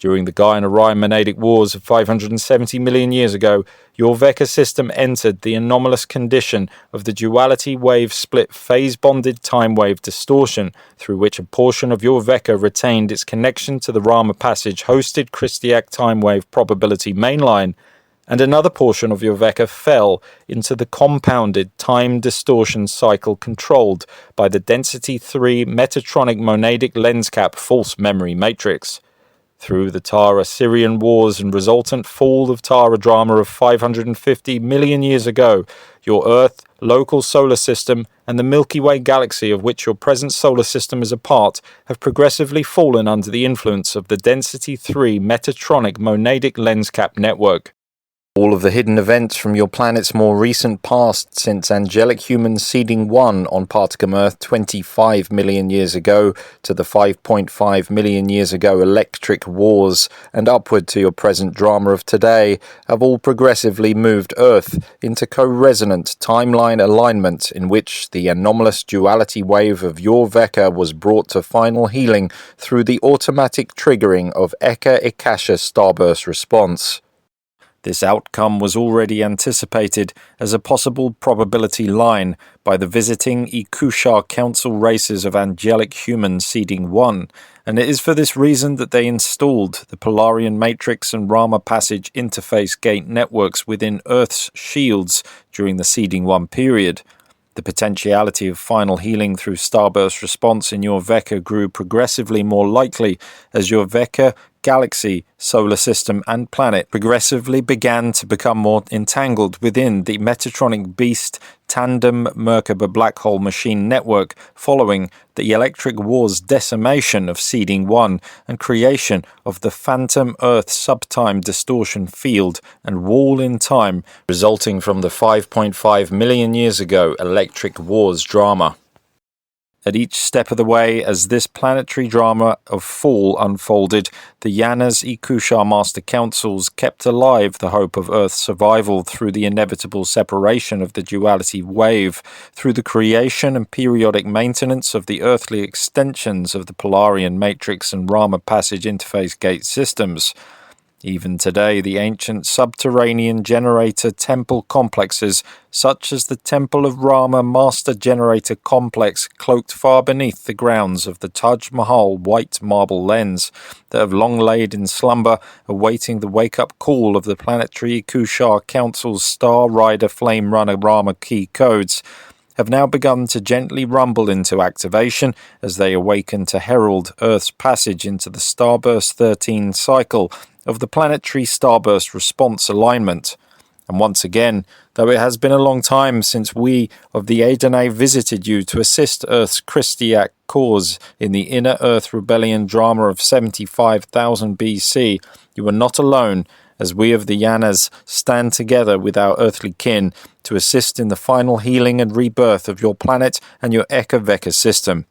During the Gaia and Orion Monadic Wars of 570 million years ago, your Veka system entered the anomalous condition of the duality wave split phase-bonded time wave distortion, through which a portion of your Veka retained its connection to the Rama Passage hosted Christiac time wave probability mainline, and another portion of your Veka fell into the compounded time distortion cycle controlled by the density 3 Metatronic monadic lens cap false memory matrix. Through the Tara-Syrian Wars and resultant fall of Tara drama of 550 million years ago, your Earth, local solar system, and the Milky Way galaxy of which your present solar system is a part have progressively fallen under the influence of the Density 3 Metatronic monadic lens cap network. All of the hidden events from your planet's more recent past since angelic human seeding 1 on Particum Earth 25 million years ago to the 5.5 million years ago electric wars and upward to your present drama of today have all progressively moved Earth into co-resonant timeline alignment in which the anomalous duality wave of your Veka was brought to final healing through the automatic triggering of EyanA Starburst response. This outcome was already anticipated as a possible probability line by the visiting E-Cou-Sha Council races of angelic human seeding 1, and it is for this reason that they installed the Polarian Matrix and Rama Passage interface gate networks within Earth's shields during the seeding 1 period. The potentiality of final healing through Starburst response in your Veka grew progressively more likely as your Veka, galaxy, solar system, and planet progressively began to become more entangled within the Metatronic Beast Tandem Merkaba Black Hole Machine network following the Electric War's decimation of Seeding 1 and creation of the Phantom Earth Subtime Distortion Field and Wall in Time resulting from the 5.5 million years ago Electric Wars drama. At each step of the way, as this planetary drama of fall unfolded, the EyanA's E-Cou-Sha Master Councils kept alive the hope of Earth's survival through the inevitable separation of the duality wave, through the creation and periodic maintenance of the earthly extensions of the Polarian Matrix and Rama Passage interface gate systems. Even today, the ancient subterranean generator temple complexes, such as the Temple of Rama Master Generator Complex, cloaked far beneath the grounds of the Taj Mahal white marble lens, that have long laid in slumber, awaiting the wake-up call of the Planetary E-Cou-Sha Council's Star Rider Flame Runner Rama key codes, have now begun to gently rumble into activation as they awaken to herald Earth's passage into the Starburst 13 cycle of the planetary Starburst response alignment. And once again, though it has been a long time since we of the AdonA visited you to assist Earth's Christiac cause in the inner Earth rebellion drama of 75,000 BC, you are not alone, as we of the Yanas stand together with our earthly kin to assist in the final healing and rebirth of your planet and your Eka-Veka system.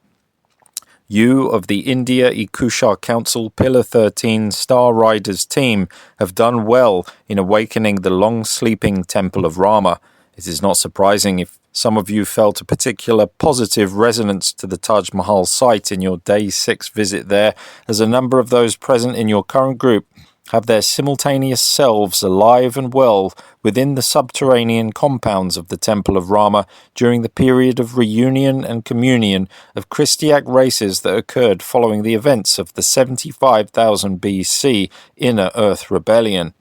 You of the India E-Cou-Sha Council Pillar 13 Star Riders team have done well in awakening the long-sleeping Temple of Rama. It is not surprising if some of you felt a particular positive resonance to the Taj Mahal site in your Day 6 visit there, as a number of those present in your current group have their simultaneous selves alive and well within the subterranean compounds of the Temple of Rama during the period of reunion and communion of Christiac races that occurred following the events of the 75,000 BC Inner Earth Rebellion.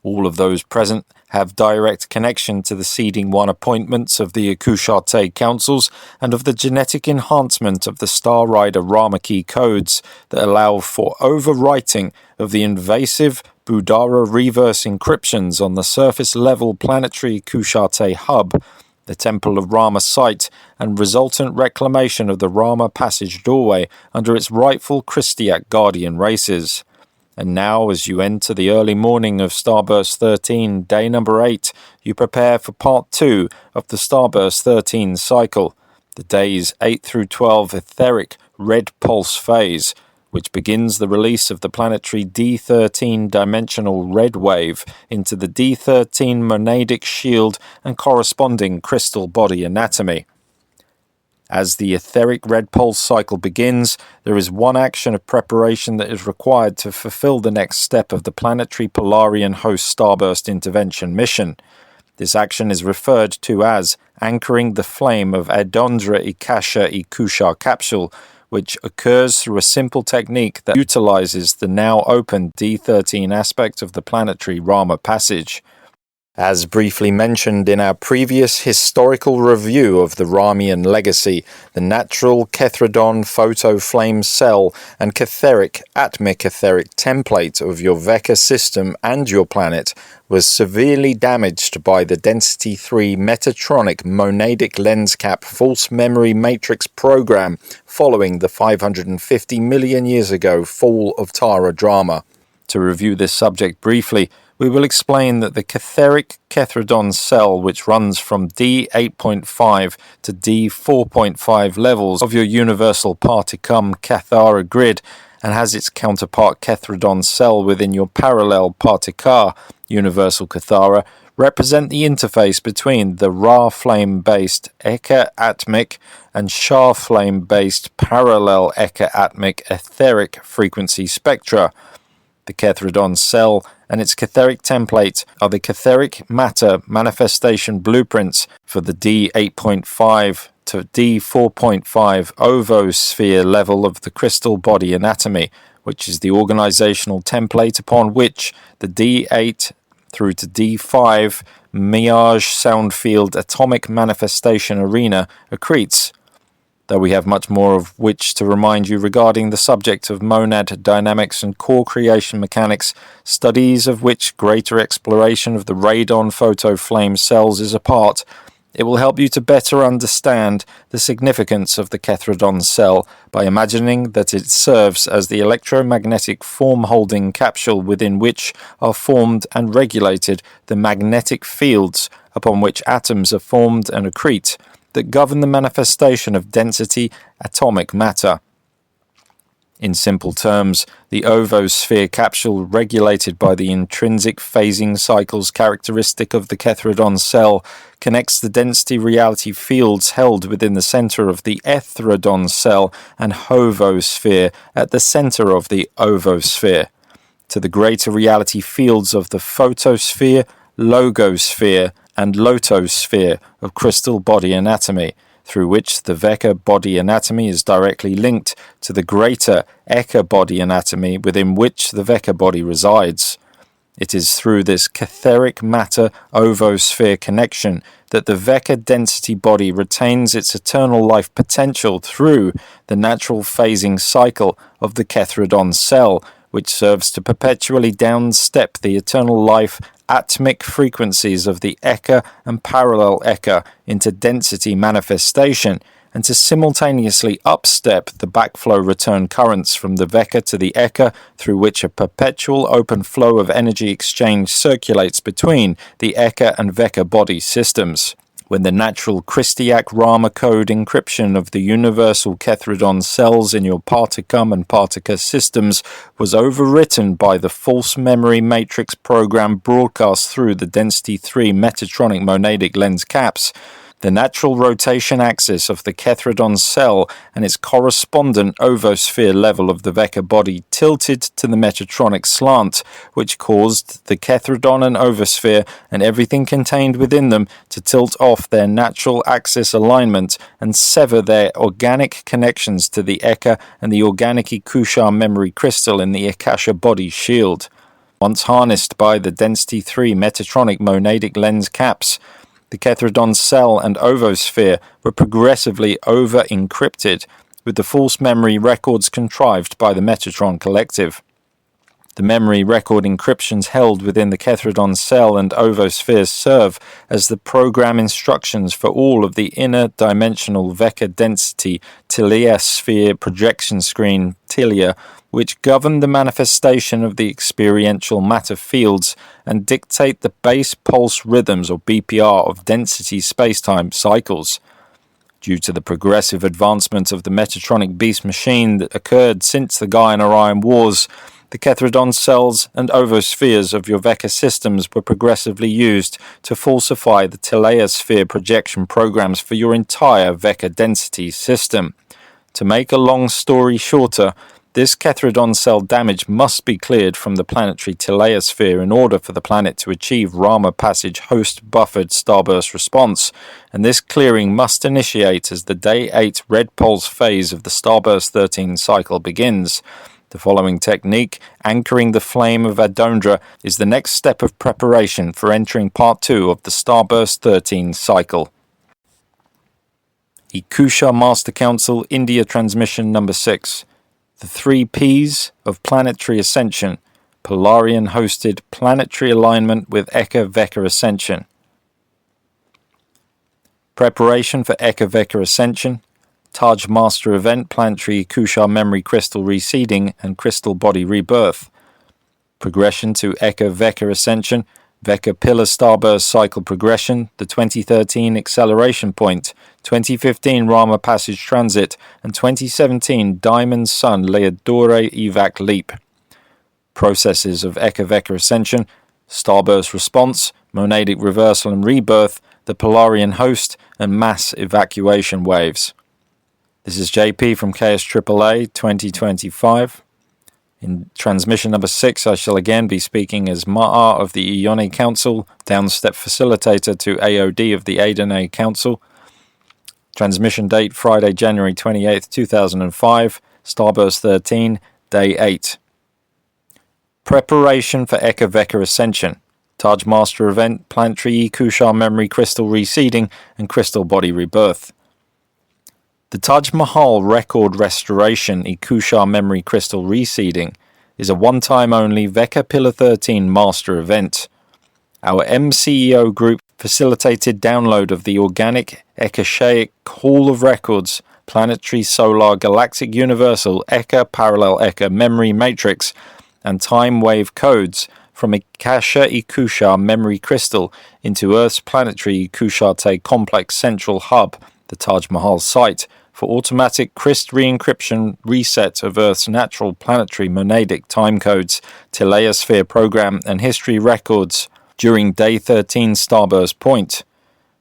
All of those present have direct connection to the Seeding 1 appointments of the E-Cou-Sha-TA Councils and of the genetic enhancement of the Star Rider Rama key codes that allow for overwriting of the invasive Budara reverse encryptions on the surface level Planetary E-Cou-Sha-TA hub, the Temple of Rama site, and resultant reclamation of the Rama Passage doorway under its rightful Christiac guardian races. And now, as you enter the early morning of Starburst 13, day number 8, you prepare for part 2 of the Starburst 13 cycle, the days 8 through 12 etheric red pulse phase, which begins the release of the planetary D13 dimensional red wave into the D13 monadic shield and corresponding crystal body anatomy. As the etheric red pulse cycle begins, there is one action of preparation that is required to fulfill the next step of the planetary Polarian host Starburst intervention mission. This action is referred to as anchoring the flame of AdonA E-Cou-Sha capsule, which occurs through a simple technique that utilizes the now open D13 aspect of the planetary Rama Passage. As briefly mentioned in our previous historical review of the Ramian legacy, the natural Kthradon photo flame cell and catheric atmic etheric template of your Veka system and your planet was severely damaged by the Density 3 Metatronic Monadic Lens Cap False Memory Matrix program following the 550 million years ago fall of Tara drama. To review this subject briefly, we will explain that the catheric Kthradon cell, which runs from D8.5 to D4.5 levels of your universal particum Cathara grid and has its counterpart Kthradon cell within your parallel partica universal Cathara, represent the interface between the Ra flame-based Eka-Atmic and Sha flame-based parallel Eka-Atmic etheric frequency spectra. The Kthradon cell and its catheric template are the catheric matter manifestation blueprints for the D8.5 to D4.5 ovosphere level of the crystal body anatomy, which is the organizational template upon which the D8 through to D5 Miage Soundfield atomic manifestation arena accretes. Though we have much more of which to remind you regarding the subject of monad dynamics and core creation mechanics, studies of which greater exploration of the radon photo flame cells is a part, it will help you to better understand the significance of the Kthradon cell by imagining that it serves as the electromagnetic form-holding capsule within which are formed and regulated the magnetic fields upon which atoms are formed and accrete, that govern the manifestation of density atomic matter. In simple terms, the ovosphere capsule, regulated by the intrinsic phasing cycles characteristic of the Kthradon cell, connects the density reality fields held within the center of the Kthradon cell and hovosphere at the center of the ovosphere to the greater reality fields of the photosphere, logosphere, and lotosphere of crystal body anatomy, through which the Veka body anatomy is directly linked to the greater Eka body anatomy within which the Veka body resides. It is through this catheric matter ovosphere connection that the Veka density body retains its eternal life potential through the natural phasing cycle of the Kthradon cell, which serves to perpetually downstep the eternal life atomic frequencies of the Eka and parallel Eka into density manifestation, and to simultaneously upstep the backflow return currents from the Veka to the Eka, through which a perpetual open flow of energy exchange circulates between the Eka and Veka body systems. When the natural Christiac Rama code encryption of the universal Kethradon cells in your Particum and Partica systems was overwritten by the false memory matrix program broadcast through the Density 3 Metatronic monadic lens caps, the natural rotation axis of the Kethradon cell and its correspondent ovosphere level of the Veka body tilted to the Metatronic slant, which caused the Kethradon and ovosphere and everything contained within them to tilt off their natural axis alignment and sever their organic connections to the Eka and the organic E-Cou-Sha Memory Crystal in the Akasha body shield. Once harnessed by the Density 3 Metatronic monadic lens caps, the Kethradon cell and ovosphere were progressively over-encrypted, with the false memory records contrived by the Metatron Collective. The memory record encryptions held within the Kethradon cell and ovosphere serve as the program instructions for all of the inner dimensional Veka density Tilia sphere projection screen Tilia, which govern the manifestation of the experiential matter fields and dictate the base pulse rhythms or BPR of density spacetime cycles. Due to the progressive advancement of the Metatronic beast machine that occurred since the Gaia and Orion Wars, the Kethradon cells and ovospheres of your Veka systems were progressively used to falsify the Tilia sphere projection programs for your entire Veka density system. To make a long story shorter, this Kethradon cell damage must be cleared from the planetary Tilia sphere in order for the planet to achieve Rama Passage host-buffered starburst response, and this clearing must initiate as the Day 8 red pulse phase of the Starburst 13 cycle begins. The following technique, anchoring the flame of AdonA, is the next step of preparation for entering Part 2 of the Starburst 13 cycle. E-Cou-Sha Master Council India Transmission Number 6. The 3 Ps of Planetary Ascension, Polarian-hosted planetary alignment with Eka-Veka Ascension. Preparation for Eka-Veka Ascension, Taj Master Event Planetary E-Cou-Sha Memory Crystal Reseeding and Crystal Body Rebirth. Progression to Eka-Veka Ascension, Veka Pillar Starburst Cycle Progression, the 2013 Acceleration Point, 2015 Rama Passage Transit, and 2017 Diamond Sun Leodore Evac Leap. Processes of Eka-Veka Ascension, Starburst Response, Monadic Reversal and Rebirth, the Polarian Host, and Mass Evacuation Waves. This is JP from KSAAA 2025. In transmission number 6, I shall again be speaking as Ma'a of the EyanA Council, downstep facilitator to AOD of the AdonA Council. Transmission date Friday, January 28th, 2005, Starburst 13, Day 8. Preparation for Eka-Veka Ascension, Taj Master Event, Planetary E-Cou-Sha Memory Crystal Reseeding, and Crystal Body Rebirth. The Taj Mahal Record Restoration E-Cou-Sha Memory Crystal Reseeding is a one-time only Veka Pillar 13 Master Event. Our MCEO group facilitated download of the organic Ekashaic Hall of Records, Planetary Solar Galactic Universal Eka Parallel Eka Memory Matrix, and Time Wave codes from Akasha E-Cou-Sha Memory Crystal into Earth's Planetary E-Cou-Sha-TA Complex Central Hub, the Taj Mahal site, for automatic CRIST re-encryption reset of Earth's natural planetary monadic timecodes, Tilia sphere program, and history records during Day 13 Starburst Point.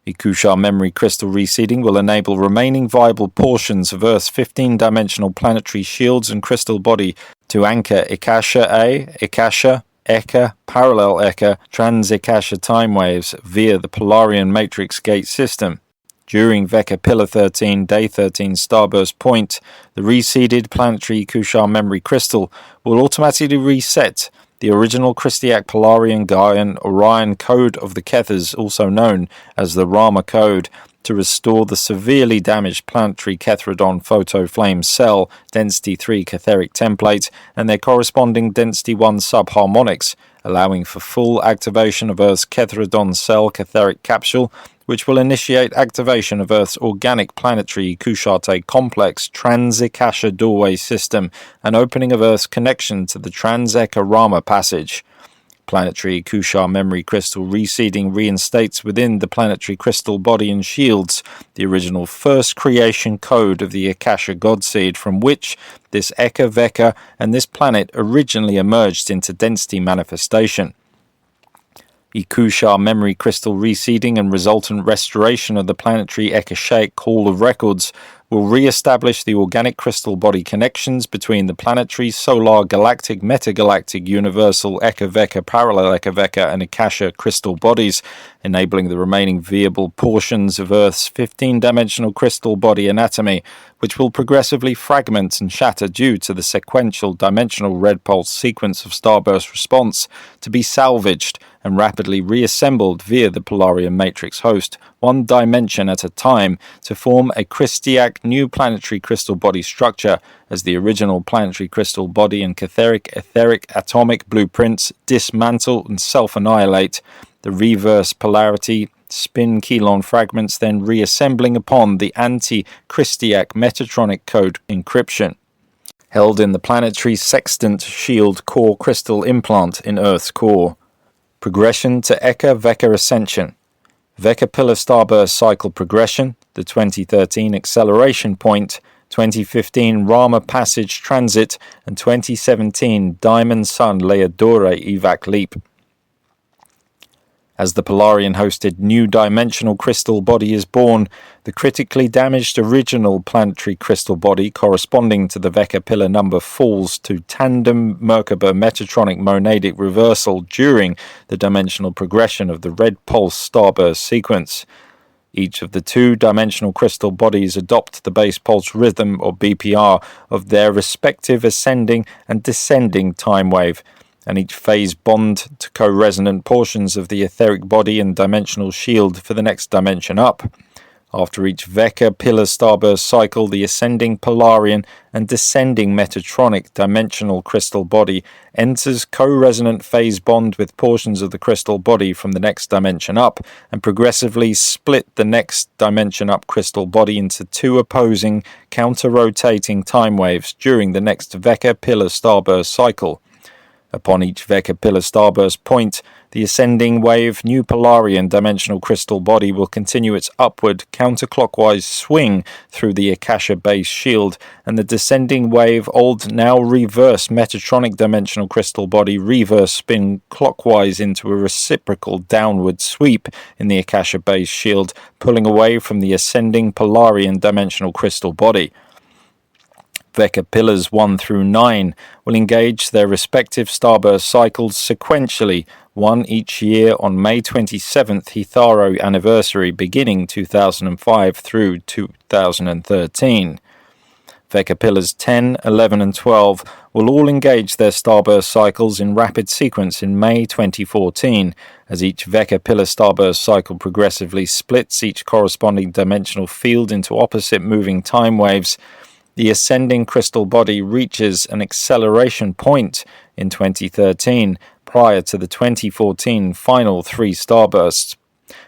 E-Cou-Sha Memory Crystal Reseeding will enable remaining viable portions of Earth's 15-dimensional planetary shields and crystal body to anchor Akasha-A, Akasha, Eka, Parallel Eka, Trans-Akasha timewaves via the Polarian Matrix Gate system. During Veka Pillar 13, Day 13 Starburst Point, the reseeded planetary E-Cou-Sha Memory Crystal will automatically reset the original Christiac Polarian Gaian Orion code of the Kethers, also known as the Rama code, to restore the severely damaged planetary Kethradon photoflame cell density 3 Ketheric template and their corresponding density 1 subharmonics, allowing for full activation of Earth's Kethradon cell Ketheric capsule, which will initiate activation of Earth's organic planetary E-Cou-Sha-TA Complex trans-Akasha doorway system and opening of Earth's connection to the Rama Passage. Planetary E-Cou-Sha Memory Crystal reseeding reinstates within the planetary crystal body and shields the original first creation code of the Akasha Godseed, from which this Veka and this planet originally emerged into density manifestation. E-Cou-Sha Memory Crystal reseeding and resultant restoration of the planetary Akashaic Hall of Records will re-establish the organic crystal body connections between the planetary, solar, galactic, metagalactic, universal, Veka, parallel Veka, and Akasha crystal bodies, enabling the remaining viable portions of Earth's 15-dimensional crystal body anatomy, which will progressively fragment and shatter due to the sequential dimensional red pulse sequence of starburst response, to be salvaged and rapidly reassembled via the Polarian matrix host, one dimension at a time, to form a Christiac new planetary crystal body structure, as the original planetary crystal body and Ktheric etheric atomic blueprints dismantle and self-annihilate, the reverse polarity spin Kelon fragments then reassembling upon the anti-Christiac Metatronic code encryption, held in the planetary sextant shield core crystal implant in Earth's core. Progression to Veka ascension. Veka pillar starburst cycle progression, the 2013 acceleration point, 2015 Rama Passage transit, and 2017 Diamond Sun Leodore evac leap. As the Polarian-hosted new dimensional crystal body is born, the critically damaged original planetary crystal body corresponding to the Veka pillar number falls to tandem Merkaba Metatronic monadic reversal during the dimensional progression of the red pulse starburst sequence. Each of the two-dimensional crystal bodies adopt the base pulse rhythm, or BPR, of their respective ascending and descending time wave, and each phase bond to co-resonant portions of the etheric body and dimensional shield for the next dimension up. After each Veka pillar starburst cycle, the ascending Polarian and descending Metatronic dimensional crystal body enters co-resonant phase bond with portions of the crystal body from the next dimension up, and progressively split the next dimension up crystal body into two opposing, counter-rotating time waves during the next Veka pillar starburst cycle. Upon each Veka pillar starburst point, the ascending wave new Polarian dimensional crystal body will continue its upward counterclockwise swing through the Akasha base shield, and the descending wave old now reverse Metatronic dimensional crystal body reverse spin clockwise into a reciprocal downward sweep in the Akasha base shield, pulling away from the ascending Polarian dimensional crystal body. Veka pillars 1 through 9 will engage their respective starburst cycles sequentially, one each year on May 27th Hitharo anniversary beginning 2005 through 2013. Veka pillars 10, 11 and 12 will all engage their starburst cycles in rapid sequence in May 2014, as each Veka pillar starburst cycle progressively splits each corresponding dimensional field into opposite moving time waves. The ascending crystal body reaches an acceleration point in 2013 prior to the 2014 final 3 starbursts.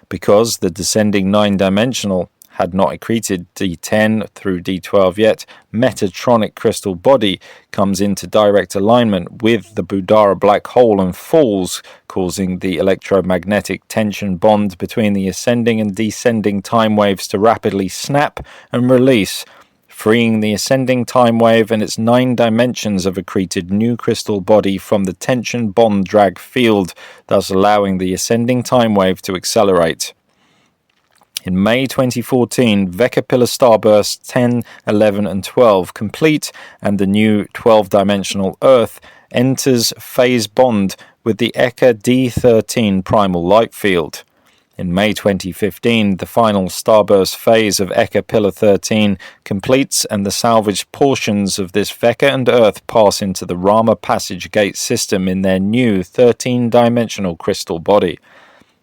Because the descending 9-dimensional had not accreted D10 through D12 yet, Metatronic crystal body comes into direct alignment with the Budara black hole and falls, causing the electromagnetic tension bond between the ascending and descending time waves to rapidly snap and release, freeing the ascending time wave and its 9 dimensions of accreted new crystal body from the tension bond drag field, thus allowing the ascending time wave to accelerate. In May 2014, Veka pillar starbursts 10, 11 and 12 complete, and the new 12-dimensional Earth enters phase bond with the Eka D13 primal light field. In May 2015, the final starburst phase of Eka Pillar 13 completes, and the salvaged portions of this Veka and Earth pass into the Rama Passage gate system in their new 13-dimensional crystal body.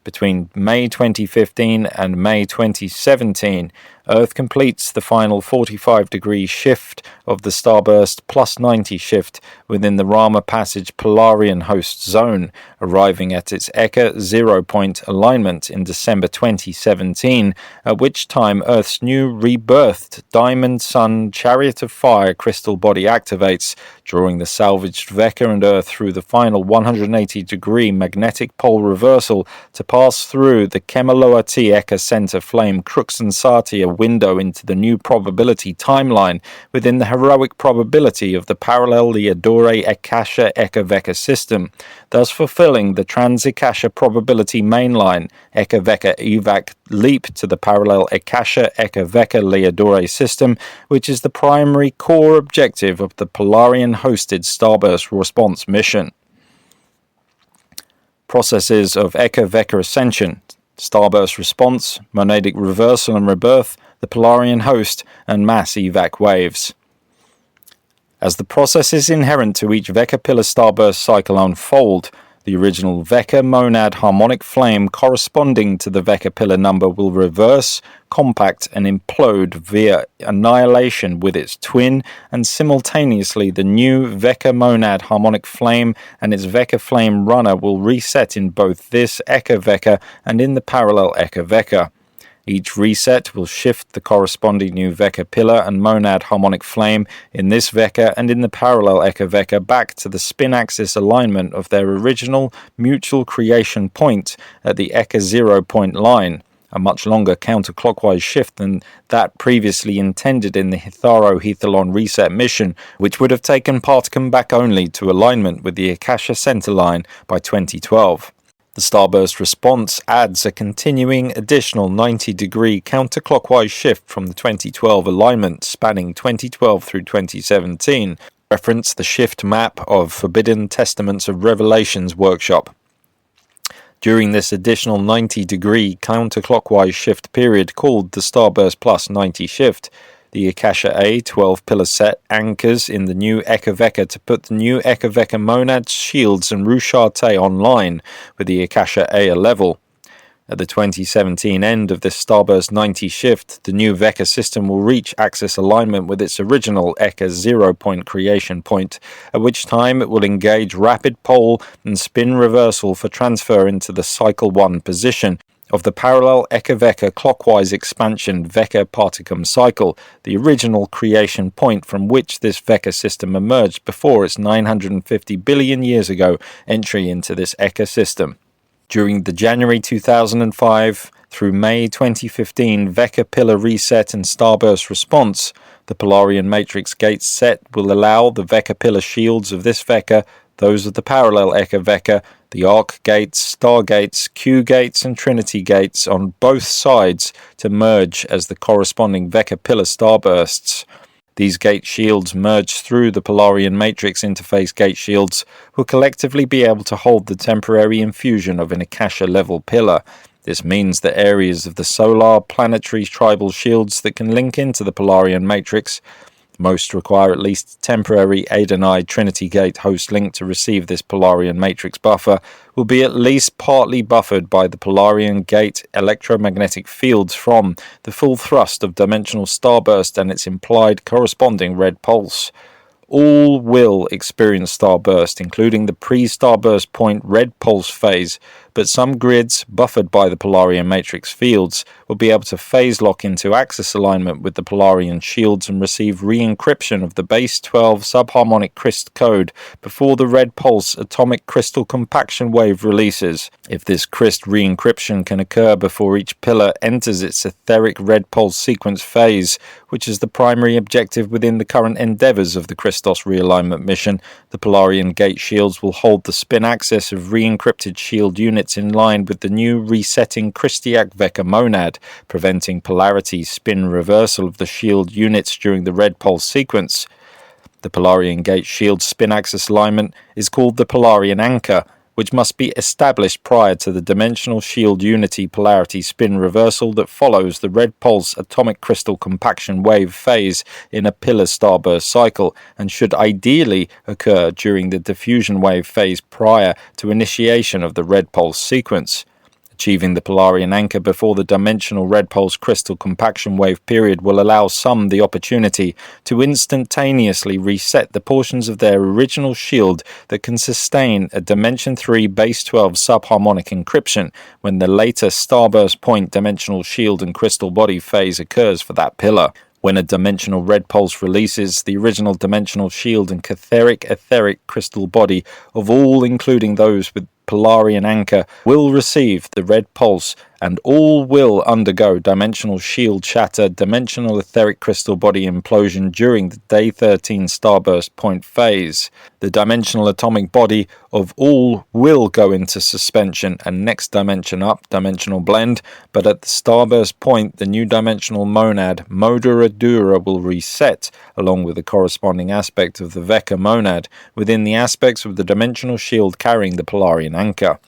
Between May 2015 and May 2017, Earth completes the final 45-degree shift of the Starburst plus 90 shift within the Rama Passage Polarian host zone, arriving at its ECA 0-point alignment in December 2017, at which time Earth's new rebirthed Diamond Sun Chariot of Fire crystal body activates, drawing the salvaged Vecca and Earth through the final 180-degree magnetic pole reversal to pass through the Kemaloa-T ECA center flame Crux-Ansati window into the new probability timeline within the heroic probability of the parallel Leodore Akasha Eka Vecca system, thus fulfilling the Trans-Akasha probability mainline Eka Vecca evac leap to the parallel Akasha Eka Vecca Leodore system, which is the primary core objective of the Polarian-hosted Starburst response mission. Processes of Eka Vecca ascension, Starburst response, monadic reversal and rebirth, the Polarian host, and mass evac waves. As the processes inherent to each Vecca pillar Starburst cycle unfold, the original Vecca monad harmonic flame corresponding to the Vecca pillar number will reverse, compact, and implode via annihilation with its twin, and simultaneously the new Vecca monad harmonic flame and its Vecca flame runner will reset in both this Eka Vecca and in the parallel Eka Vecca. Each reset will shift the corresponding new Vecca pillar and monad harmonic flame in this Vecca and in the parallel Eka Vecca back to the spin axis alignment of their original mutual creation point at the Eka 0-point line, a much longer counterclockwise shift than that previously intended in the Hitharo-Hethalon reset mission, which would have taken Particum back only to alignment with the Akasha center line by 2012. The Starburst response adds a continuing additional 90-degree counterclockwise shift from the 2012 alignment spanning 2012 through 2017. Reference the shift map of Forbidden Testaments of Revelations workshop. During this additional 90-degree counterclockwise shift period called the Starburst plus 90 shift, the KSAAA 12-pillar set anchors in the new Eka Vecca to put the new Eka Vecca monads, shields, and Ru-Sha-TA online with the KSAAA level. At the 2017 end of this Starburst 90 shift, the new Vecca system will reach axis alignment with its original Eka 0-point creation point, at which time it will engage rapid pole and spin reversal for transfer into the cycle 1 position of the parallel Eka Vecca clockwise expansion Vecca Particum cycle, the original creation point from which this Vecca system emerged before its 950 billion years ago entry into this Eka system. During the January 2005 through May 2015 Vecca pillar reset and Starburst response, the Polarian matrix gates set will allow the Vecca pillar shields of this Vecca, those of the parallel Eka Vecca, the arc gates, star gates, Q gates, and Trinity gates on both sides to merge as the corresponding Vecca pillar starbursts. These gate shields merged through the Polarian matrix interface gate shields will collectively be able to hold the temporary infusion of an Akasha level pillar. This means that areas of the solar, planetary, tribal shields that can link into the Polarian matrix, most require at least temporary AdonA Trinity Gate host link to receive this Polarian matrix buffer, will be at least partly buffered by the Polarian Gate electromagnetic fields from the full thrust of dimensional Starburst and its implied corresponding red pulse. All will experience Starburst, including the pre-Starburst point red pulse phase, but some grids, buffered by the Polarian matrix fields, will be able to phase lock into axis alignment with the Polarian shields and receive re-encryption of the base 12 subharmonic crystal code before the red pulse atomic crystal compaction wave releases. If this crystal re-encryption can occur before each pillar enters its etheric red pulse sequence phase, which is the primary objective within the current endeavors of the Christos realignment mission, the Polarian gate shields will hold the spin axis of re-encrypted shield units in line with the new resetting Christiac Vecca monad, preventing polarity spin reversal of the shield units during the red pulse sequence. The Polarian gate shield spin axis alignment is called the Polarian anchor, which must be established prior to the dimensional shield unity polarity spin reversal that follows the red pulse atomic crystal compaction wave phase in a pillar starburst cycle, and should ideally occur during the diffusion wave phase prior to initiation of the red pulse sequence. Achieving the Polarian anchor before the dimensional red pulse crystal compaction wave period will allow some the opportunity to instantaneously reset the portions of their original shield that can sustain a Dimension 3 Base 12 subharmonic encryption when the later Starburst point dimensional shield and crystal body phase occurs for that pillar. When a dimensional red pulse releases, the original dimensional shield and etheric crystal body of all, including those with Polarian anchor, will receive the red pulse, and all will undergo dimensional shield shatter, dimensional etheric crystal body implosion during the day 13 Starburst point phase. The dimensional atomic body of all will go into suspension and next dimension up, dimensional blend, but at the Starburst point, the new dimensional monad, Modura will reset, along with the corresponding aspect of the Veka monad, within the aspects of the dimensional shield carrying the Polarian anchor.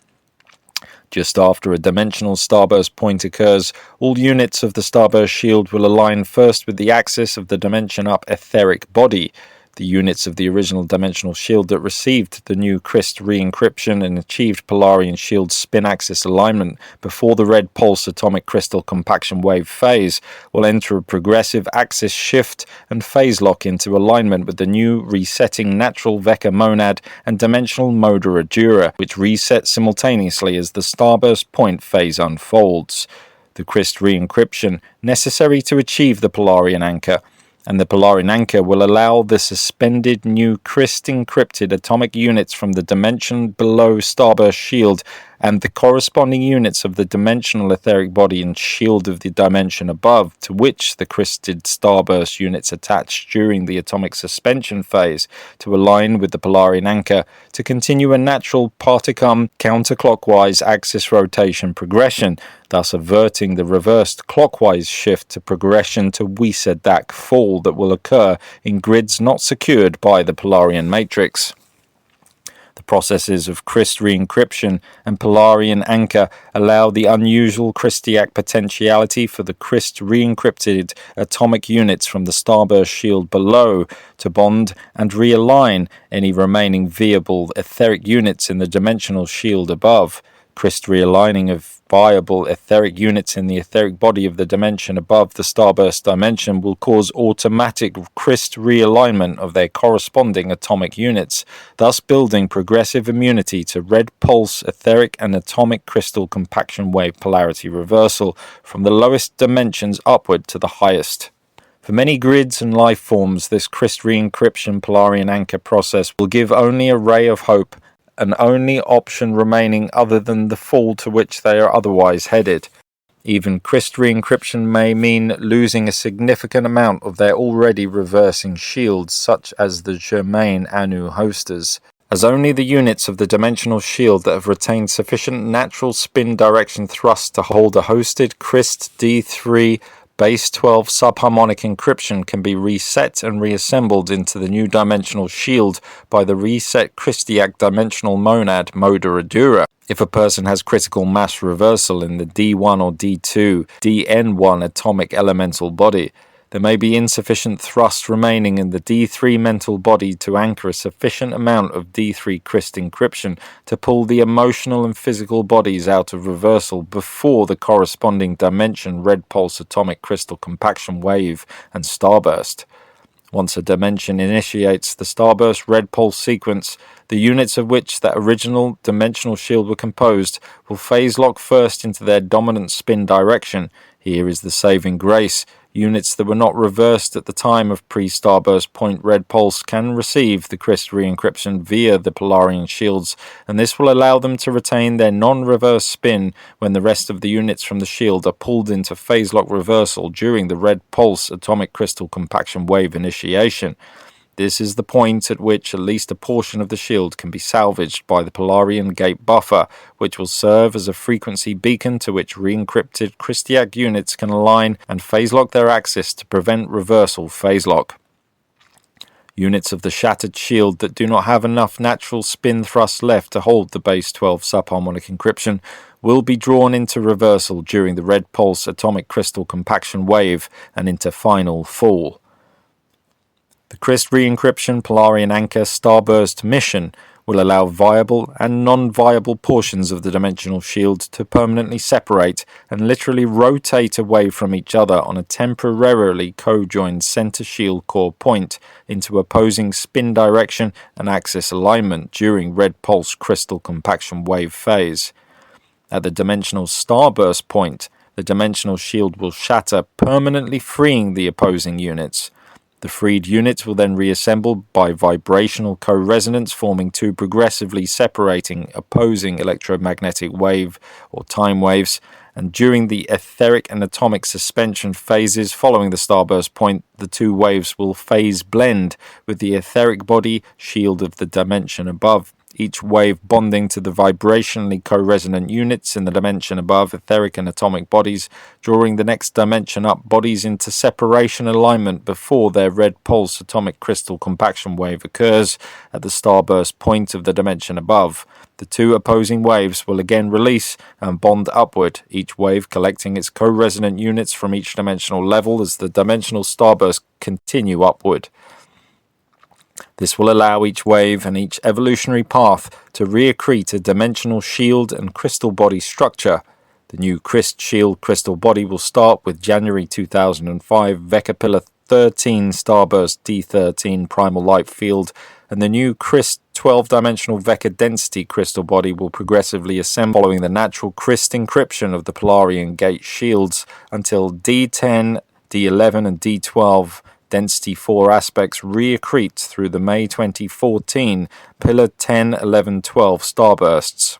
Just after a dimensional starburst point occurs, all units of the starburst shield will align first with the axis of the dimension up etheric body. The units of the original dimensional shield that received the new Crystal re-encryption and achieved Polarian shield spin axis alignment before the red pulse atomic crystal compaction wave phase will enter a progressive axis shift and phase lock into alignment with the new resetting natural Veka monad and dimensional Modura Dura, which resets simultaneously as the starburst point phase unfolds. The Crystal re-encryption necessary to achieve the Polarian anchor and the Polarian anchor will allow the suspended new crystal encrypted atomic units from the dimension below starburst shield and the corresponding units of the dimensional etheric body and shield of the dimension above, to which the crysted starburst units attach during the atomic suspension phase, to align with the Polarian anchor to continue a natural particum counterclockwise axis rotation progression, thus averting the reversed clockwise shift to progression to Wiese-Dak fall that will occur in grids not secured by the Polarian matrix. The processes of Crystal re-encryption and Polarian anchor allow the unusual Christiac potentiality for the Crystal re-encrypted atomic units from the starburst shield below to bond and realign any remaining viable etheric units in the dimensional shield above. Crystal realigning of viable etheric units in the etheric body of the dimension above the starburst dimension will cause automatic crystal realignment of their corresponding atomic units, thus building progressive immunity to red pulse etheric and atomic crystal compaction wave polarity reversal from the lowest dimensions upward to the highest. For many grids and life forms, this crystal re-encryption Polarian anchor process will give only a ray of hope, an only option remaining other than the fall to which they are otherwise headed. Even crystal re-encryption may mean losing a significant amount of their already reversing shields, such as the Germain Anu hosters, as only the units of the dimensional shield that have retained sufficient natural spin direction thrust to hold a hosted Crist D3 Base 12 subharmonic encryption can be reset and reassembled into the new dimensional shield by the reset Christiac dimensional monad Modura Dura. If a person has critical mass reversal in the D1 or D2, DN1 atomic elemental body, there may be insufficient thrust remaining in the D3 mental body to anchor a sufficient amount of D3 Crist encryption to pull the emotional and physical bodies out of reversal before the corresponding dimension red pulse atomic crystal compaction wave and starburst. Once a dimension initiates the starburst red pulse sequence, the units of which that original dimensional shield were composed will phase lock first into their dominant spin direction. Here is the saving grace. Units that were not reversed at the time of pre-starburst point red pulse can receive the crystal re-encryption via the Polarian shields, and this will allow them to retain their non-reverse spin when the rest of the units from the shield are pulled into phase lock reversal during the red pulse atomic crystal compaction wave initiation. This is the point at which at least a portion of the shield can be salvaged by the Polarian gate buffer, which will serve as a frequency beacon to which re-encrypted Christiac units can align and phase lock their axis to prevent reversal phase lock. Units of the shattered shield that do not have enough natural spin thrust left to hold the base 12 subharmonic encryption will be drawn into reversal during the red pulse atomic crystal compaction wave and into final fall. The Crist re-encryption Polarian anchor starburst mission will allow viable and non-viable portions of the dimensional shield to permanently separate and literally rotate away from each other on a temporarily co-joined center shield core point into opposing spin direction and axis alignment during red pulse crystal compaction wave phase. At the dimensional starburst point, the dimensional shield will shatter, permanently freeing the opposing units. The freed units will then reassemble by vibrational co-resonance, forming two progressively separating opposing electromagnetic wave or time waves, and during the etheric and atomic suspension phases following the starburst point, the two waves will phase blend with the etheric body shield of the dimension above, each wave bonding to the vibrationally co-resonant units in the dimension above, etheric and atomic bodies, drawing the next dimension up bodies into separation alignment before their red pulse atomic crystal compaction wave occurs at the starburst point of the dimension above. The two opposing waves will again release and bond upward, each wave collecting its co-resonant units from each dimensional level as the dimensional starbursts continue upward. This will allow each wave and each evolutionary path to reaccrete a dimensional shield and crystal body structure. The new Christ Shield crystal body will start with January 2005 Vecca Pillar 13 Starburst D13 Primal Light Field, and the new Christ 12-dimensional Vecca Density crystal body will progressively assemble following the natural Christ encryption of the Polarian Gate shields until D10, D11 and D12 Density 4 aspects reaccrete through the May 2014 Pillar 10, 11, 12 starbursts.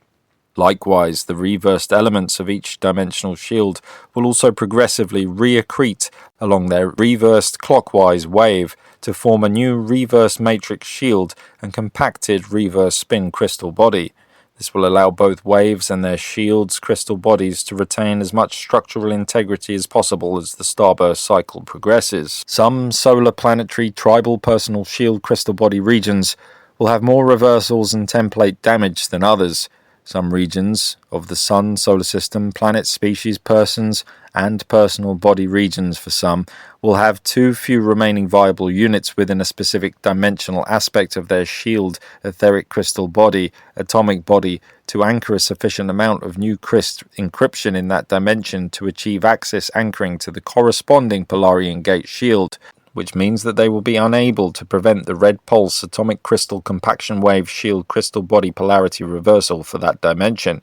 Likewise, the reversed elements of each dimensional shield will also progressively reaccrete along their reversed clockwise wave to form a new reverse matrix shield and compacted reverse spin crystal body. This will allow both waves and their shields crystal bodies to retain as much structural integrity as possible as the starburst cycle progresses. Some solar planetary tribal personal shield crystal body regions will have more reversals and template damage than others. Some regions of the Sun, solar system, planet, species, persons, and personal body regions for some will have too few remaining viable units within a specific dimensional aspect of their shield, etheric crystal body, atomic body, to anchor a sufficient amount of new crystal encryption in that dimension to achieve axis anchoring to the corresponding Polarian Gate shield, which means that they will be unable to prevent the red pulse atomic crystal compaction wave shield crystal body polarity reversal for that dimension.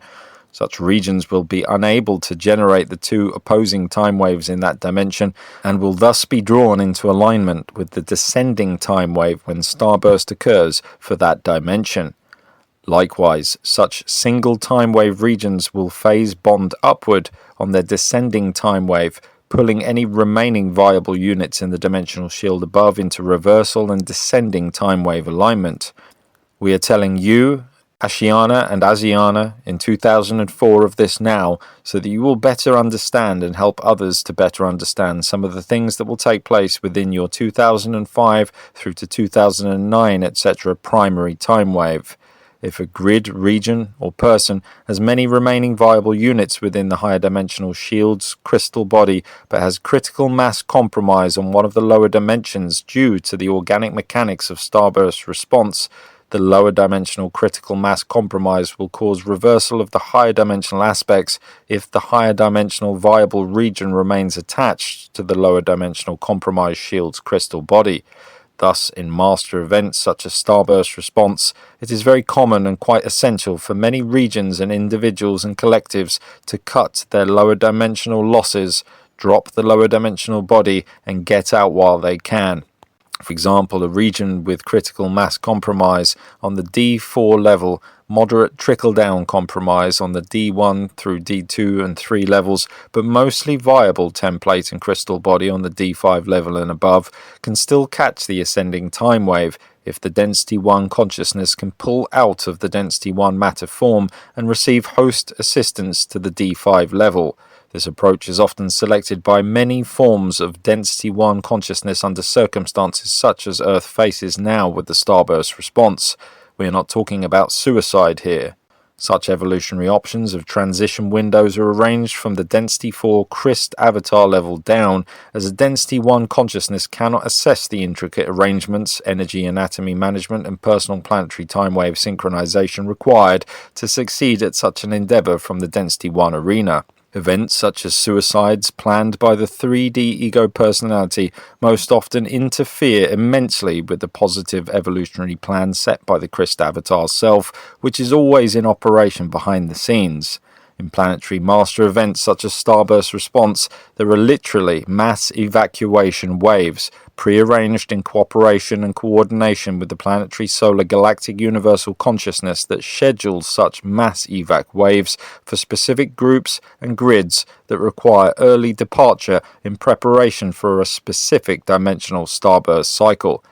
Such regions will be unable to generate the two opposing time waves in that dimension and will thus be drawn into alignment with the descending time wave when starburst occurs for that dimension. Likewise, such single time wave regions will phase bond upward on their descending time wave, pulling any remaining viable units in the dimensional shield above into reversal and descending time wave alignment. We are telling you, Ashayana and Ashayana, in 2004 of this now, so that you will better understand and help others to better understand some of the things that will take place within your 2005 through to 2009, etc. primary time wave. If a grid, region, or person has many remaining viable units within the higher dimensional shield's crystal body, but has critical mass compromise on one of the lower dimensions due to the organic mechanics of starburst response, the lower dimensional critical mass compromise will cause reversal of the higher dimensional aspects if the higher dimensional viable region remains attached to the lower dimensional compromise shield's crystal body. Thus, in master events such as starburst response, it is very common and quite essential for many regions and individuals and collectives to cut their lower dimensional losses, drop the lower dimensional body, and get out while they can. For example, a region with critical mass compromise on the D4 level, moderate trickle-down compromise on the D1 through D2 and 3 levels, but mostly viable template and crystal body on the D5 level and above, can still catch the ascending time wave if the Density 1 consciousness can pull out of the Density 1 matter form and receive host assistance to the D5 level. This approach is often selected by many forms of Density 1 consciousness under circumstances such as Earth faces now with the starburst response. We are not talking about suicide here. Such evolutionary options of transition windows are arranged from the Density 4 Christ avatar level down, as a Density 1 consciousness cannot assess the intricate arrangements, energy anatomy management, and personal planetary timewave synchronization required to succeed at such an endeavor from the Density 1 arena. Events such as suicides planned by the 3D ego personality most often interfere immensely with the positive evolutionary plan set by the Christ avatar self, which is always in operation behind the scenes. In planetary master events such as Starburst response, there are literally mass evacuation waves, prearranged in cooperation and coordination with the planetary solar galactic universal consciousness that schedules such mass evac waves for specific groups and grids that require early departure in preparation for a specific dimensional starburst cycle.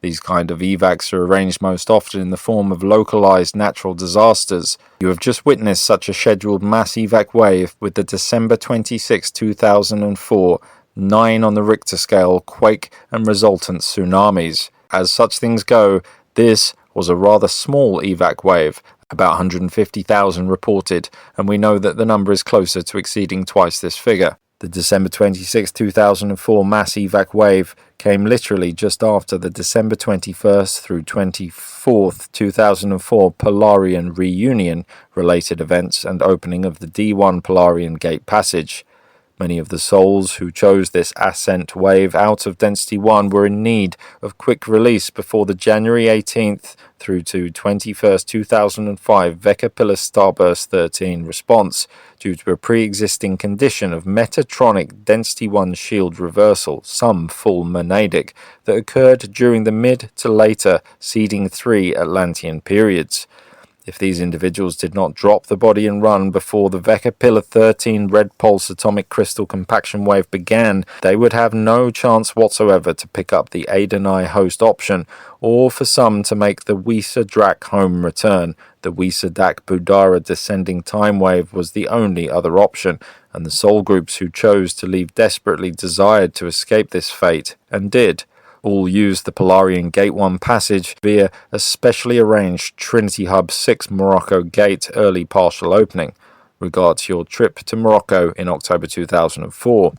These kind of evacs are arranged most often in the form of localized natural disasters. You have just witnessed such a scheduled mass evac wave with the December 26, 2004 9 on the Richter scale quake and resultant tsunamis. As such things go, this was a rather small evac wave, about 150,000 reported, and we know that the number is closer to exceeding twice this figure. The December 26, 2004 mass evac wave came literally just after the December 21st through 24th, 2004 Polarian reunion related events and opening of the D1 Polarian Gate Passage. Many of the souls who chose this ascent wave out of Density 1 were in need of quick release before the January 18th through to 21st, 2005 Vecca Pillar Starburst 13 response due to a pre-existing condition of Metatronic Density 1 shield reversal, some full monadic, that occurred during the mid to later Seeding 3 Atlantean periods. If these individuals did not drop the body and run before the Vecca Pillar 13 Red Pulse Atomic Crystal Compaction Wave began, they would have no chance whatsoever to pick up the AdonA host option, or for some to make the Wisa Drak home return. The Wisa Dak Budara descending time wave was the only other option, and the soul groups who chose to leave desperately desired to escape this fate, and did. All used the Polarian Gate 1 passage via a specially arranged Trinity Hub 6 Morocco Gate early partial opening. Regards your trip to Morocco in October 2004.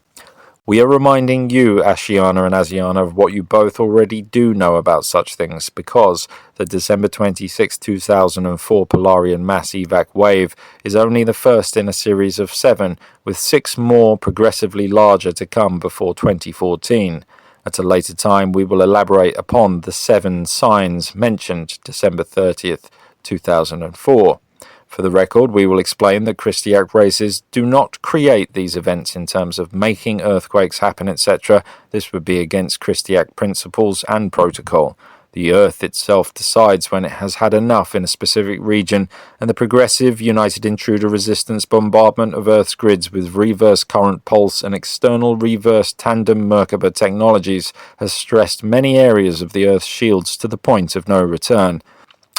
We are reminding you, Ashayana and Ashayana, of what you both already do know about such things, because the December 26, 2004 Polarian Mass Evac wave is only the first in a series of 7, with 6 more progressively larger to come before 2014. At a later time, we will elaborate upon the 7 signs mentioned December 30th, 2004. For the record, we will explain that Christiac races do not create these events in terms of making earthquakes happen, etc. This would be against Christiac principles and protocol. The Earth itself decides when it has had enough in a specific region, and the progressive United Intruder Resistance bombardment of Earth's grids with reverse current pulse and external reverse tandem Merkaba technologies has stressed many areas of the Earth's shields to the point of no return,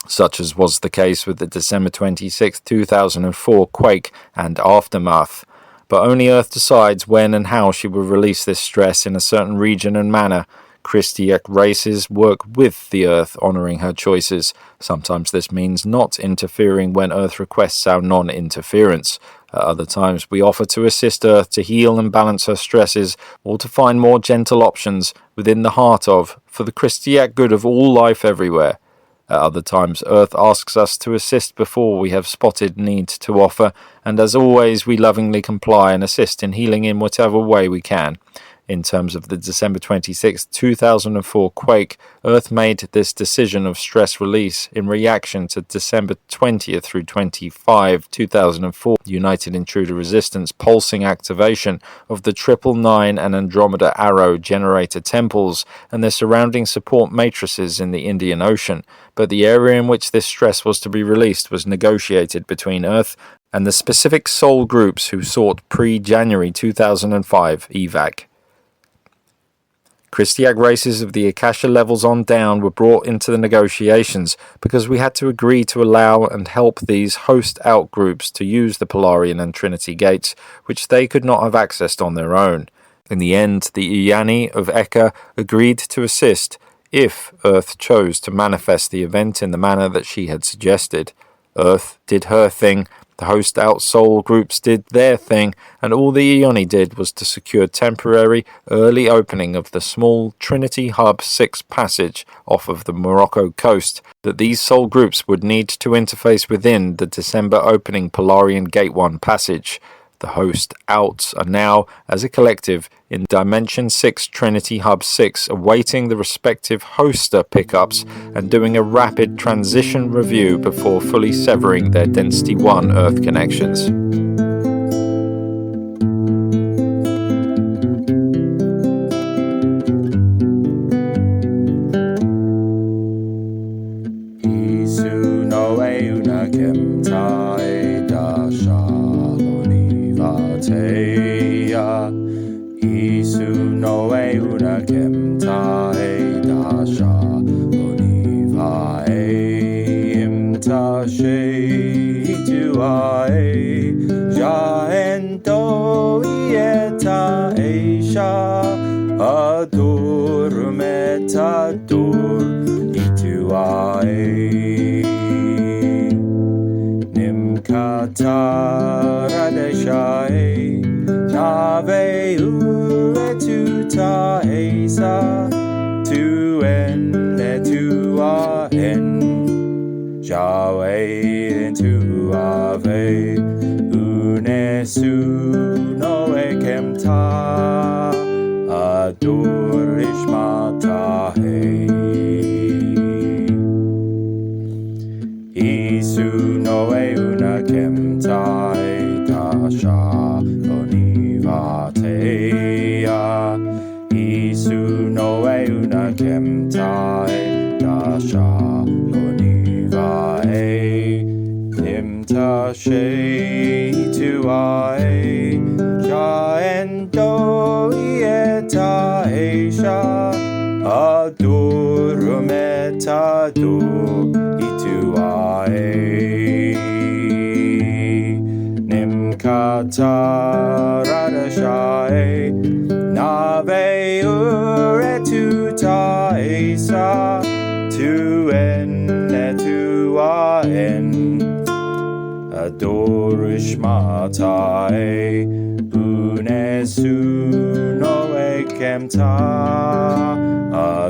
such as was the case with the December 26, 2004 quake and aftermath. But only Earth decides when and how she will release this stress in a certain region and manner. Christiac races work with the Earth, honouring her choices. Sometimes this means not interfering when Earth requests our non-interference. At other times we offer to assist Earth to heal and balance her stresses, or to find more gentle options within the heart of, for the Christiac good of all life everywhere. At other times Earth asks us to assist before we have spotted need to offer, and as always we lovingly comply and assist in healing in whatever way we can. In terms of the December 26, 2004 quake, Earth made this decision of stress release in reaction to December 20th through 25, 2004 United Intruder Resistance pulsing activation of the 999 and Andromeda Arrow generator temples and their surrounding support matrices in the Indian Ocean, but the area in which this stress was to be released was negotiated between Earth and the specific soul groups who sought pre-January 2005 evac. Christiac races of the Akasha levels on down were brought into the negotiations because we had to agree to allow and help these host out groups to use the Polarian and Trinity gates, which they could not have accessed on their own. In the end, the Iyani of Eka agreed to assist if Earth chose to manifest the event in the manner that she had suggested. Earth did her thing, the host out soul groups did their thing, and all the EONI did was to secure temporary early opening of the small Trinity Hub 6 passage off of the Morocco coast that these soul groups would need to interface within the December opening Polarian Gate 1 passage. The host outs are now, as a collective, in Dimension 6 Trinity Hub 6, awaiting the respective hoster pickups and doing a rapid transition review before fully severing their Density 1 Earth connections.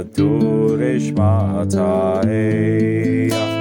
Adorishmatae